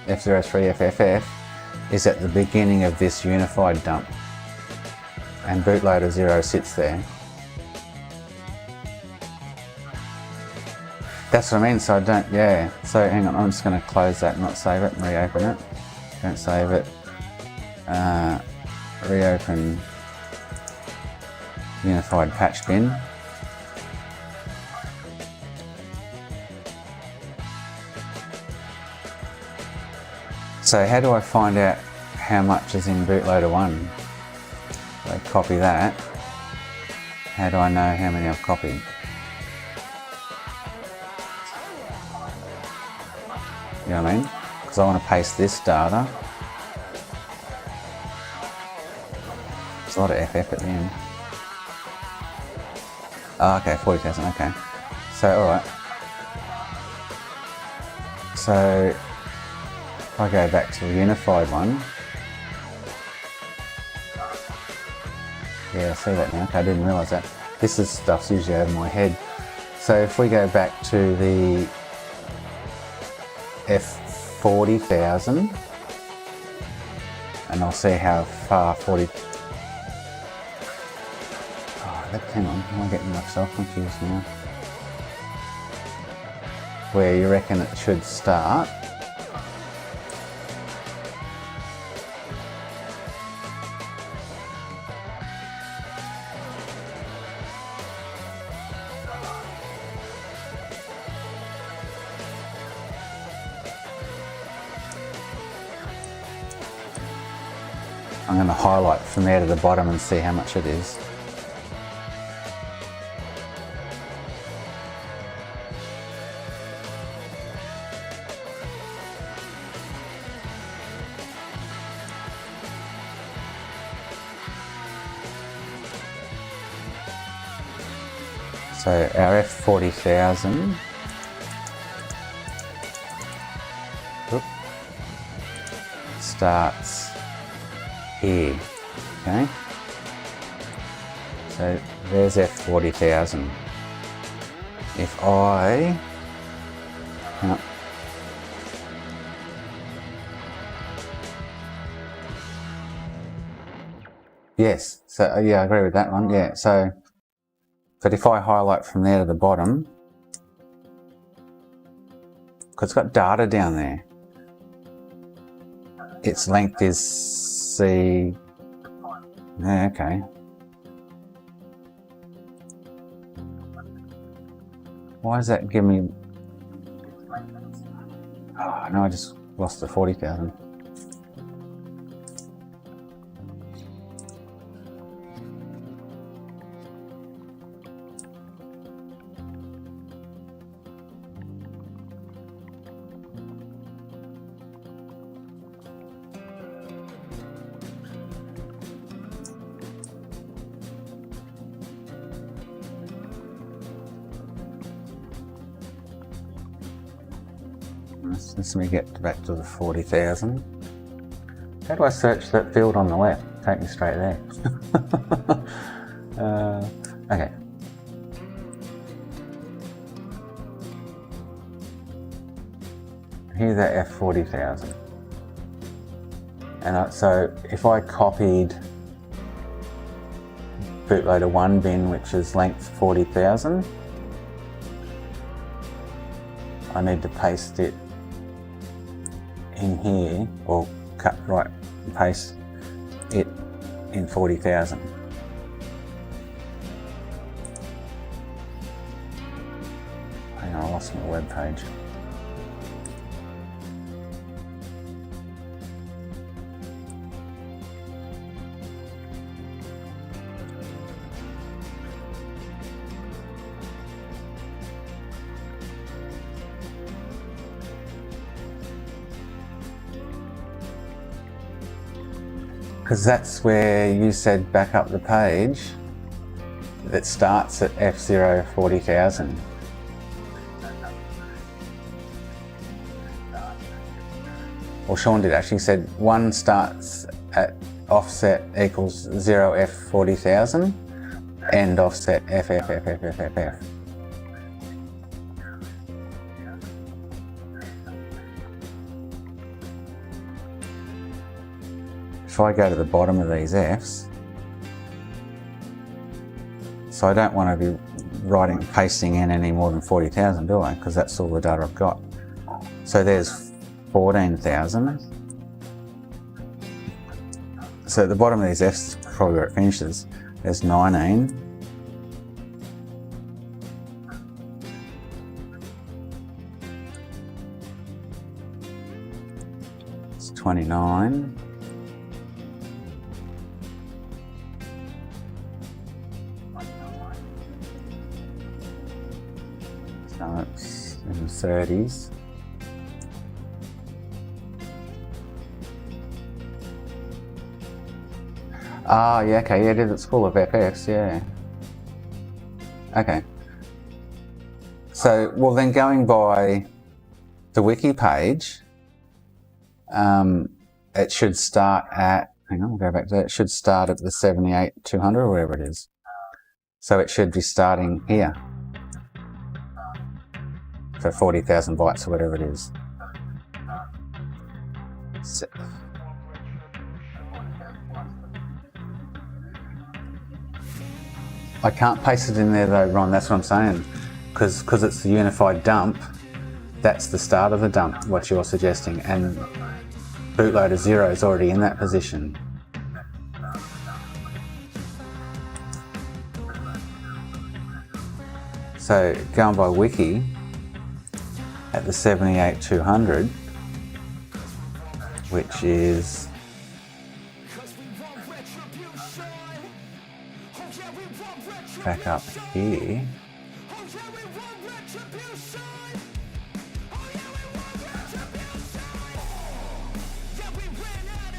F03FFF is at the beginning of this unified dump, and bootloader 0 sits there. That's what I mean, so I don't, yeah. So hang on, I'm just going to close that, not save it, and reopen it. Don't save it. Reopen unified patch bin. So how do I find out how much is in bootloader 1? So copy that. How do I know how many I've copied? You know what I mean? Because I want to paste this data. There's a lot of FF at the end. Oh, okay, 40,000, okay. So, alright. So, if I go back to the unified one. Yeah, I see that now. Okay, I didn't realise that. This is stuff's usually over my head. So if we go back to the F40,000, and I'll see how far 40. Oh, hang on, am I getting myself confused now? Where you reckon it should start? I'm going to highlight from there to the bottom and see how much it is. So our F40,000 starts here, okay? So there's F40,000. If I, hang on. Yes, so yeah, I agree with that one, yeah. So, but if I highlight from there to the bottom, because it's got data down there, its length is C, yeah, okay, Why does that give me... Oh, no, I just lost the 40,000. Let me get back to the 40,000. How do I search that field on the left? Take me straight there. Okay. Here's that F40,000. And so if I copied bootloader 1 bin, which is length 40,000, I need to paste it in here, or cut right and paste it in 40,000. Hang on, I lost my web page. Because that's where you said back up the page that starts at F0 40,000. Well, Sean did actually, said one starts at offset equals 0F 40,000 and offset FFFFFF. If I go to the bottom of these Fs, so I don't want to be writing, pasting in any more than 40,000, do I? Because that's all the data I've got. So there's 14,000. So at the bottom of these Fs, probably where it finishes, there's 19. It's 29. So it's in the 30s. Ah, yeah, okay, yeah, it is. It's full of FFs, yeah. Okay. So, well, then going by the wiki page, it should start at, hang on, we'll go back to that. It should start at the 78,200 or whatever it is. So it should be starting here. For 40,000 bytes or whatever it is. So, I can't paste it in there though, Ron, that's what I'm saying. Because it's the unified dump, that's the start of the dump, what you're suggesting, and bootloader 0 is already in that position. So going by wiki, at the 78,200, which is back up here,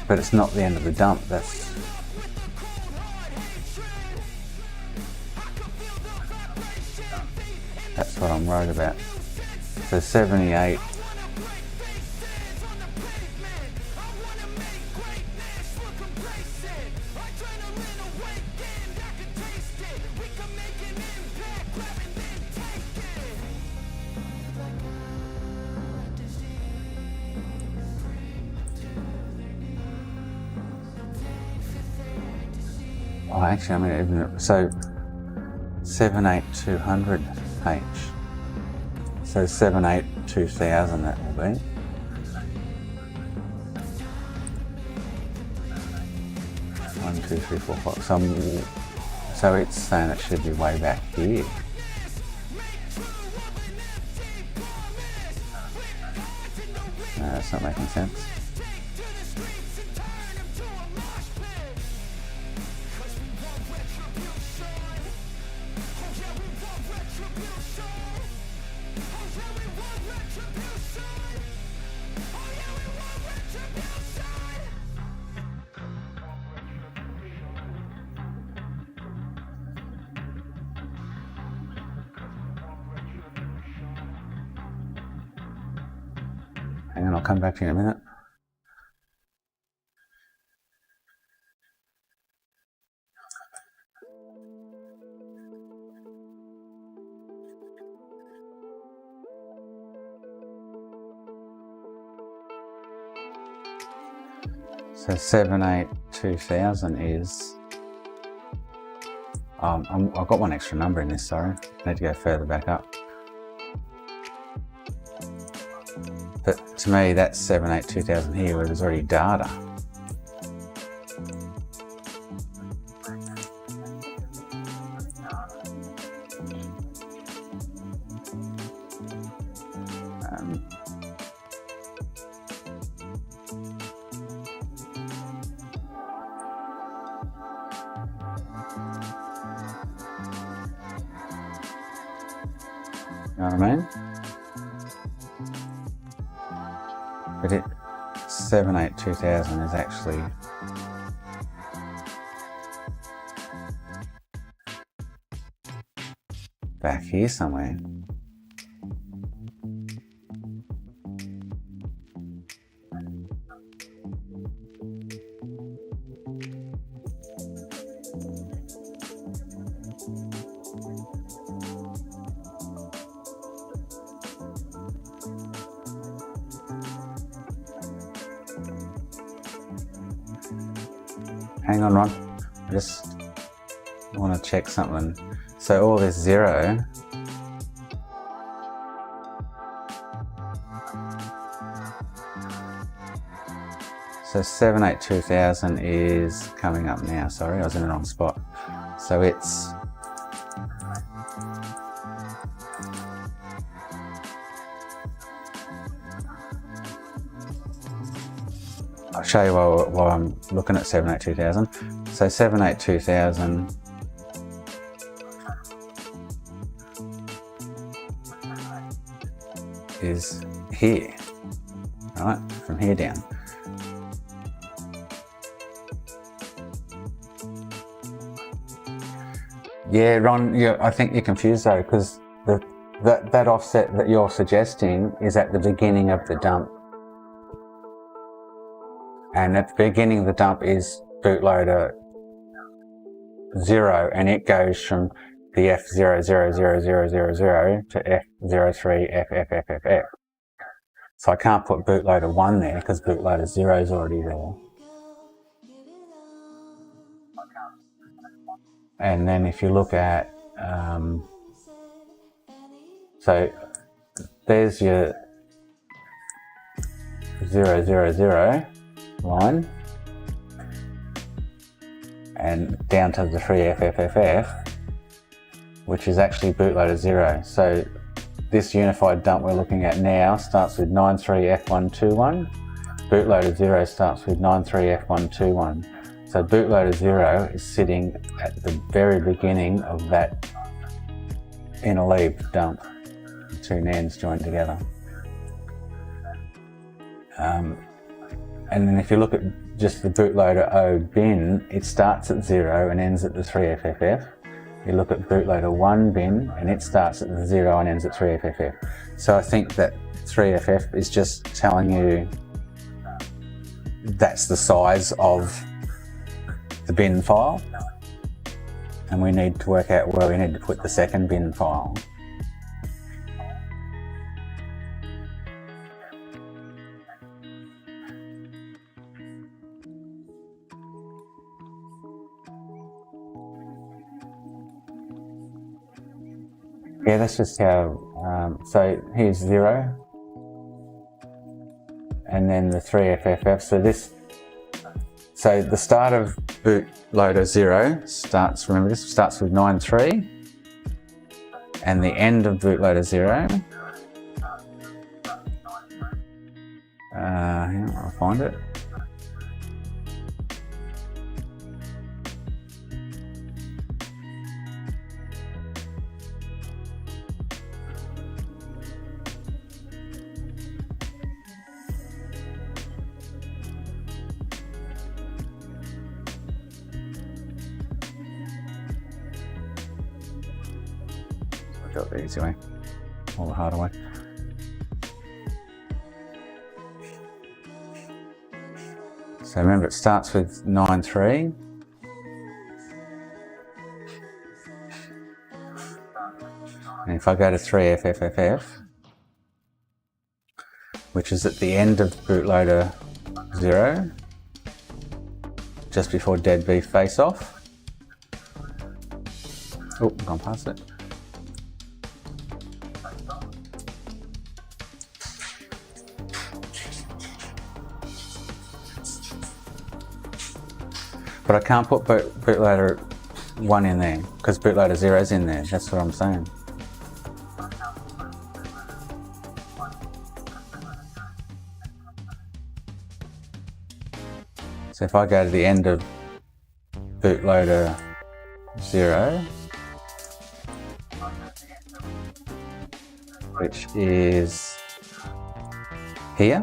but it's not the end of the dump. That's what I'm worried about. So 78. Oh, actually, I mean, even so 78,200H. So 78,2000 that will be. One, two, three, four, five. So it's saying it should be way back here. That's not making sense. Hang on, I'll come back to you in a minute. So 782,000 is, I've got one extra number in this, sorry. I need to go further back up. But to me, that's 782,000 here where there's already data. You know what I mean? But 782,000 is actually back here somewhere. Hang on, Ron. I just want to check something. So all this 0 so 782,000 is coming up now. Sorry, I was in the wrong spot. So it's I'll show you while I'm looking at 782,000. So 782,000 is here, right? From here down. Yeah, Ron, I think you're confused though, because that offset that you're suggesting is at the beginning of the dump. And at the beginning of the dump is bootloader 0, and it goes from the F00000 to F03FFFFF. So I can't put bootloader 1 there because bootloader 0 is already there. And then if you look at, so there's your 000 line, and down to the 3FFFF, which is actually bootloader 0. So this unified dump we're looking at now starts with 93F121. Bootloader 0 starts with 93F121. So bootloader 0 is sitting at the very beginning of that interleaved dump, the two NANDs joined together. And then if you look at just the bootloader O bin, it starts at 0 and ends at the 3FFF. You look at bootloader 1 bin and it starts at the 0 and ends at 3FFF. So I think that 3FF is just telling you that's the size of the bin file, and we need to work out where we need to put the second bin file. Yeah, that's just how, so here's 0, and then the 3FFF, so the start of bootloader 0 starts, remember this, starts with 93, and the end of bootloader 0 Hang on, I'll find it. I'll do it the easy way, or the harder way. So remember, it starts with 9.3. And if I go to 3FFFF, which is at the end of bootloader 0, just before deadbeef face off. Oh, gone past it. But I can't put bootloader 1 in there because bootloader 0 is in there. That's what I'm saying. So if I go to the end of bootloader 0, which is here,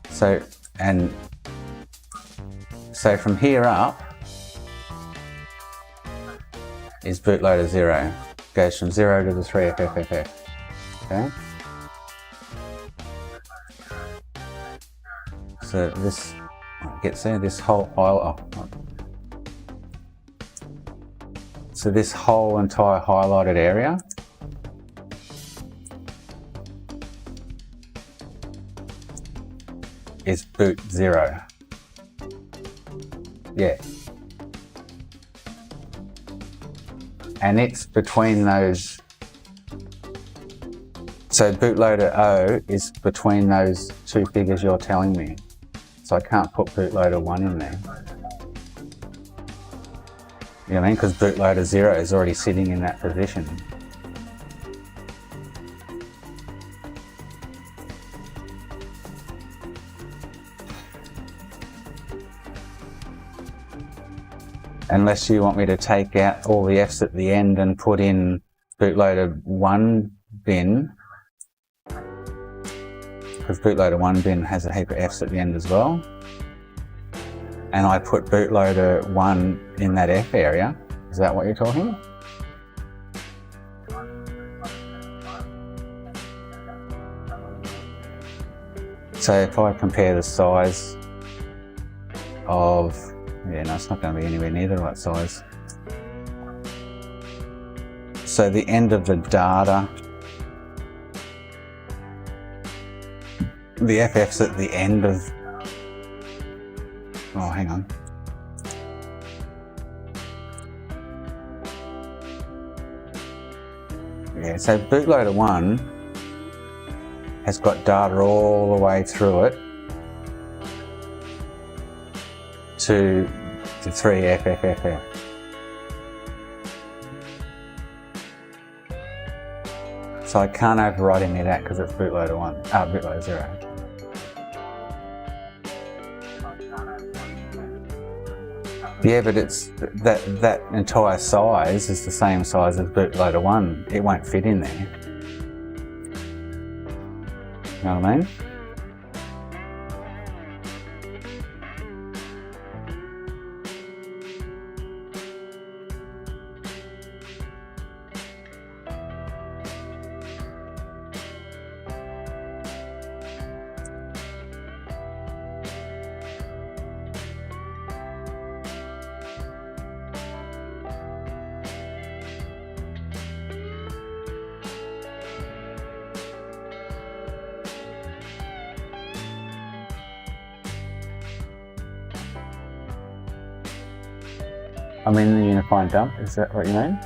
so from here up is bootloader 0. Goes from 0 to the 3FFFF. Okay. So this gets there. This whole so this whole entire highlighted area is boot 0. Yeah. And it's between those. So bootloader O is between those two figures you're telling me. So I can't put bootloader 1 in there. You know what I mean? Because bootloader 0 is already sitting in that position. Unless you want me to take out all the F's at the end and put in bootloader 1 bin, because bootloader 1 bin has a heap of F's at the end as well. And I put bootloader 1 in that F area. Is that what you're talking? So if I compare the size of, yeah, no, it's not going to be anywhere near the right size. So the end of the data, the FF's at the end of, oh, hang on. Yeah, so bootloader 1 has got data all the way through it to the 3FFFF. So I can't override any of that because it's bootloader 1, bootloader 0. Yeah, but it's that entire size is the same size as bootloader 1. It won't fit in there. You know what I mean? I'm in the unified dump, is that what you mean?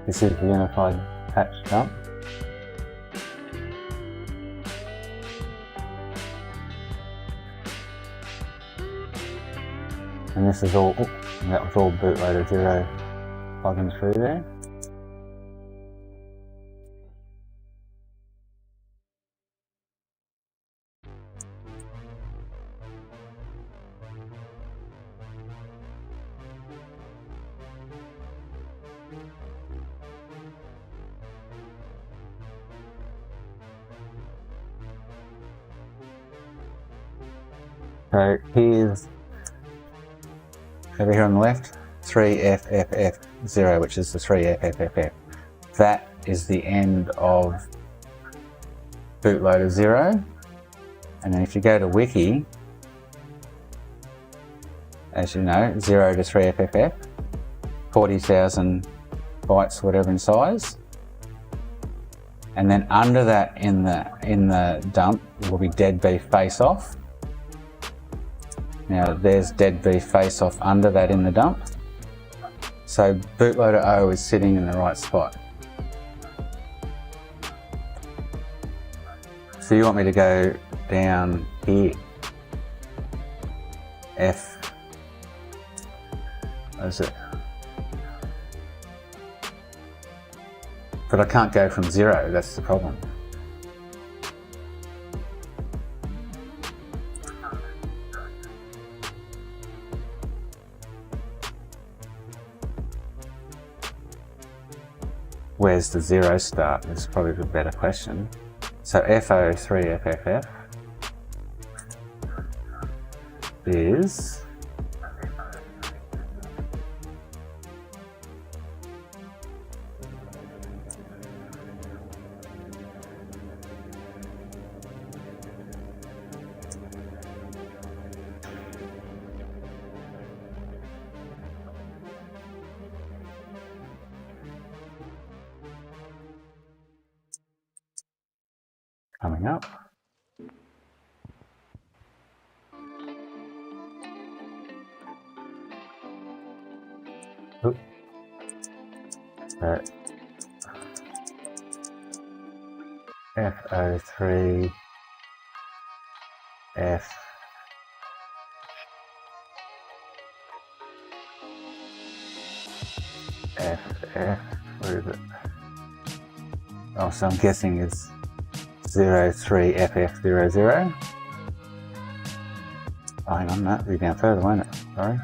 This is the unified patch dump. And this is all, that was all bootloader 0 plugging through there. So here's, over here on the left, 3FFF0, which is the 3FFFF. That is the end of bootloader 0. And then if you go to wiki, as you know, 0 to 3FFF, 40,000 bytes, whatever in size. And then under that in the dump will be deadbeef face off. Now there's deadbeef face off under that in the dump. So bootloader O is sitting in the right spot. So you want me to go down here. What is it? But I can't go from 0, that's the problem. Where's the 0 start? Is probably the better question. So FO3FFF is coming up. Oop. FO3 F where is it? Oh, so I'm guessing it's 03FF00. Oh, hang on, that'll be down further, won't it? Sorry.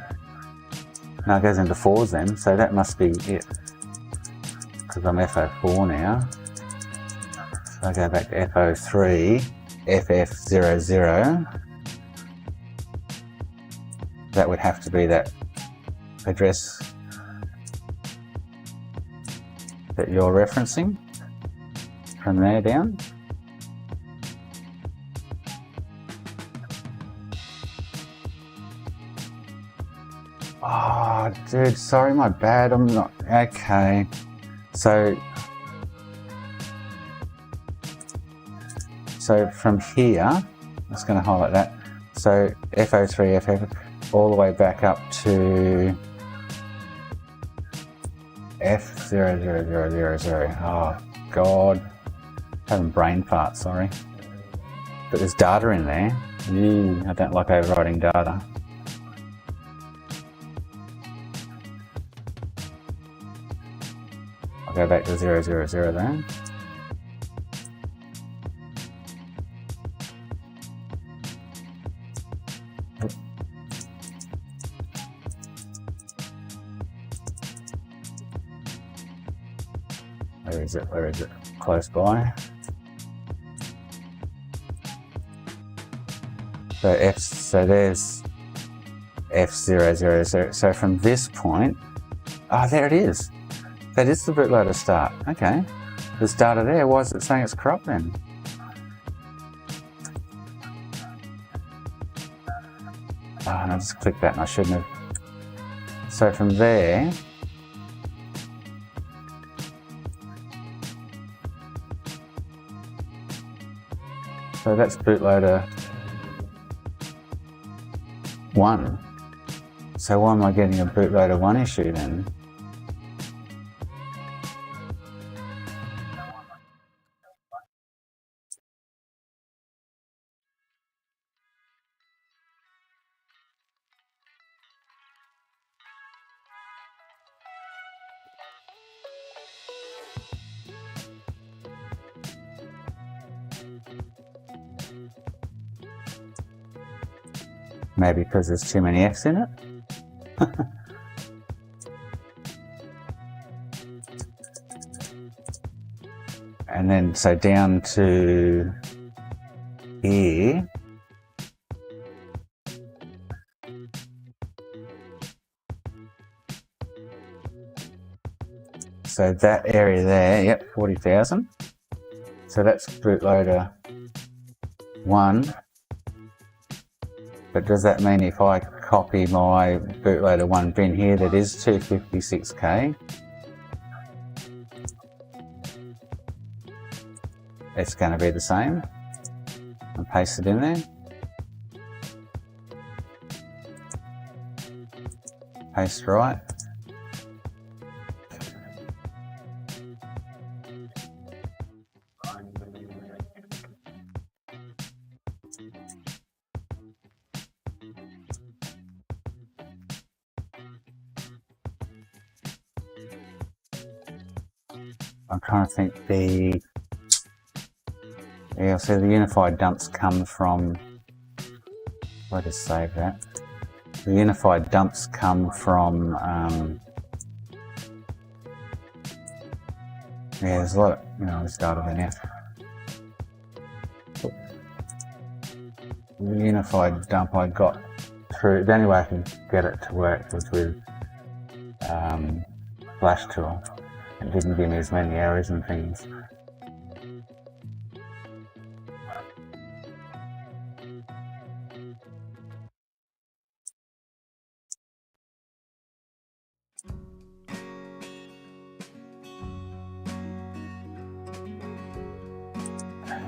No, it goes into 4s then, so that must be it. Because I'm FO4 now. So I go back to FO3, FF00. That would have to be that address that you're referencing. From there down. Oh, dude, sorry, my bad. I'm not okay. So from here, I'm just going to highlight that. So FO3FF all the way back up to F00000. Oh God, having brain fart. Sorry, but there's data in there. I don't like overwriting data. I'll go back to 000 there. Where is it? Where is it? Close by. So there's F000. So from this point, there it is. That is the bootloader start. Okay. There's data there. Why is it saying it's corrupt then? And I just clicked that and I shouldn't have. So from there, so that's bootloader 1. So why am I getting a bootloader 1 issue then? Maybe because there's too many F's in it? And then, so down to here, So that area there, yep, 40,000. So that's bootloader 1. But does that mean if I copy my bootloader 1 bin here that is 256K, it's going to be the same? And paste it in there. Paste right. I'm trying to think so the unified dumps come from, I'll just save that. The unified dumps come from, there's a lot of, I'll start over now. The unified dump I got through, the only way I can get it to work was with Flash Tool. It didn't give me as many errors and things.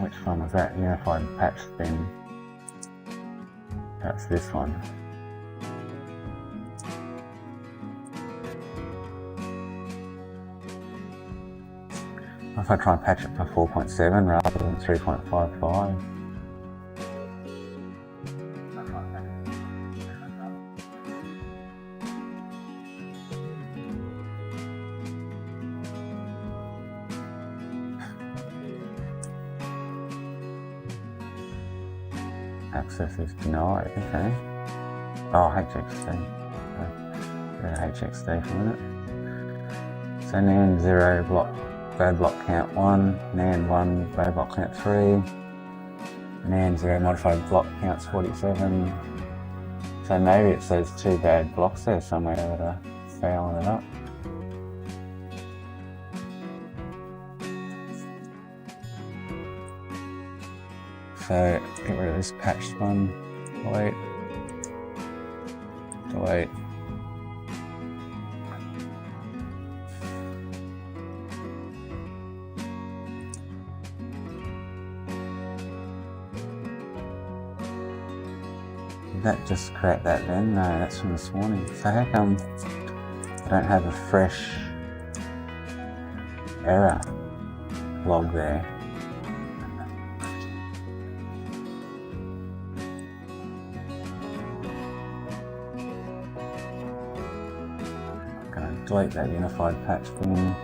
Which one was that? Unified patch bin. That's this one. If I try and patch it for 4.7 rather than 3.55. Access is denied, okay. Oh, HXD. HXD for a minute. So NAND 0 block. Bad block count 1, NAND 1, bad block count 3, NAND 0 modified block counts 47. So maybe it's those 2 bad blocks there somewhere that are fouling it up. So get rid of this patched one, delete. Did that just create that then? No, that's from this morning. So how come I don't have a fresh error log there? I'm going to delete that unified patch bin.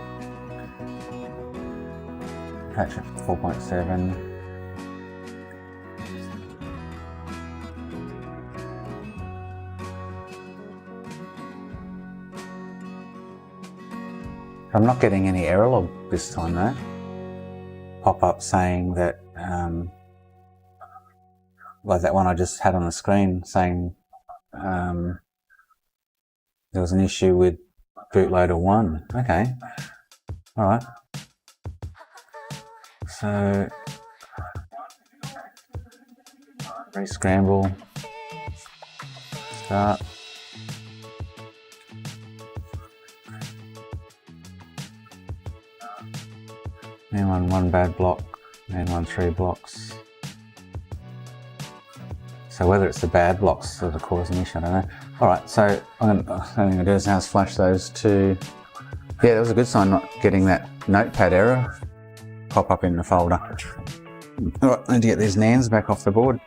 Patch it for 4.7. I'm not getting any error log this time though. Pop up saying that, like that one I just had on the screen saying there was an issue with bootloader 1. Okay, alright. So, re-scramble, start. And one bad block, and 3 blocks. So whether it's the bad blocks that are causing issue, I don't know. Alright, so the only thing I'm going to do is now flash those to... Yeah, that was a good sign not getting that notepad error pop up in the folder. Alright, I need to get these NANDs back off the board.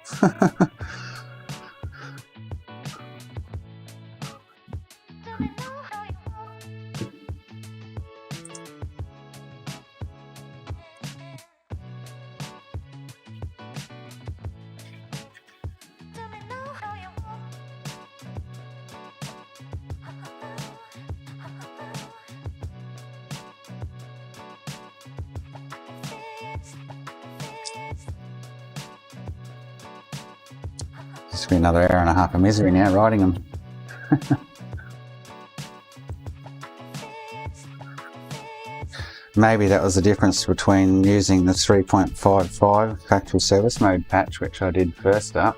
It's been another hour and a half of misery now writing them. maybe that was the difference between using the 3.55 factory service mode patch, which I did first up,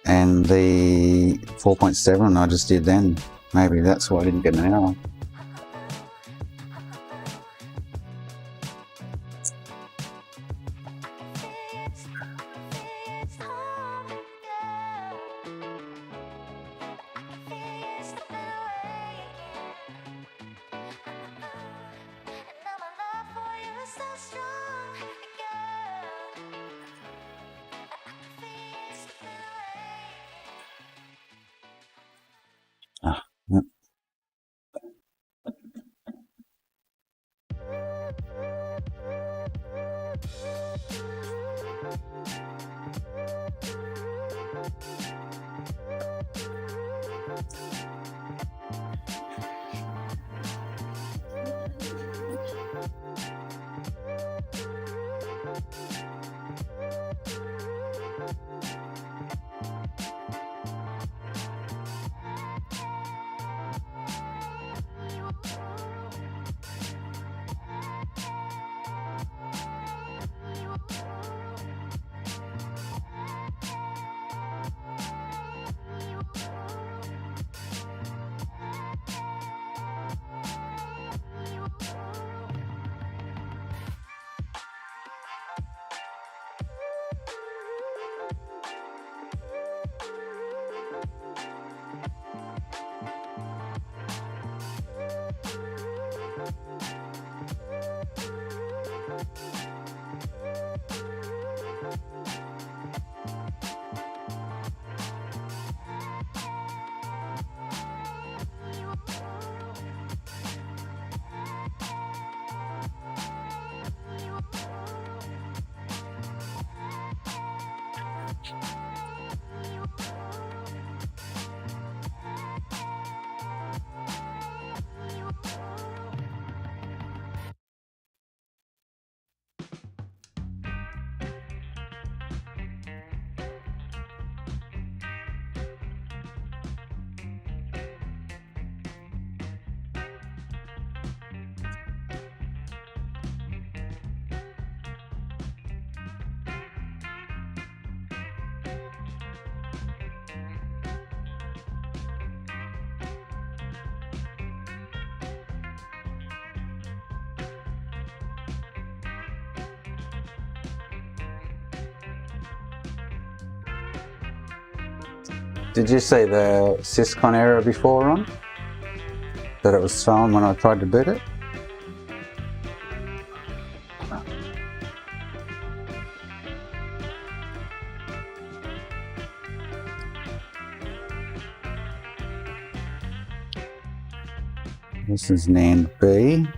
and the 4.7 I just did then. Maybe that's why I didn't get an error. Yep. Did you see the syscon error before, Ron? That it was thrown when I tried to boot it? This is NAND B.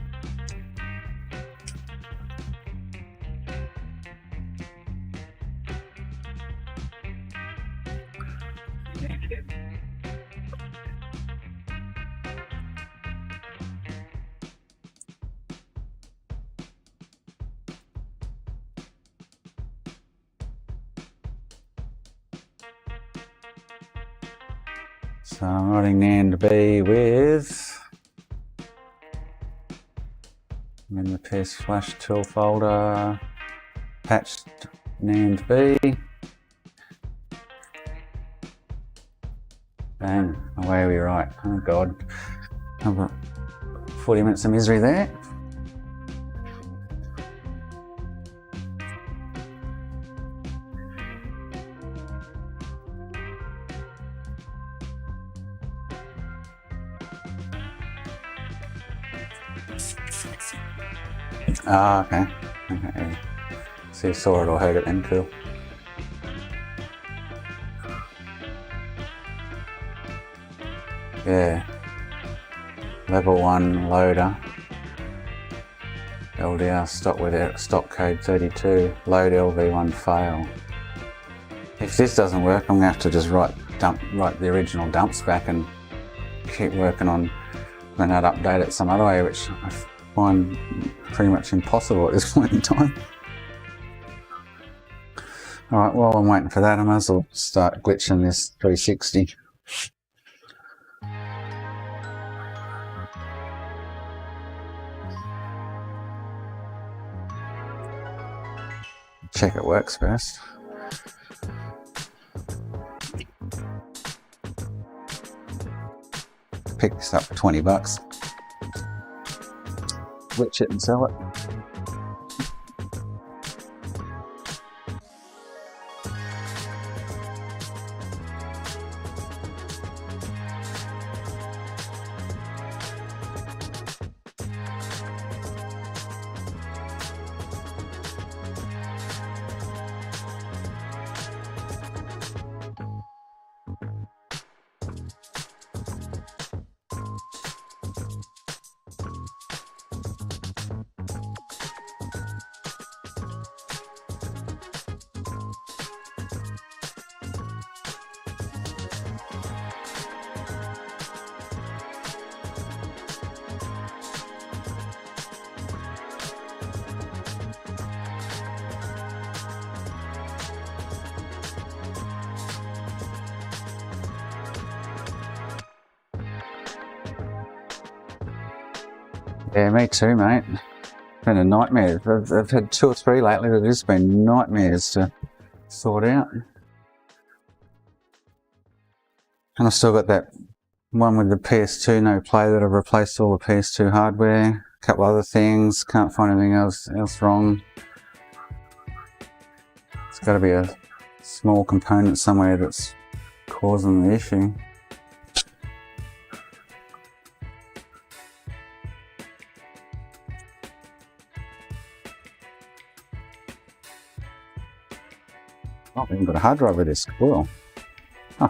So I'm running NAND B with, I'm in the PS Flash tool folder, patched NAND B. Bang, away we write. Oh God, I've got 40 minutes of misery there. Ah, okay. Okay. So you saw it or heard it then, cool. Yeah. Level 1 loader. LDR stock with it, stock code 32. Load LV1 fail. If this doesn't work, I'm gonna have to just write the original dumps back and keep working on then I'd update it some other way, which I find pretty much impossible at this point in time. Alright, while I'm waiting for that, I might as well start glitching this 360. check it works first. Pick this up for 20 bucks. Switch it and sell it. Yeah, me too, mate. It's been a nightmare. I've had 2 or 3 lately that have just been nightmares to sort out. And I've still got that one with the PS2 no play that I've replaced all the PS2 hardware. A couple other things, can't find anything else wrong. It's got to be a small component somewhere that's causing the issue. Oh, I've even got a hard drive with this. Cool. Oh,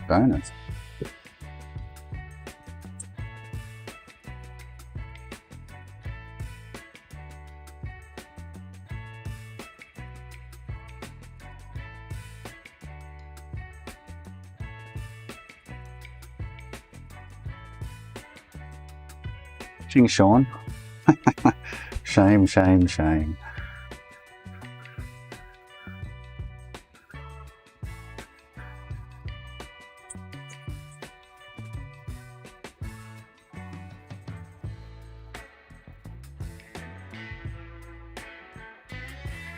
bonus. Ching Sean. Shame, shame, shame.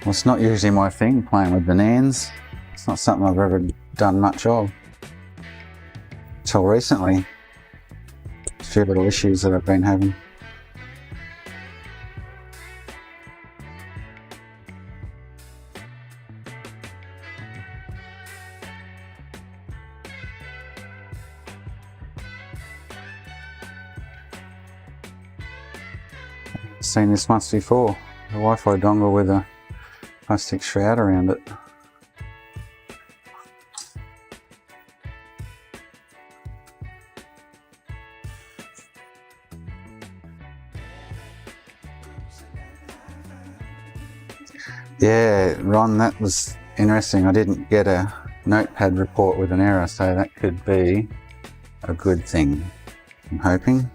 Well, it's not usually my thing, playing with the NANDs. It's not something I've ever done much of. Till recently. A few little issues that I've been having. Seen this once before. A Wi-Fi dongle with a plastic shroud around it. Yeah, Ron, that was interesting. I didn't get a notepad report with an error, so that could be a good thing, I'm hoping.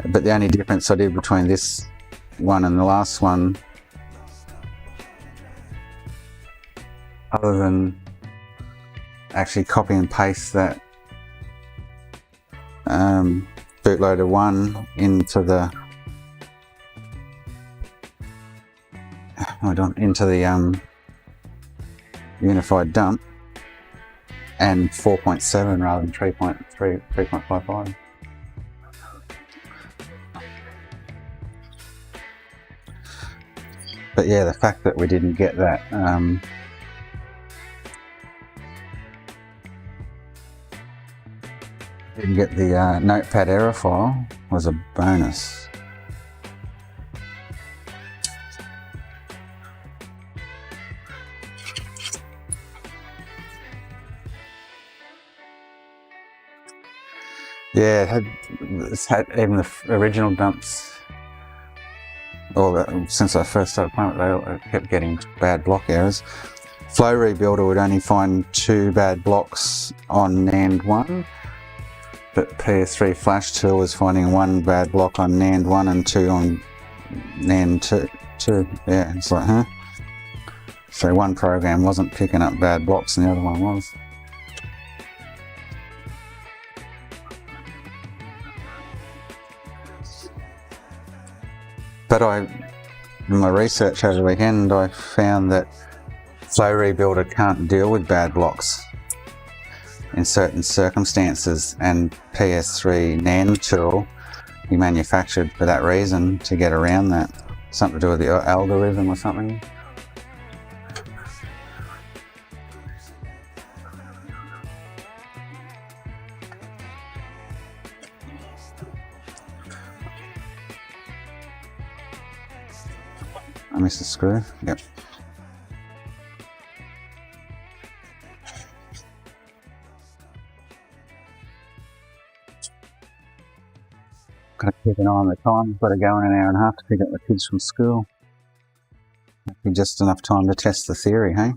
But the only difference I did between this one and the last one, other than actually copy and paste that bootloader 1 into the unified dump, and 4.7 rather than 3.55. But yeah, the fact that we didn't get that didn't get the notepad error file was a bonus. Yeah, it's had even the original dumps, since I first started playing with it, they kept getting bad block errors. Flow Rebuilder would only find 2 bad blocks on NAND 1, but PS3 Flash Tool was finding 1 bad block on NAND 1 and 2 on NAND 2. Yeah, it's like, huh? So one program wasn't picking up bad blocks and the other one was. But in my research over the weekend, I found that Flow Rebuilder can't deal with bad blocks in certain circumstances, and PS3 NAND tool he manufactured for that reason, to get around that. Something to do with the algorithm or something. I missed the screw. Yep. Gotta keep an eye on the time. Got to go in an hour and a half to pick up the kids from school. That'd be just enough time to test the theory, hey?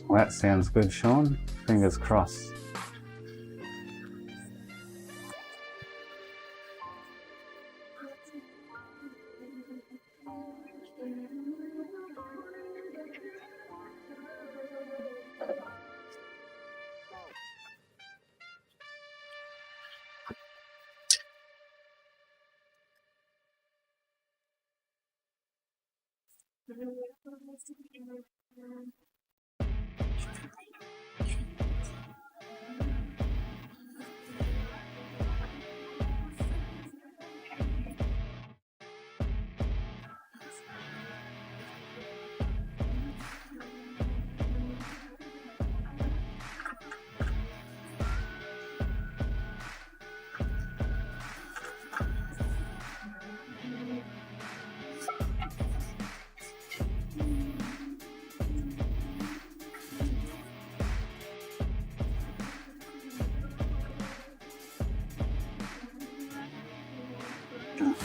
Well, that sounds good, Sean. Fingers crossed.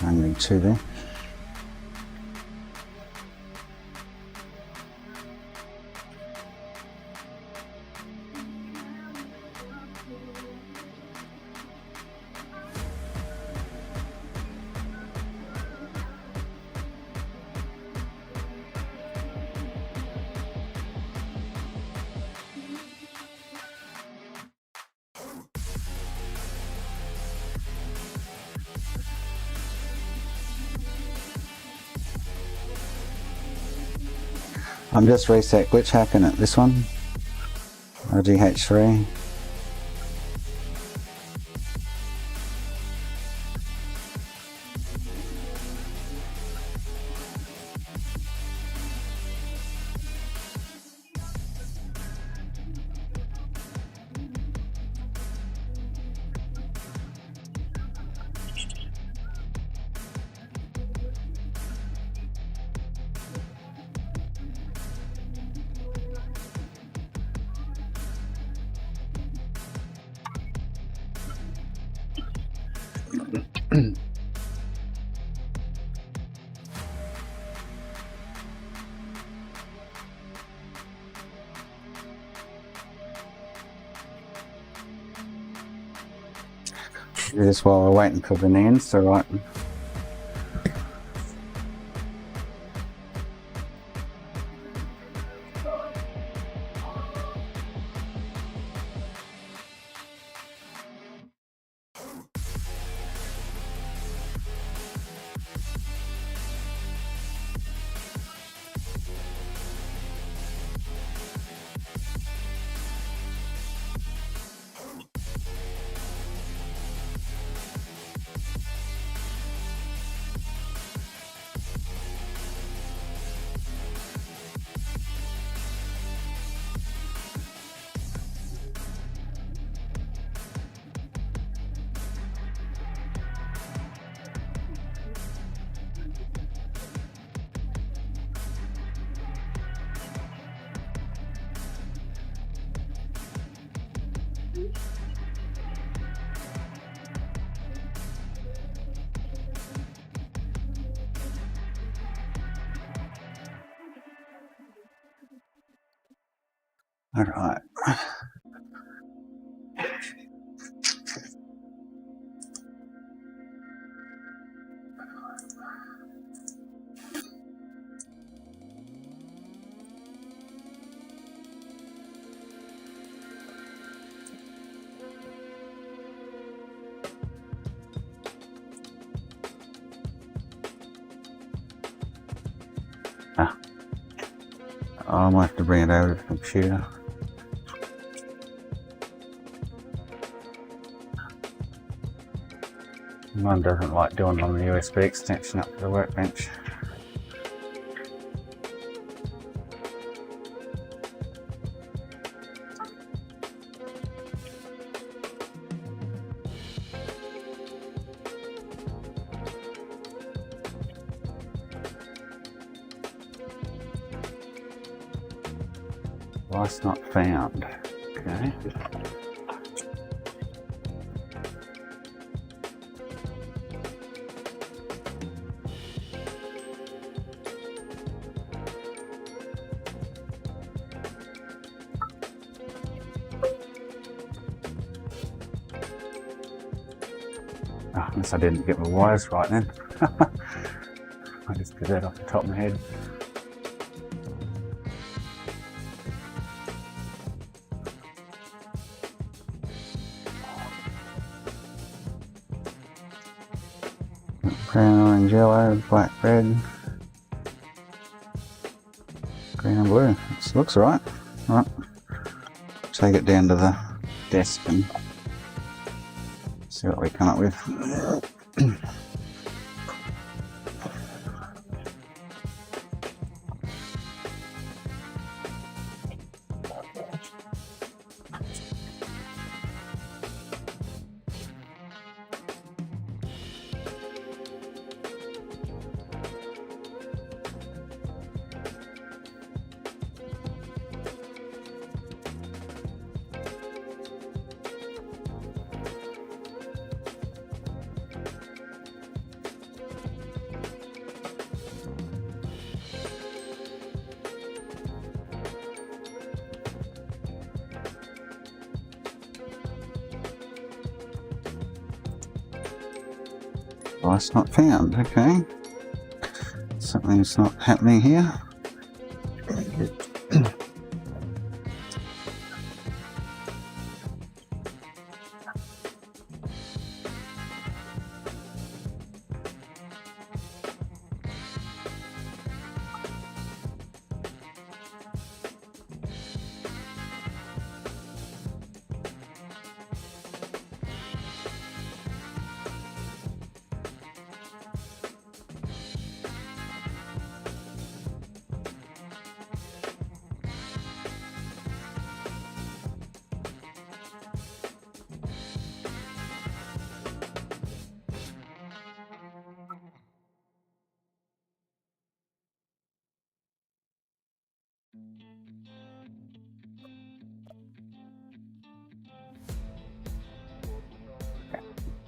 I need two there. I'm just reset glitch hacking at this one, RGH3. Do this while we're waiting for the NANDs to ripen. All right. I might have to bring it over to the computer. Mine doesn't like doing on the USB extension up to the workbench. Device not found. Okay. Oh, unless I didn't get my wires right then. I just did that off the top of my head. Brown, orange, yellow, black, red, green and blue. This looks right. Right. Take it down to the desk and see what we come up with. Device not found. Okay. Something's not happening here.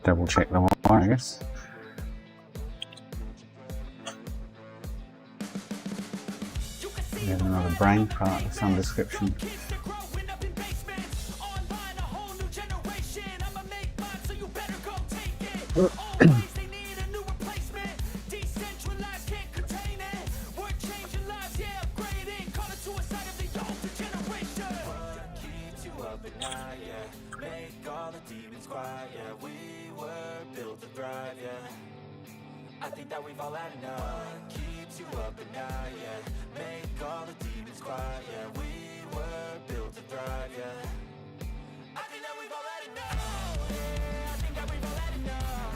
Double check the one. fine, I guess. There's another brain part of some description. I think that we've all had enough. Keeps you up at night, yeah. Make all the demons quiet, yeah. We were built to thrive, yeah. I think that we've all had enough. Yeah, I think that we've all had enough.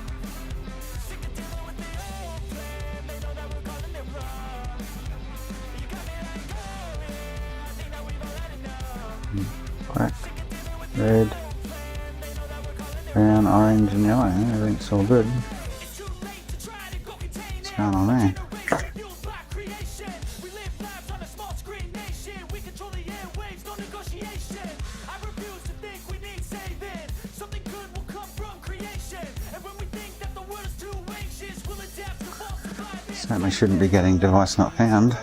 Sick of dealing with the old plan. They know that we're calling it wrong. You got me like, oh yeah. I think that we've all had enough. Black, red, brown, orange, and yellow. Everything's all good. What's going on there? Certainly shouldn't be getting device not found.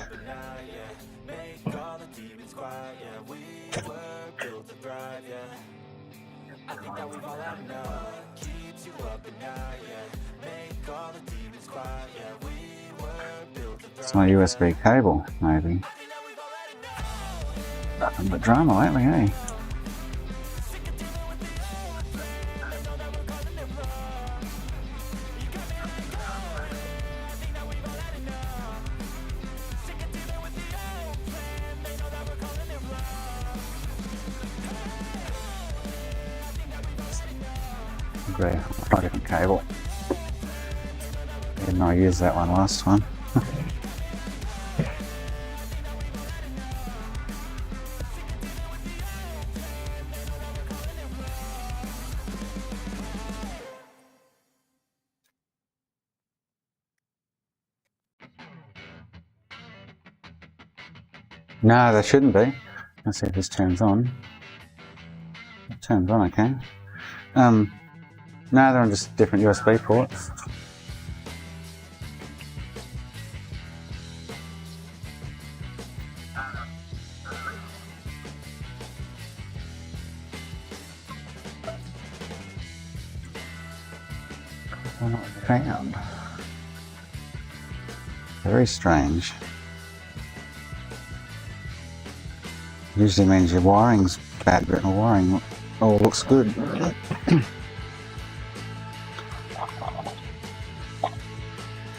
It's my USB cable, maybe. Nothing but drama lately, eh? Great, a different cable. Didn't I use that one last time? No, there shouldn't be. Let's see if this turns on. It turns on, okay. No, they're on just different USB ports. They're not found. Very strange. Usually means your wiring's bad, but the wiring all looks good.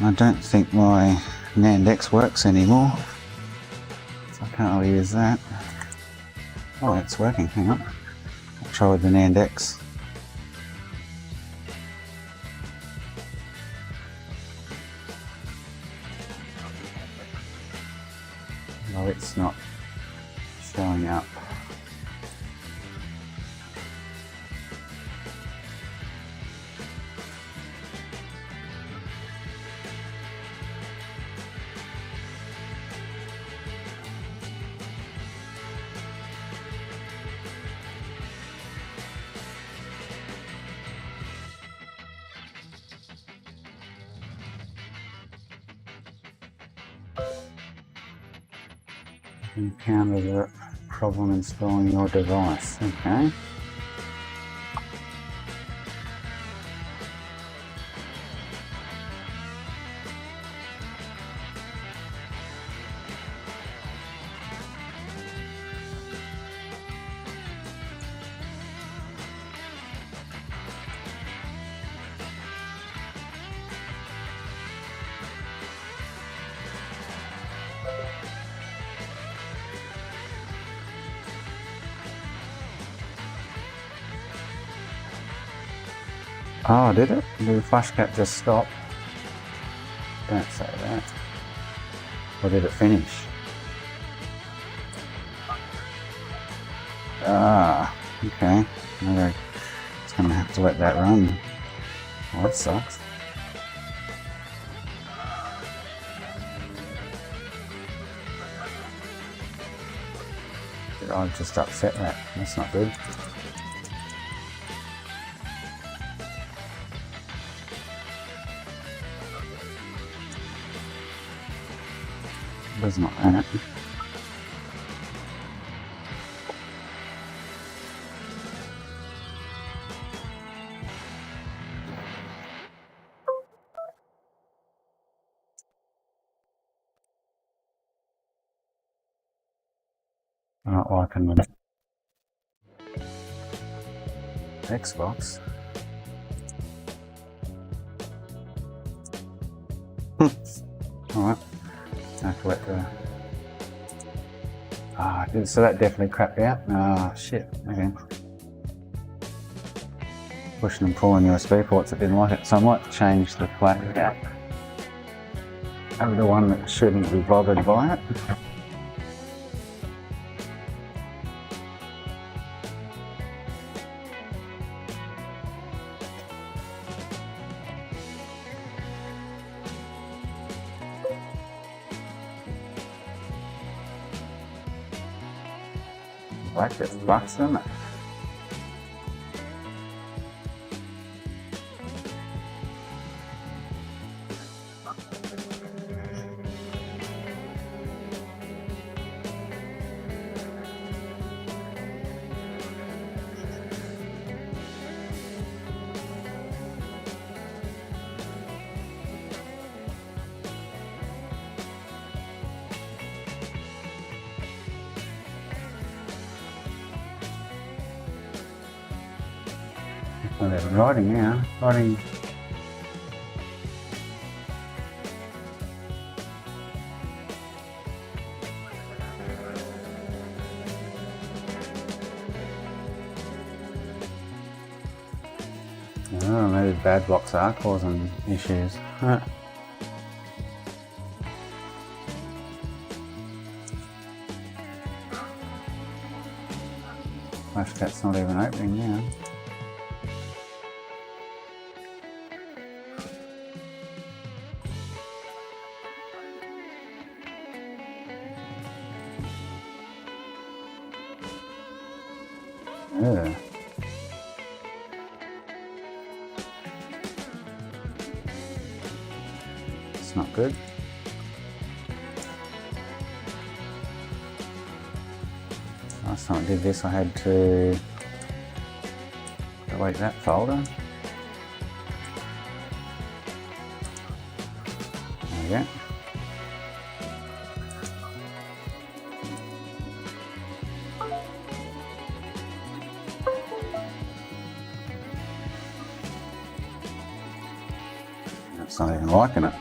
I don't think my NAND X works anymore, so I can't really use that. Oh, it's working, hang on. I'll try with the NAND X. No, it's not showing up. Encounter the problem installing your device. Okay. Oh, did it? Did the flash cap just stop? Don't say that. Or did it finish? Ah, okay. Maybe it's going to have to let that run. Oh, that sucks. I've just upset that. That's not good. There's not that. I'm not liking the Xbox. Alright. I'll collect the... so that definitely crapped out. Shit. Okay. Pushing and pulling USB ports, it didn't like it. So I might change the playback. I'm the one that shouldn't be bothered by it. Like this box, isn't it? Well, they're writing now. Writing. Oh, maybe bad blocks are causing issues. Flashcat's not even opening now. Yeah. It's not good. Last time I did this, I had to delete that folder. There we go. It's not even liking it.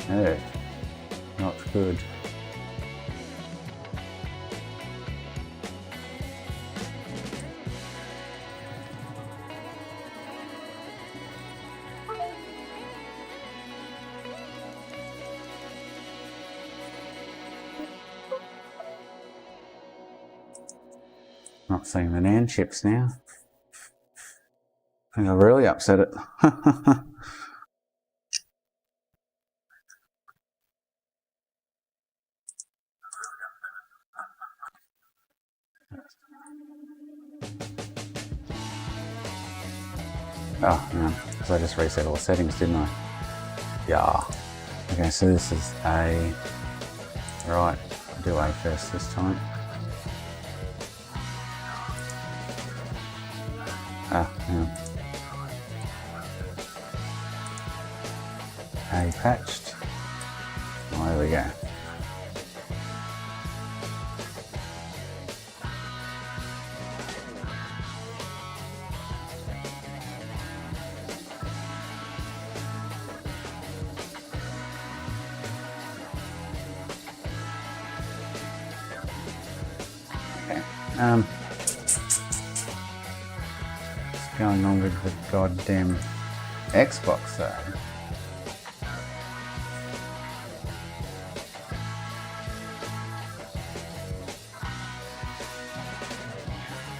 Yeah, not good. Not seeing the NAND chips now. I think I really upset it. Oh, no, because I just reset all the settings, didn't I? Yeah. Okay, so this is A. Right, I'll do A first this time. Yeah. A patched. Oh, there we go. What's going on with the goddamn Xbox though?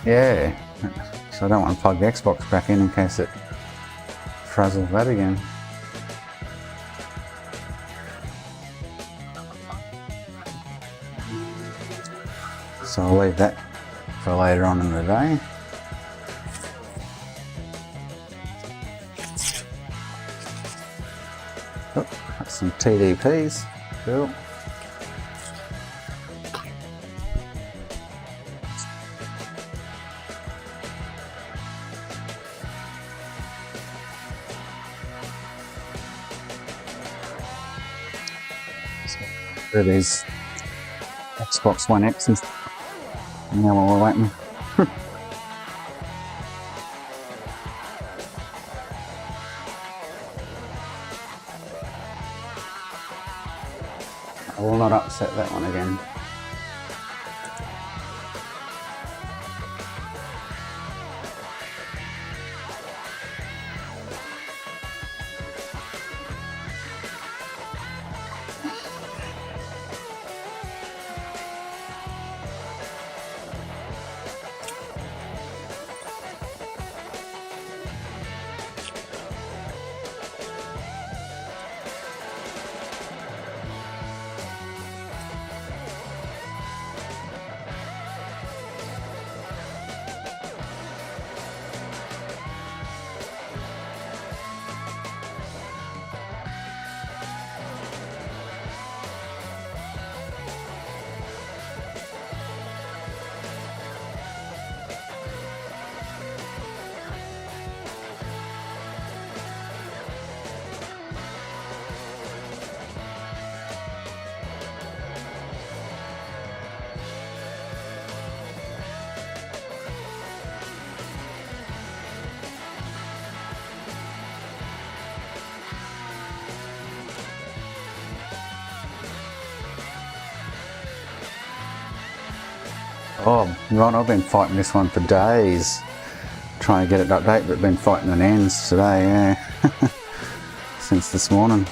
Yeah, so I don't want to plug the Xbox back in case it frazzles that again. So I'll leave that for later on in the day. Oh, got some TDPs. Cool. There it is. Xbox One X's. Now while we're waiting. I will not upset that one again. Oh, Ron, I've been fighting this one for days. Trying to get it to update, but been fighting the NANDs today, yeah. Since this morning.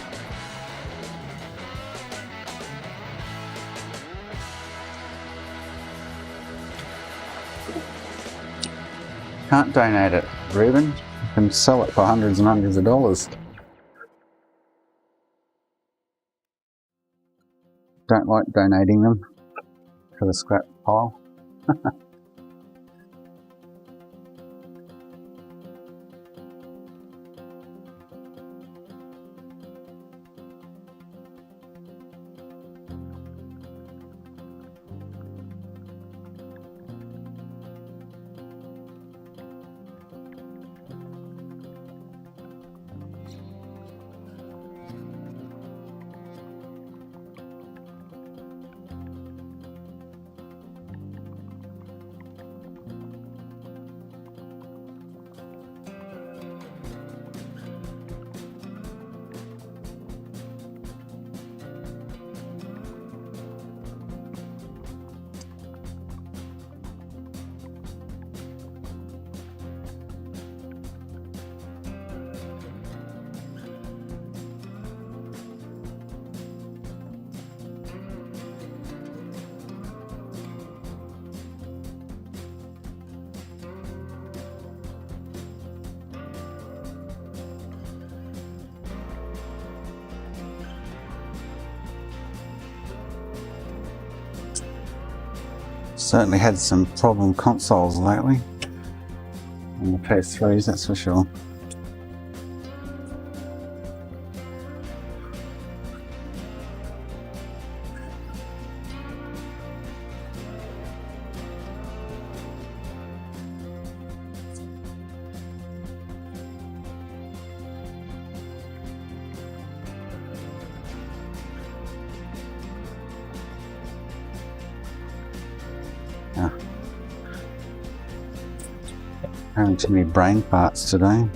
Can't donate it, Ruben. You can sell it for hundreds and hundreds of dollars. Don't like donating them to the scrap pile. Certainly had some problem consoles lately. On the PS3s, that's for sure. Having too many brain farts today.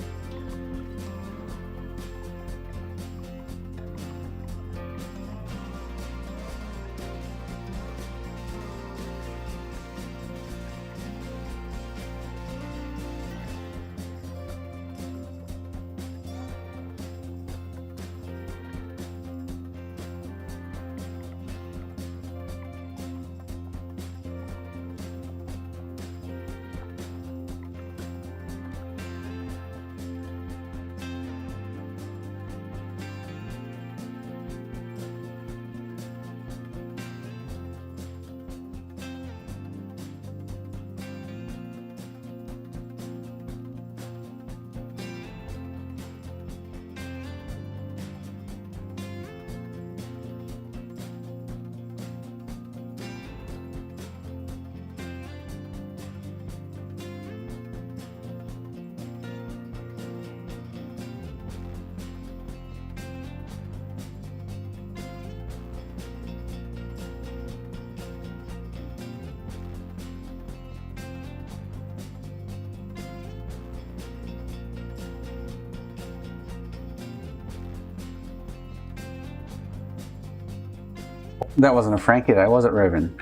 That wasn't a Frankie though, was it, Reuben?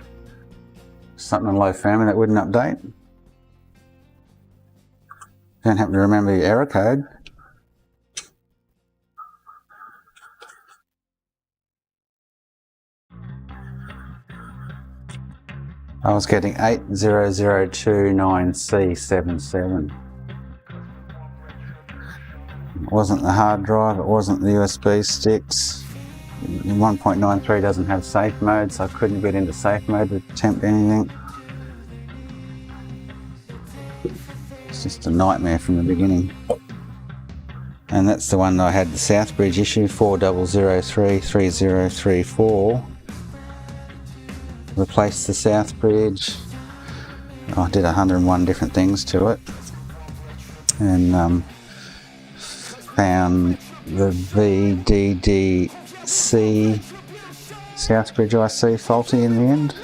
Something on low firmware that wouldn't update. Don't happen to remember your error code. I was getting 80029C77. It wasn't the hard drive, it wasn't the USB sticks. 1.93 doesn't have safe mode, so I couldn't get into safe mode to attempt anything. It's just a nightmare from the beginning. And that's the one that I had the Southbridge issue, 40033034. Replaced the Southbridge. I did 101 different things to it. And found the VDDC Southbridge IC faulty in the end.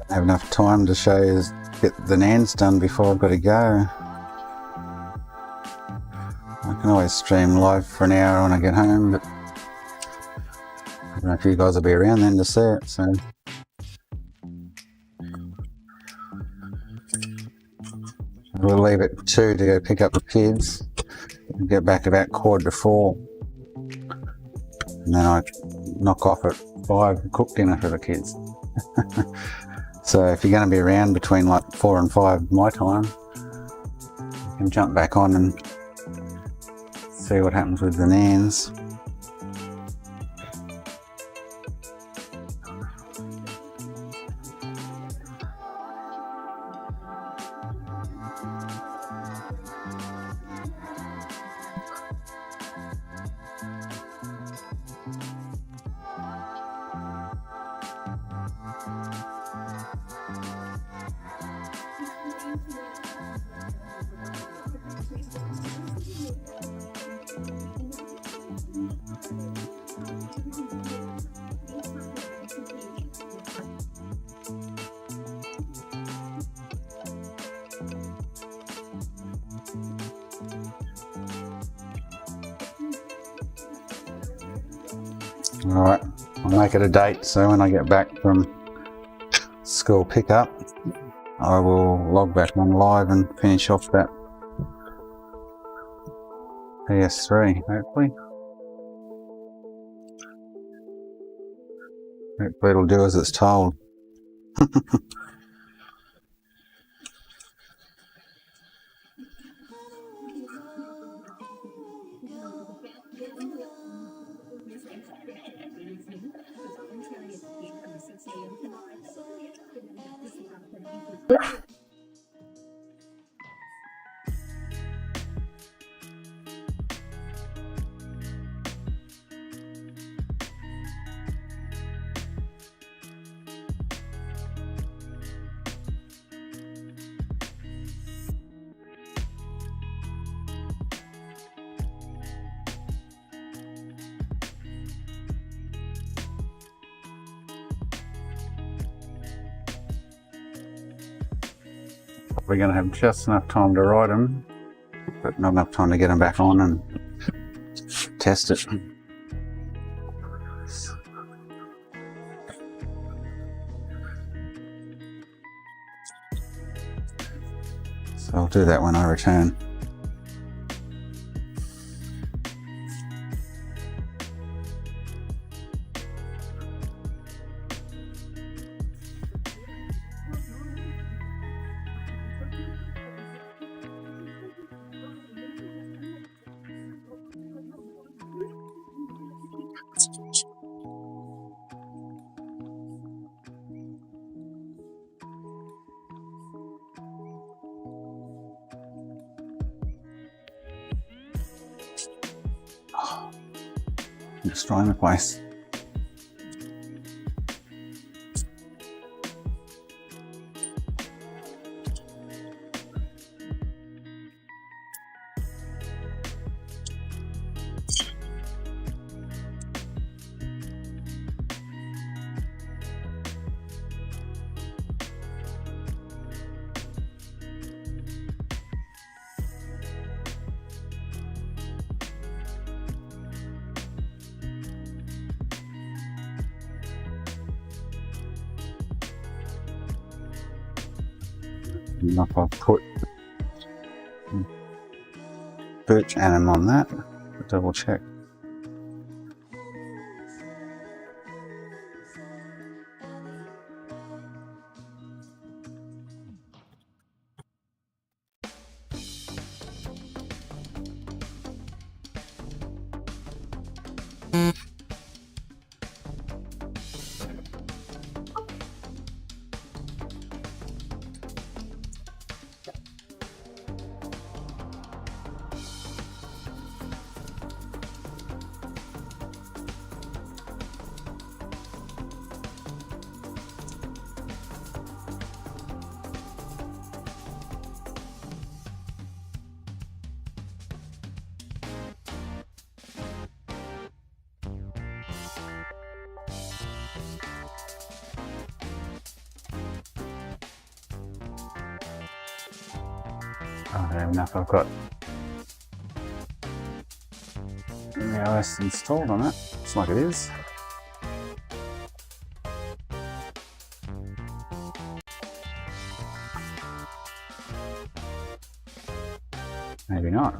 Have enough time to show you, get the NANDs done before I've got to go. I can always stream live for an hour when I get home, but I don't know if you guys will be around then to see it, so. We'll leave it 2 to go pick up the kids and get back about 3:45. And then I knock off at 5 and cook dinner for the kids. So if you're going to be around between like 4 and 5 my time, you can jump back on and see what happens with the NANDs. Alright, I'll make it a date so when I get back from school pickup, I will log back on live and finish off that PS3, hopefully. Hopefully it'll do as it's told. We're going to have just enough time to write them, but not enough time to get them back on and test it. So I'll do that when I return. Destroying the place. Enough, I'll put birch anim on that, double check. Oh, there enough. I've got the OS installed on it. Looks like it is. Maybe not.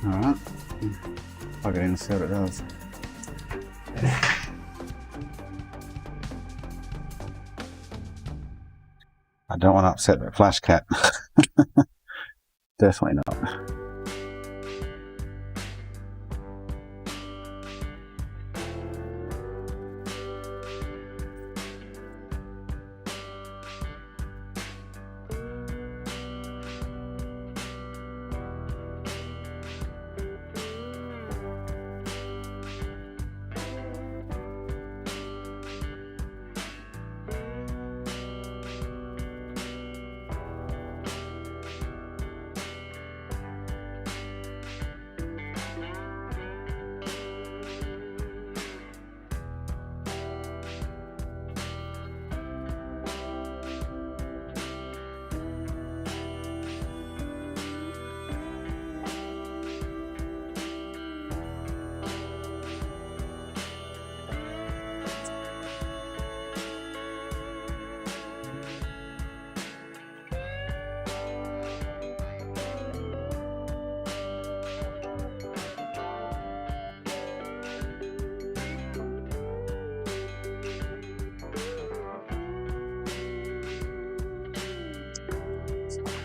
Alright, plug it in and see what it does. I don't want to upset that flash cat. Definitely not.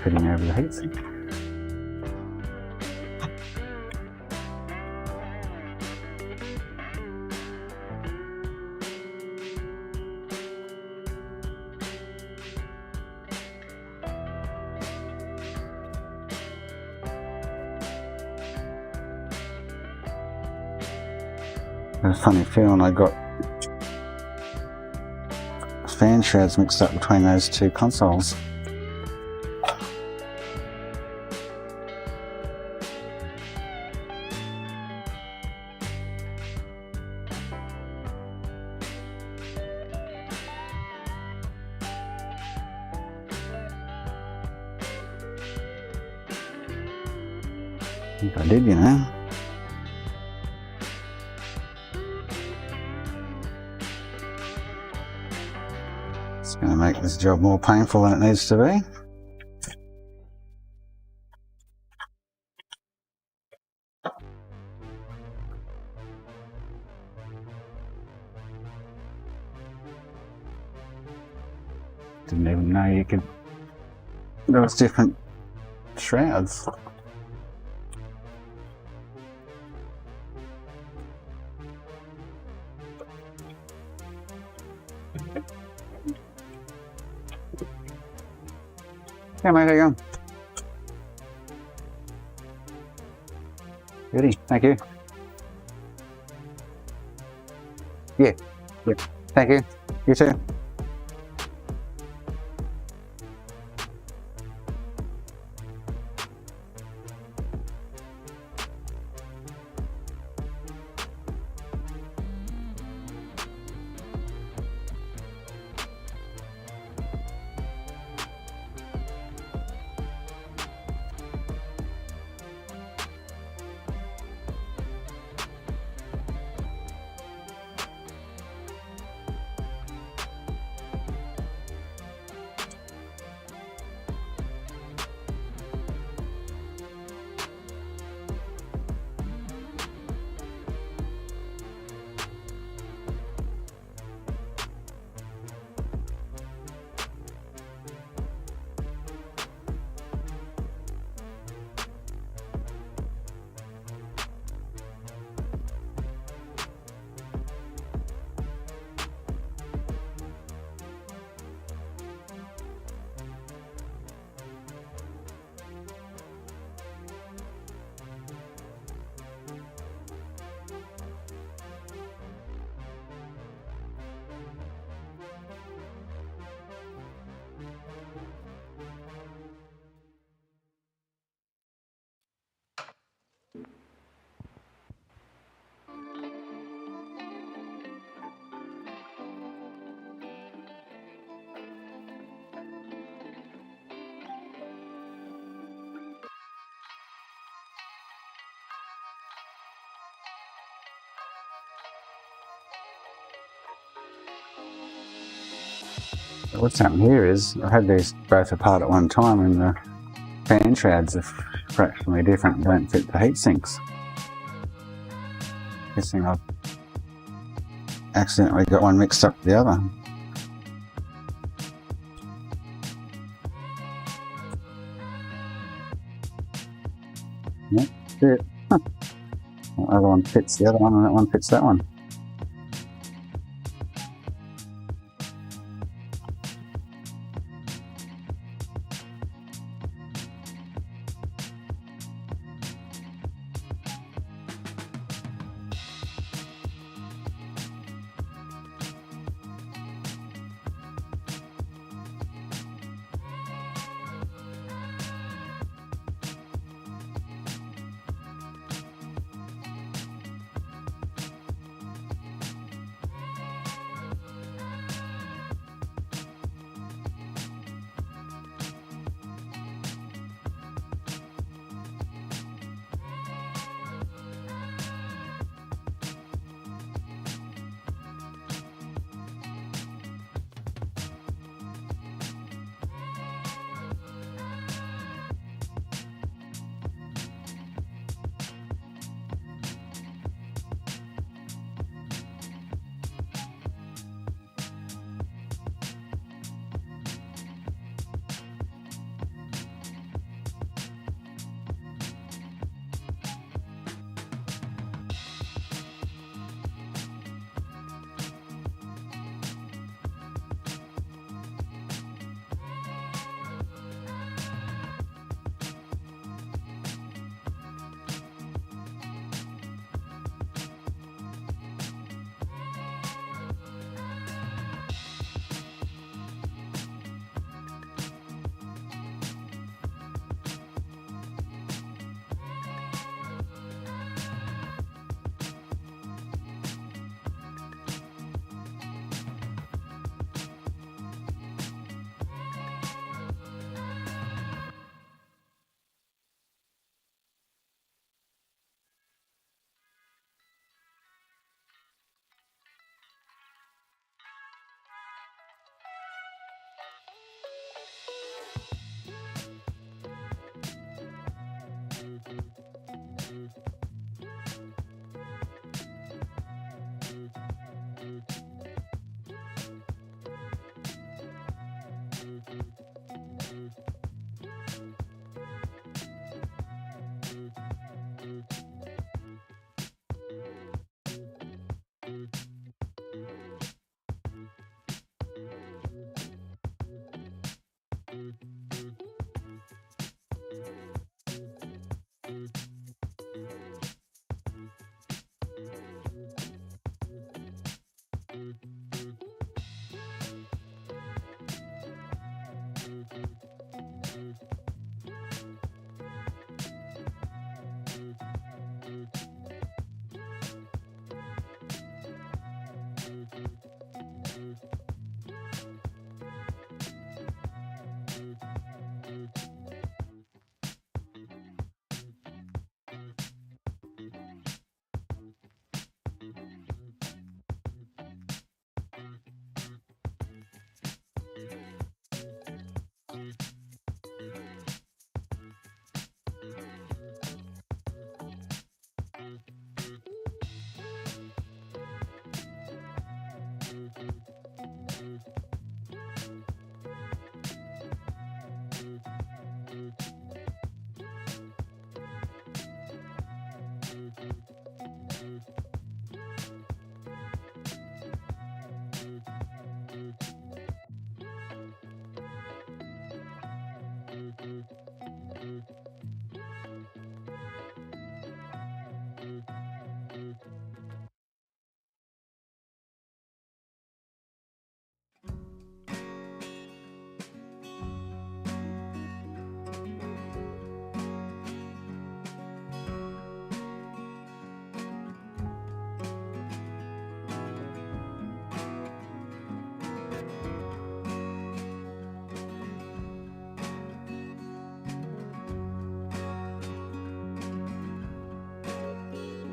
fitting over the heatsink. I had a funny feeling I got fan shrouds mixed up between those two consoles. I think I did, you know. It's going to make this job more painful than it needs to be. Didn't even know you could. There was different shrouds. Yeah, mate, how you going? Goody, thank you. Yeah, thank you. You too. What's happened here is I had these both apart at one time and the fan shrouds are fractionally different and don't fit the heat sinks. Guessing I've accidentally got one mixed up with the other. Yep, that's it. Huh. The other one fits the other one and that one fits that one.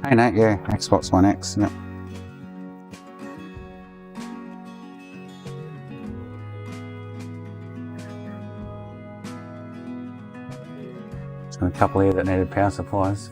Hey Nate, yeah, Xbox One X, yep. So a couple here that needed power supplies.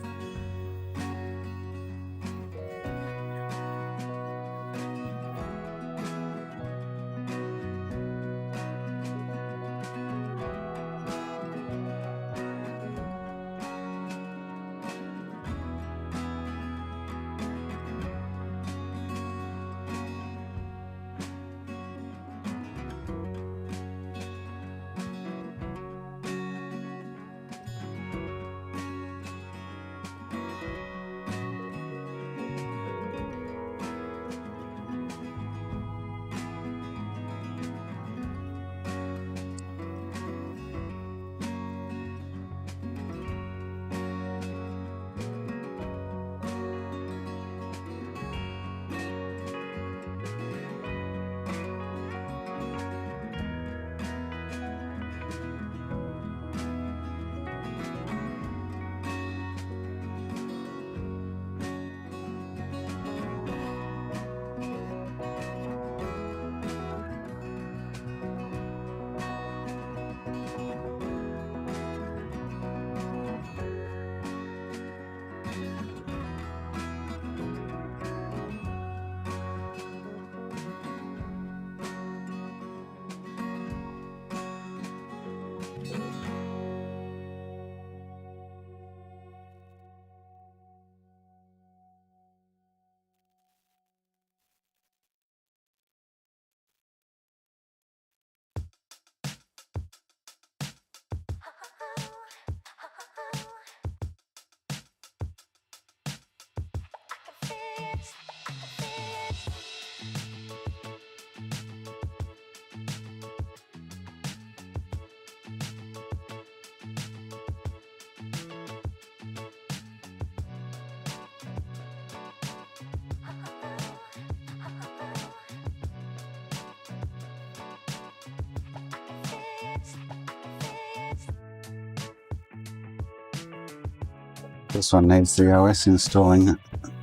This one needs the OS installing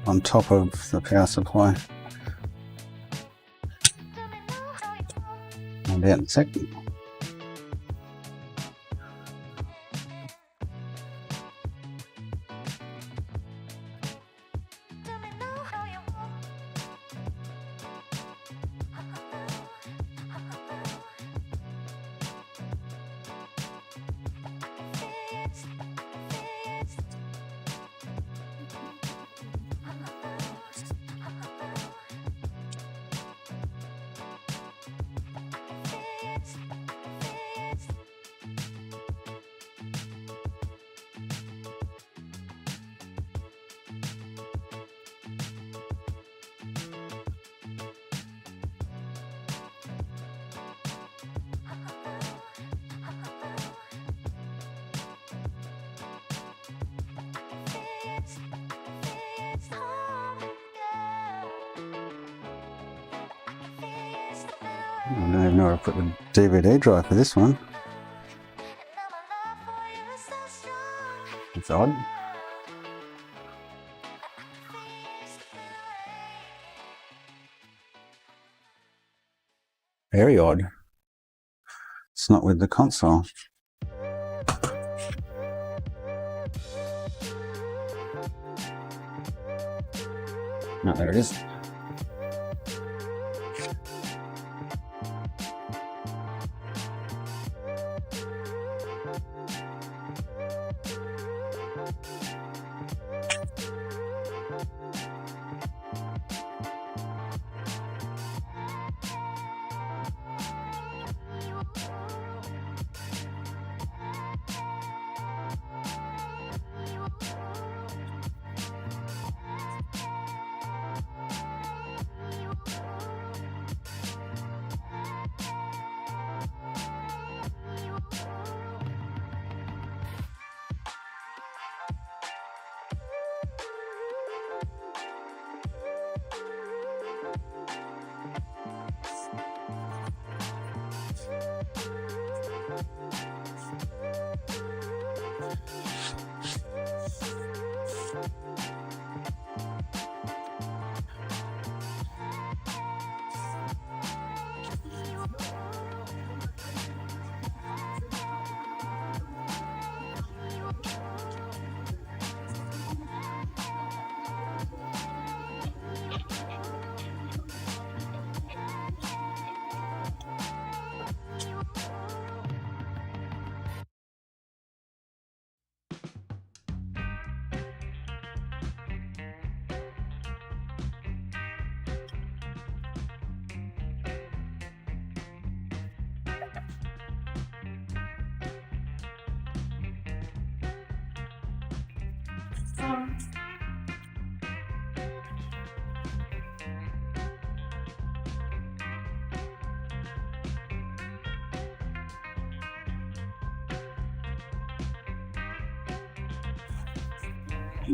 on top of the power supply. I'll be out in a second. I don't even know where to put the DVD drive for this one. It's odd. Very odd. It's not with the console. No, there it is.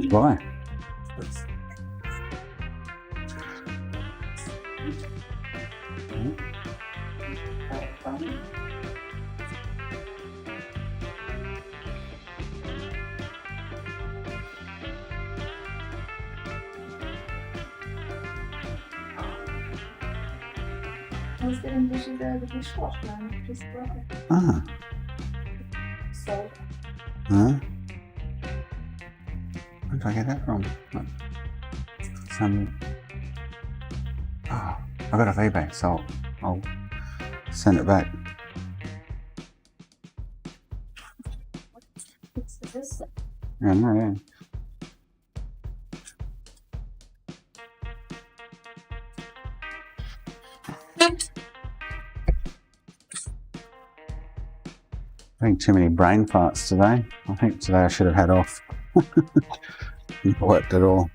Why? I was getting dishes out of the dishwasher and it just broke. Ah. So, Huh? Where did I get that from? Some. Oh, I got a playback, so I'll send it back. it's this. Yeah, no, yeah. Having too many brain farts today. I think today I should have had off. Worked it all.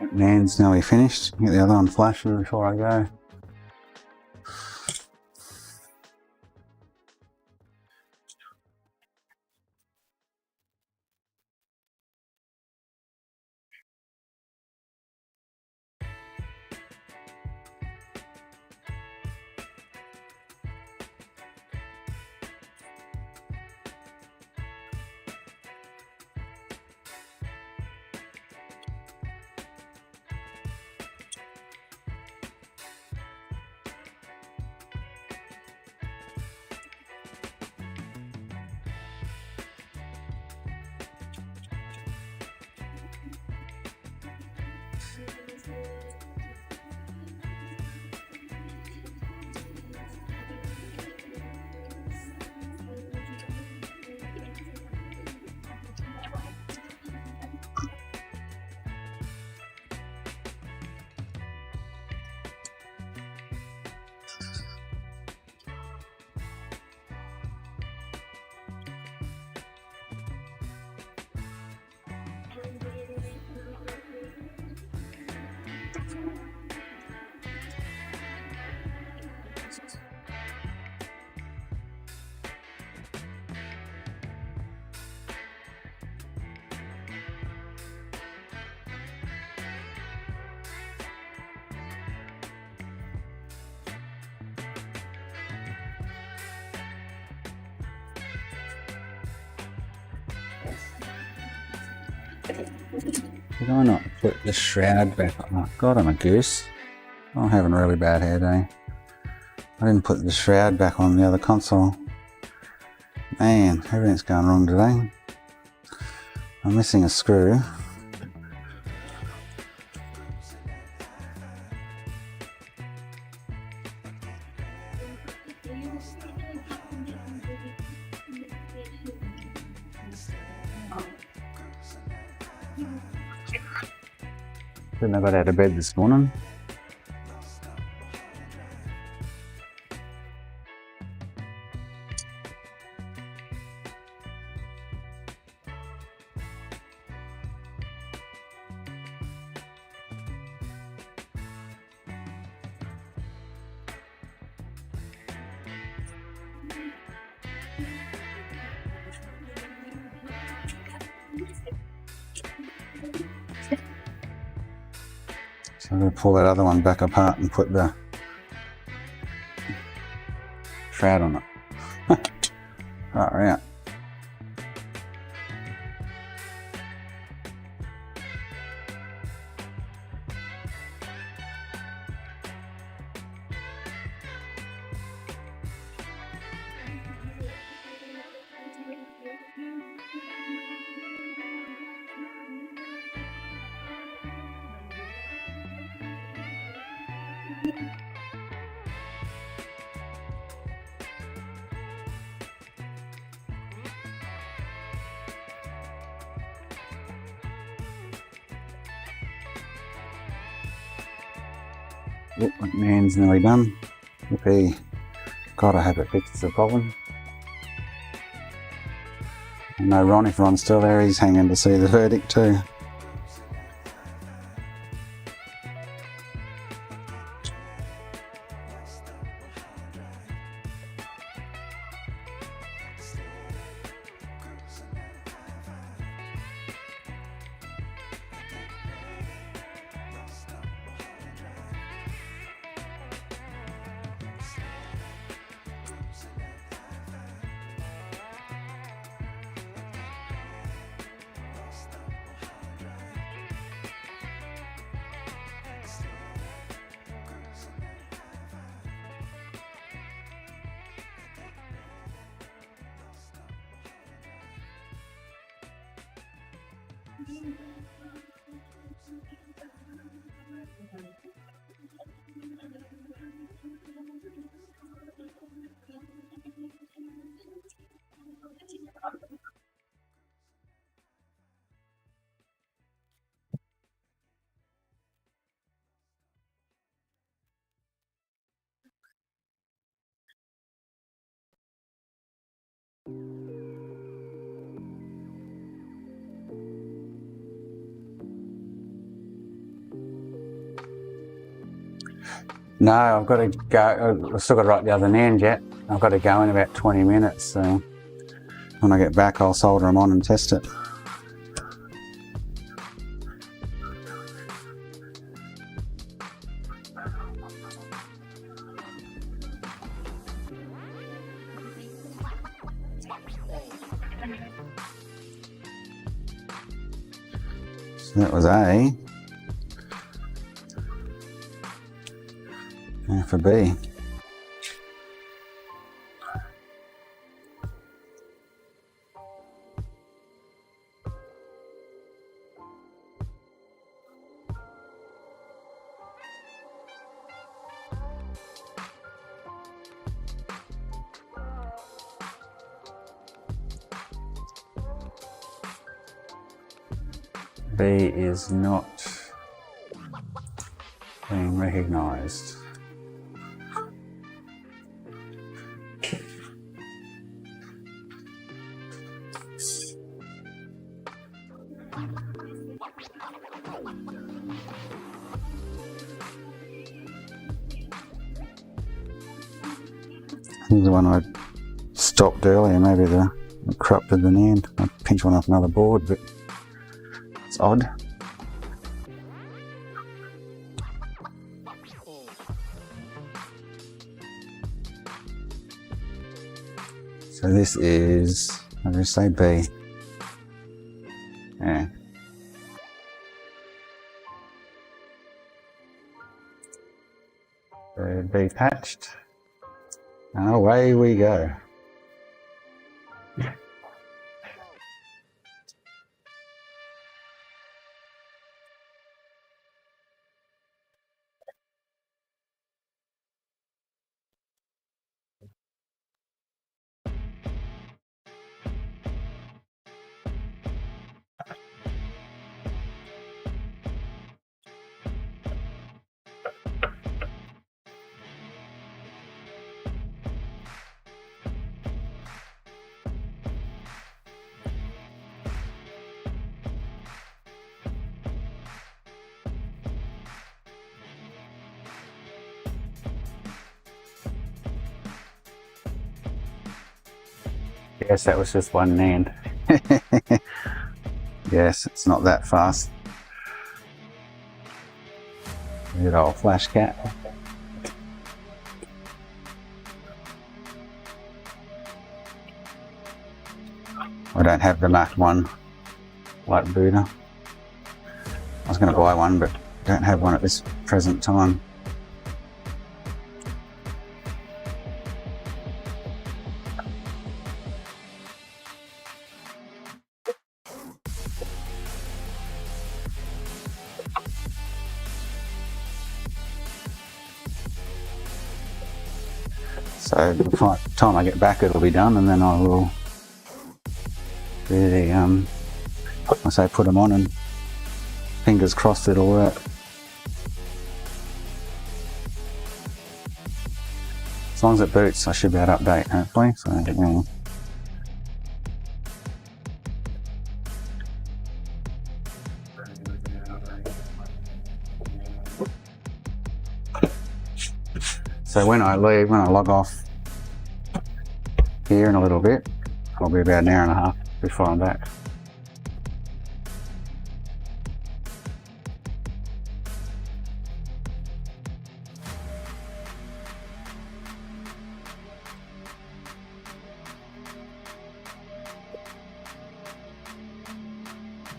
NAND's nearly finished. Get the other one flashing before I go. Did I not put the shroud back on? Oh, God, I'm a goose. I'm having a really bad hair day. I didn't put the shroud back on the other console. Man, everything's going wrong today. I'm missing a screw. Didn't I got out of bed this morning? So I'm going to pull that other one back apart and put the shroud on it. Right. Yep, NAND's nearly done. Yippee. God, I hope it fixes the problem. I know Ron, if Ron's still there, he's hanging to see the verdict too. No, I've got to go. I've still got to write the other NAND yet. I've got to go in about 20 minutes. So when I get back, I'll solder them on and test it. So that was A. Now for B. B is not being recognised. Here's the one I stopped earlier, maybe the corrupted the NAND. I pinched one off another board, but it's odd. So this is, I'm going to say B. Yeah. So B patched. And away we go. Yes, that was just one NAND. Yes, it's not that fast. Good old flash cat. I don't have the Mark 1 light booter. I was going to buy one, but don't have one at this present time. So by the time I get back, it'll be done, and then I will really, I say, put them on, and fingers crossed it'll work. As long as it boots, I should be able to update, hopefully. So, yeah. So when I leave, when I log off here in a little bit, I'll be about an hour and a half before I'm back.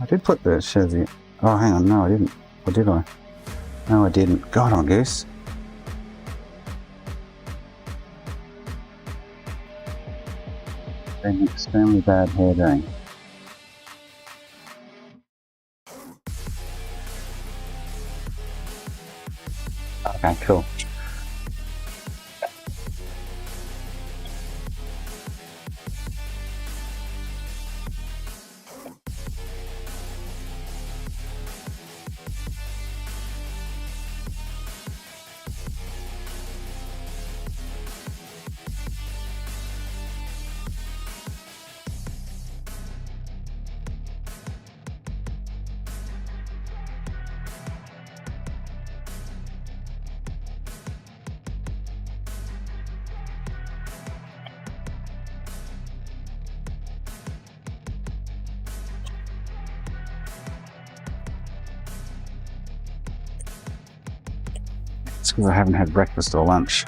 I did put the Chevy. Oh, hang on, no, I didn't. Or did I? No, I didn't. God on goose. Been extremely bad hair day. Okay, cool. because I haven't had breakfast or lunch.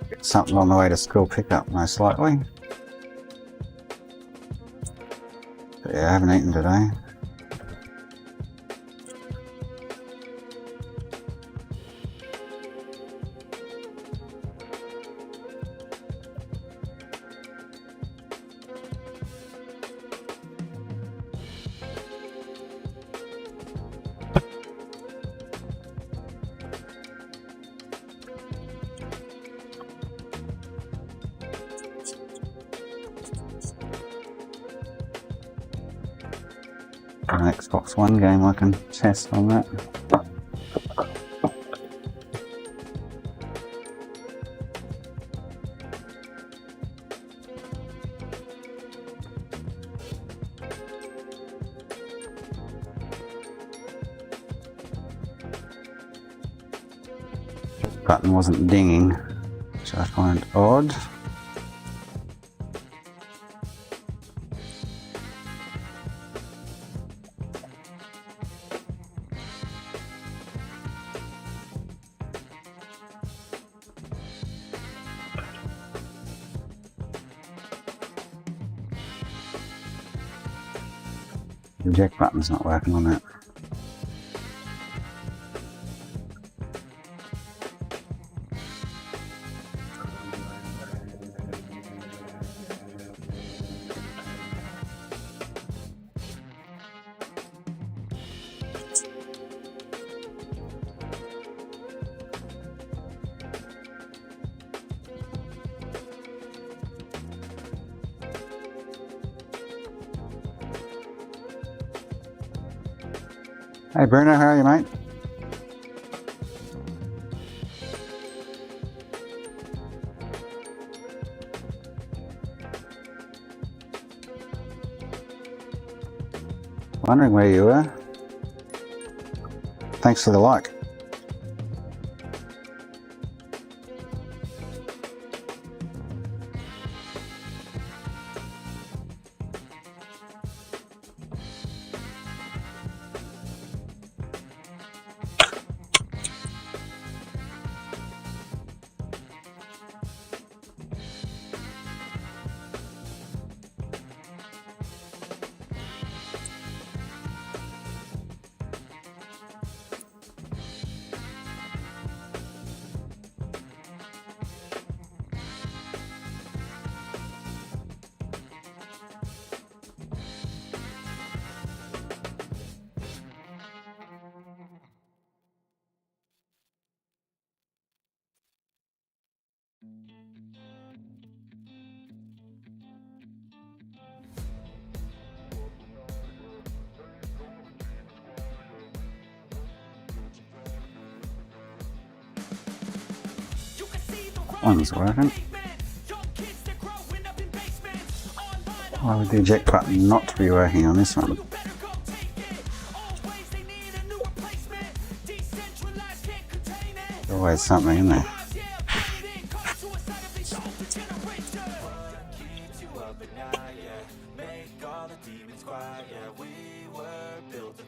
Get something on the way to school pickup, most likely. But yeah, I haven't eaten today. An Xbox One game I can test on that. Button wasn't dinging, which I find odd. The eject button's not working on that. Hey Bruno, how are you, mate? Wondering where you were. Thanks for the like. One's working. Why would the eject button not be working on this one? There's always something in there.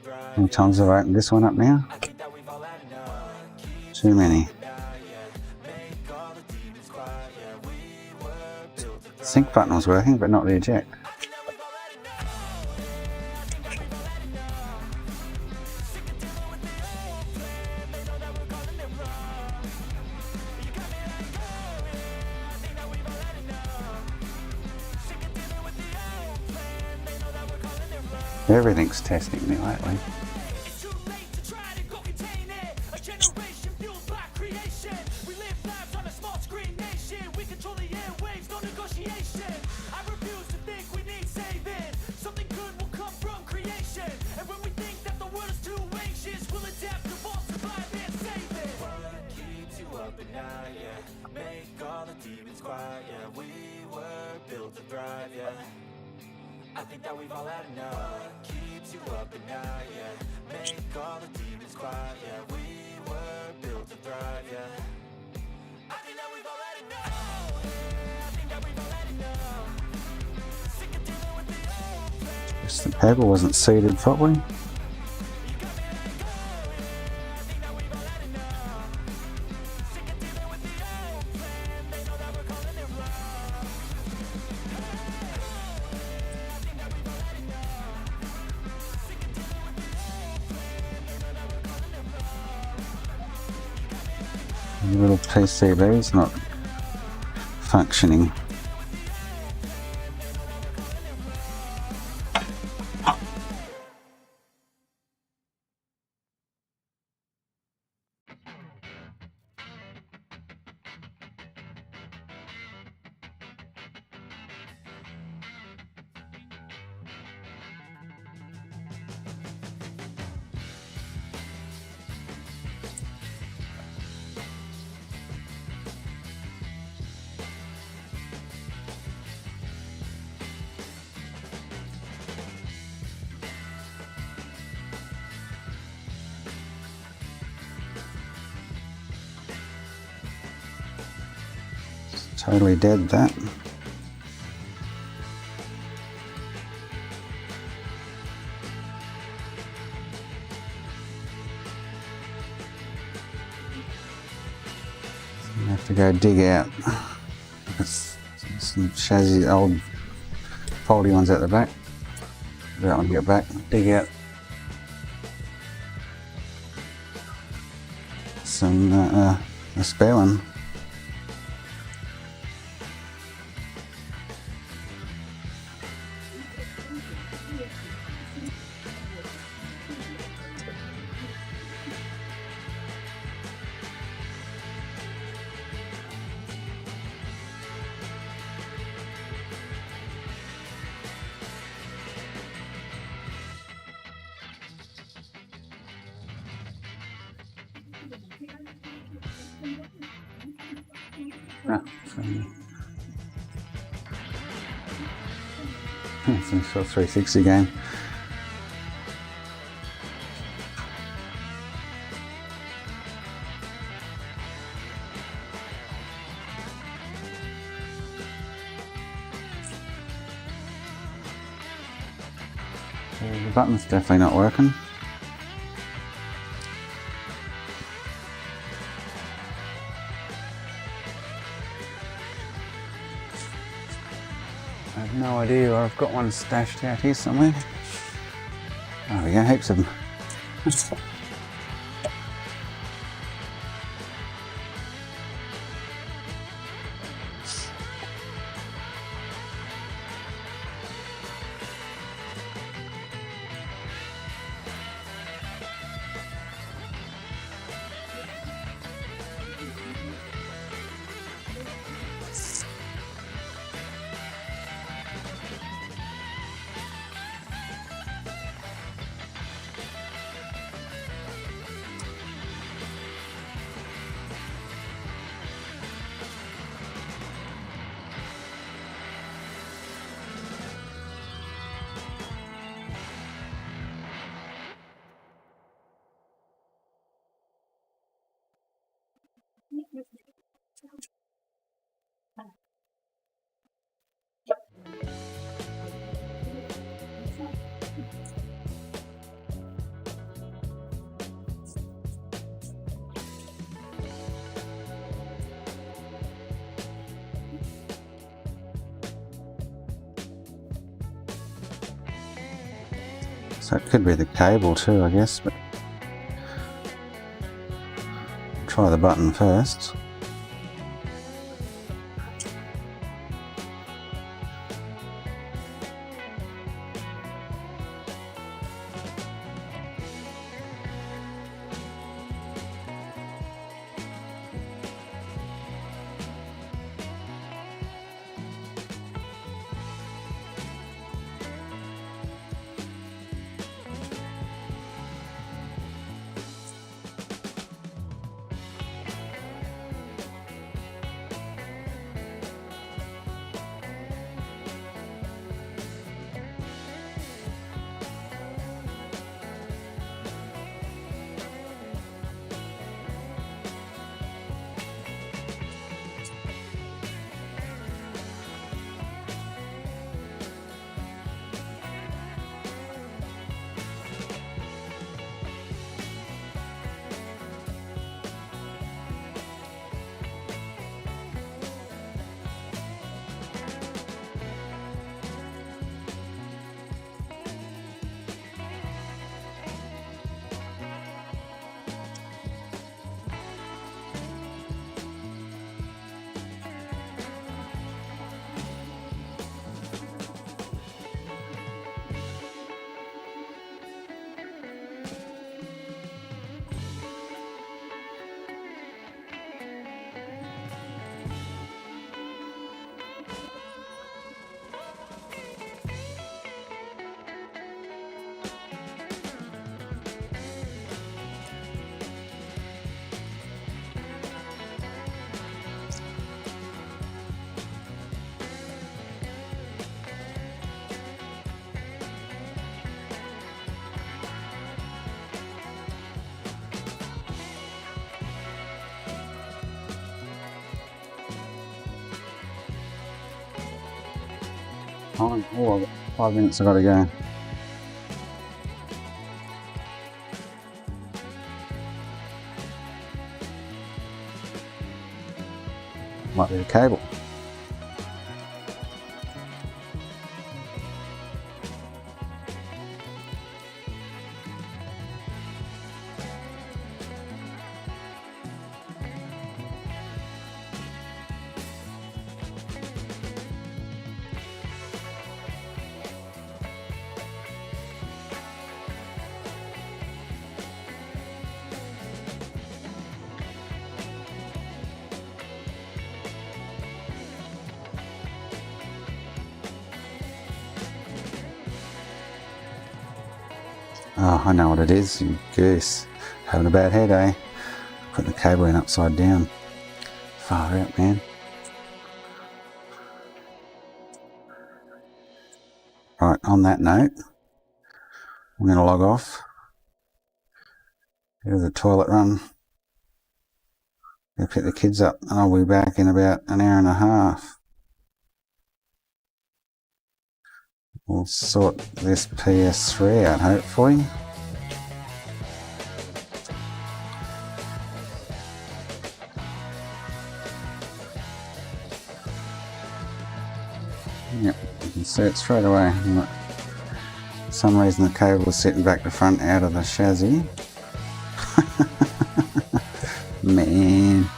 How many times have I opened this one up now? Too many. Sync button was working, but not the eject. Everything's testing me lately. And when we think that the world is too anxious, we'll adapt, evolve, survive, and save I think that we've all had enough. Keeps you up at night, yeah. Make all the demons quiet, yeah. We were built to thrive, yeah. I think that we've all had enough. Yeah, I think that we've all had enough. Sick of dealing with the old plan. Just the paper wasn't seated properly. You got me let it go, yeah. I think that we've all had enough. Sick of dealing with the old plan. They know that we're calling it wrong. The little PCB is not functioning. Totally dead that. I have to go dig out some chassis, old faulty ones at the back. That one, get back, dig out some a spare one. It's a short 360 game. The button's definitely not working. I have no idea where I've got one stashed out here somewhere. There we go, heaps of them. So it could be the cable too, I guess, but try the button first. time. Oh, I've got 5 minutes I've got to go. Might be the cable. Oh, I know what it is, you goose. Having a bad head, eh? Putting the cable in upside down. Far out, man. Right, on that note, I'm going to log off. Go to the toilet run. Go pick the kids up, and I'll be back in about an hour and a half. We'll sort this PS3 out, hopefully. Yep, you can see it straight away. For some reason the cable is sitting back to front out of the chassis. Man,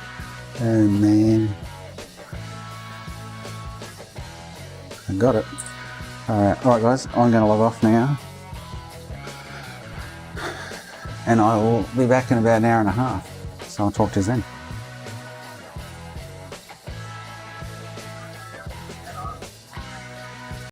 oh man. I got it. Alright guys, I'm going to log off now. And I will be back in about an hour and a half. So I'll talk to you then.